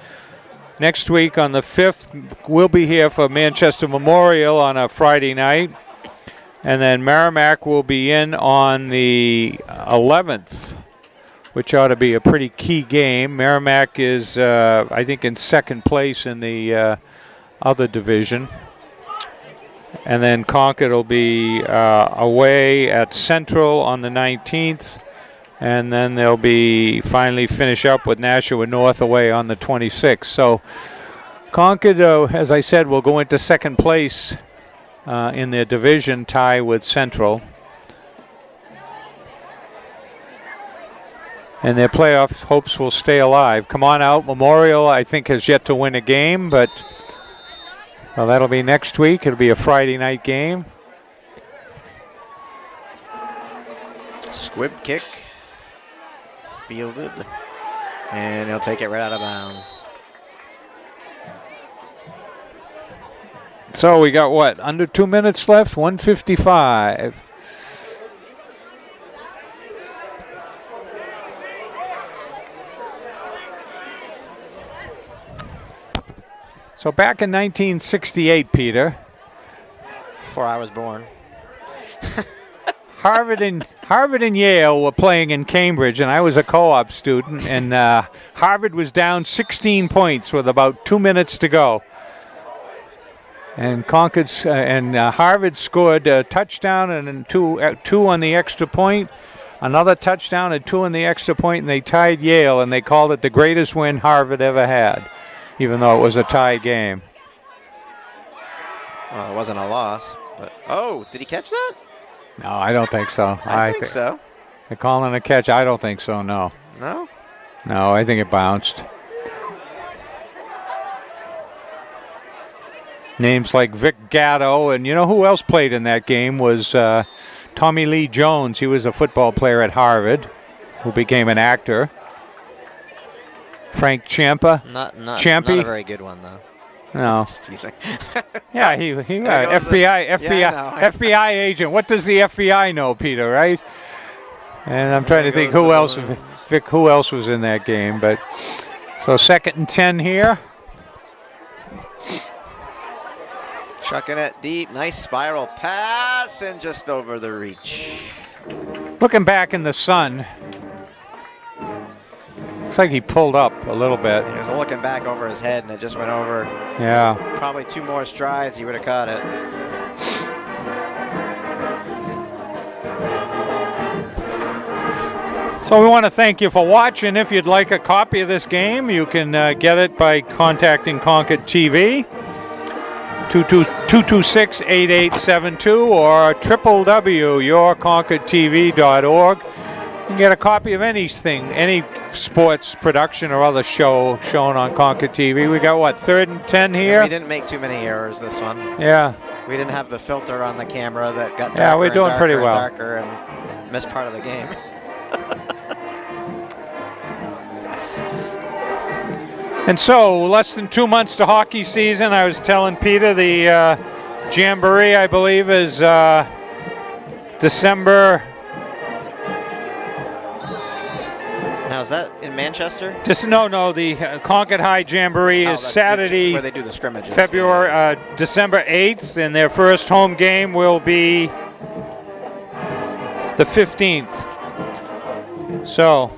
S1: Next week on the 5th, we'll be here for Manchester Memorial on a Friday night. And then Merrimack will be in on the 11th, which ought to be a pretty key game. Merrimack is, I think, in second place in the other division. And then Concord will be away at Central on the 19th. And then they'll be finally finish up with Nashua North away on the 26th. So Concord, as I said, will go into second place in their division, tie with Central. And their playoff hopes will stay alive. Come on out. Memorial, I think, has yet to win a game, but well, that'll be next week. It'll be a Friday night game.
S2: Squib kick. Fielded. And he'll take it right out of bounds.
S1: So we got what? Under 2 minutes left? 1:55. So back in 1968, Peter.
S2: Before I was born.
S1: Harvard and Yale were playing in Cambridge, and I was a co-op student, and Harvard was down 16 points with about 2 minutes to go. And Harvard scored a touchdown and two on the extra point, another touchdown and 2 on the extra point, and they tied Yale, and they called it the greatest win Harvard ever had, even though it was a tie game.
S2: Well, it wasn't a loss, but oh, did he catch that?
S1: No, I don't think so.
S2: I think so.
S1: They're calling a catch. I don't think so, no.
S2: No?
S1: No, I think it bounced. Names like Vic Gatto, and you know who else played in that game was Tommy Lee Jones. He was a football player at Harvard who became an actor. Frank Champa.
S2: Not a very good one, though.
S1: No.
S2: Just teasing.
S1: Yeah, he FBI agent. What does the FBI know, Peter, right? And I'm trying to think who else was in that game. But so 2nd and 10 here.
S2: Chucking it deep. Nice spiral pass and just over the reach.
S1: Looking back in the sun. Looks like he pulled up a little bit.
S2: He was looking back over his head, and it just went over.
S1: Yeah.
S2: Probably 2 more strides, he would have caught it.
S1: So we want to thank you for watching. If you'd like a copy of this game, you can get it by contacting ConcordTV, 226-8872, or www.yourconcordtv.org. can get a copy of anything, any sports production or other show shown on Concord TV. We got what, 3rd and 10 here?
S2: We didn't make too many errors this one.
S1: Yeah.
S2: We didn't have the filter on the camera that got darker.
S1: Yeah, we're doing
S2: and
S1: pretty
S2: darker
S1: well.
S2: and darker and missed part of the game.
S1: And so, less than 2 months to hockey season. I was telling Peter the Jamboree, I believe, is December.
S2: Now, is that in Manchester?
S1: No, the Concord High Jamboree is Saturday,
S2: where they do the scrimmages.
S1: December 8th, and their first home game will be the 15th. So,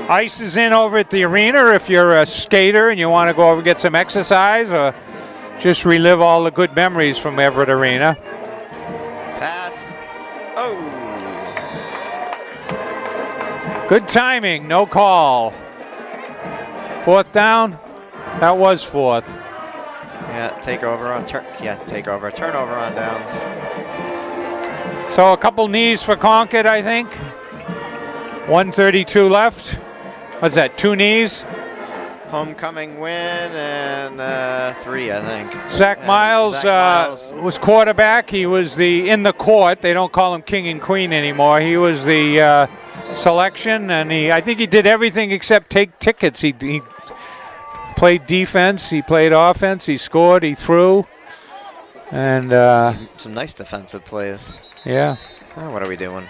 S1: ice is in over at the arena if you're a skater and you want to go over and get some exercise or just relive all the good memories from Everett Arena.
S2: Pass. Oh.
S1: Good timing, no call. 4th down? That was 4th.
S2: Yeah, take over on turnover on downs.
S1: So a couple knees for Concord, I think. 1:32 left. What's that, 2 knees?
S2: Homecoming win and 3, I think.
S1: Zach Miles was quarterback. He was in the court. They don't call him king and queen anymore. He was the selection, and I think he did everything except take tickets. He played defense, he played offense, he scored, he threw, and
S2: some nice defensive plays.
S1: Yeah.
S2: Oh, what are we doing?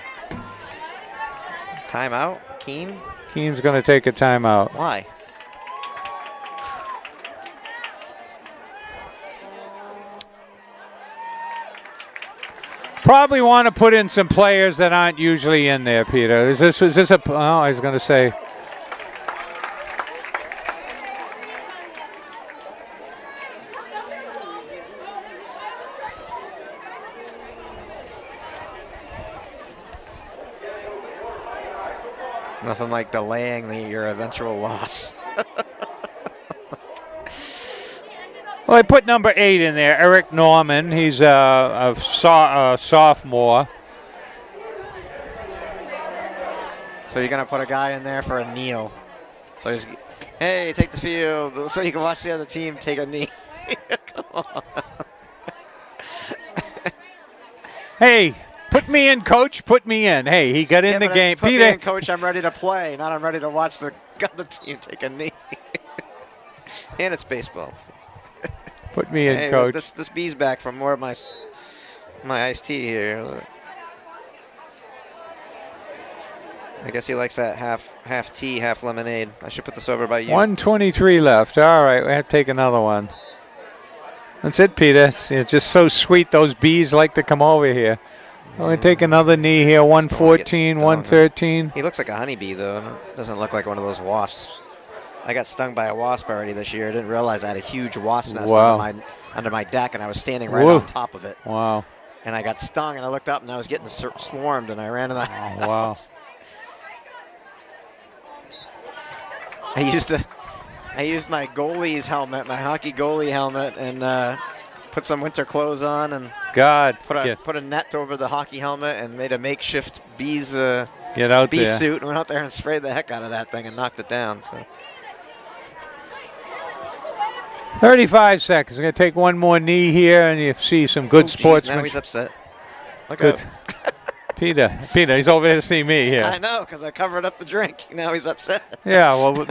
S2: Timeout, Keene?
S1: Keene's going to take a timeout.
S2: Why?
S1: Probably want to put in some players that aren't usually in there, Peter. Is this a? Oh, I was going to say.
S2: Nothing like delaying your eventual loss.
S1: Well, I put number 8 in there, Eric Norman. He's a sophomore.
S2: So you're going to put a guy in there for a kneel. So he's, hey, take the field, so you can watch the other team take a knee. Come on.
S1: Hey, put me in, coach. Put me in. Hey, he got in the game.
S2: Put
S1: Peter,
S2: me in, coach. I'm ready to play, not I'm ready to watch the other team take a knee. And it's baseball.
S1: Put me in,
S2: hey,
S1: coach.
S2: This bee's back from more of my iced tea here. I guess he likes that half tea, half lemonade. I should put this over by you.
S1: 1:23 left. All right, we have to take another one. That's it, Peter. It's just so sweet. Those bees like to come over here. I'm going to take another knee here. 114, 113.
S2: He looks like a honeybee, though. Doesn't look like one of those wasps. I got stung by a wasp already this year. I didn't realize I had a huge wasp nest under my deck, and I was standing right on top of it.
S1: Wow.
S2: And I got stung, and I looked up, and I was getting swarmed, and I ran to the house.
S1: Wow.
S2: I used my goalie's helmet, my hockey goalie helmet, and put some winter clothes on, and put a net over the hockey helmet, and made a makeshift bee suit, and went out there and sprayed the heck out of that thing and knocked it down. So.
S1: 35 seconds. I'm going to take one more knee here, and you see some good sportsmanship.
S2: Now he's upset. Look
S1: good. Peter, he's over here to see me here.
S2: I know, because I covered up the drink. Now he's upset.
S1: Yeah, well.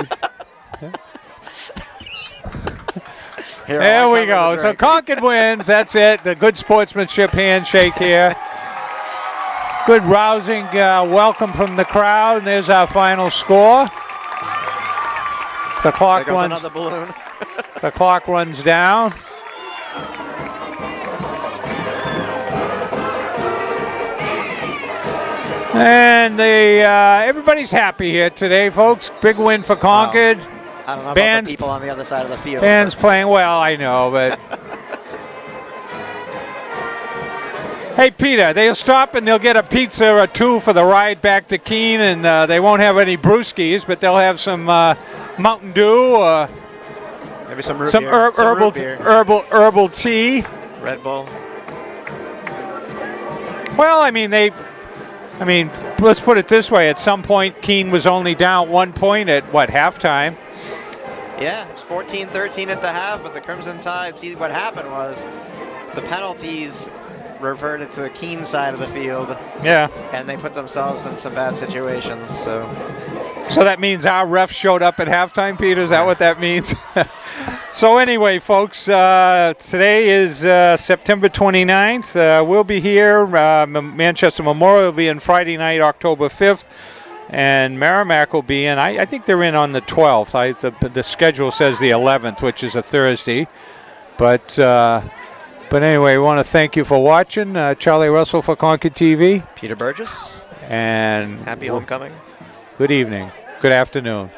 S1: There we go. So Concord wins. That's it. The good sportsmanship handshake here. Good rousing welcome from the crowd. And there's our final score. The clock runs.
S2: Another balloon.
S1: The clock runs down. And everybody's happy here today, folks. Big win for Concord.
S2: Wow. I don't know about the people on the other side of the field.
S1: Fans playing well, I know, but... Hey, Peter, they'll stop and they'll get a pizza or two for the ride back to Keene, and they won't have any brewskis, but they'll have some Mountain Dew or
S2: maybe some root
S1: some
S2: beer.
S1: herbal tea.
S2: Red Bull.
S1: Well, I mean, I mean, let's put it this way. At some point, Keene was only down 1 point at, what, halftime?
S2: Yeah, it was 14-13 at the half, but the Crimson Tide, see what happened was the penalties reverted to the Keene side of the field.
S1: Yeah.
S2: And they put themselves in some bad situations, so.
S1: So that means our ref showed up at halftime, Peter? Is that what that means? So anyway, folks, today is September 29th. We'll be here. Manchester Memorial will be in Friday night, October 5th. And Merrimack will be in. I think they're in on the 12th. The schedule says the 11th, which is a Thursday. But anyway, we want to thank you for watching. Charlie Russell for ConcordTV.
S2: Peter Burgess.
S1: And
S2: happy homecoming.
S1: Good evening. Good afternoon.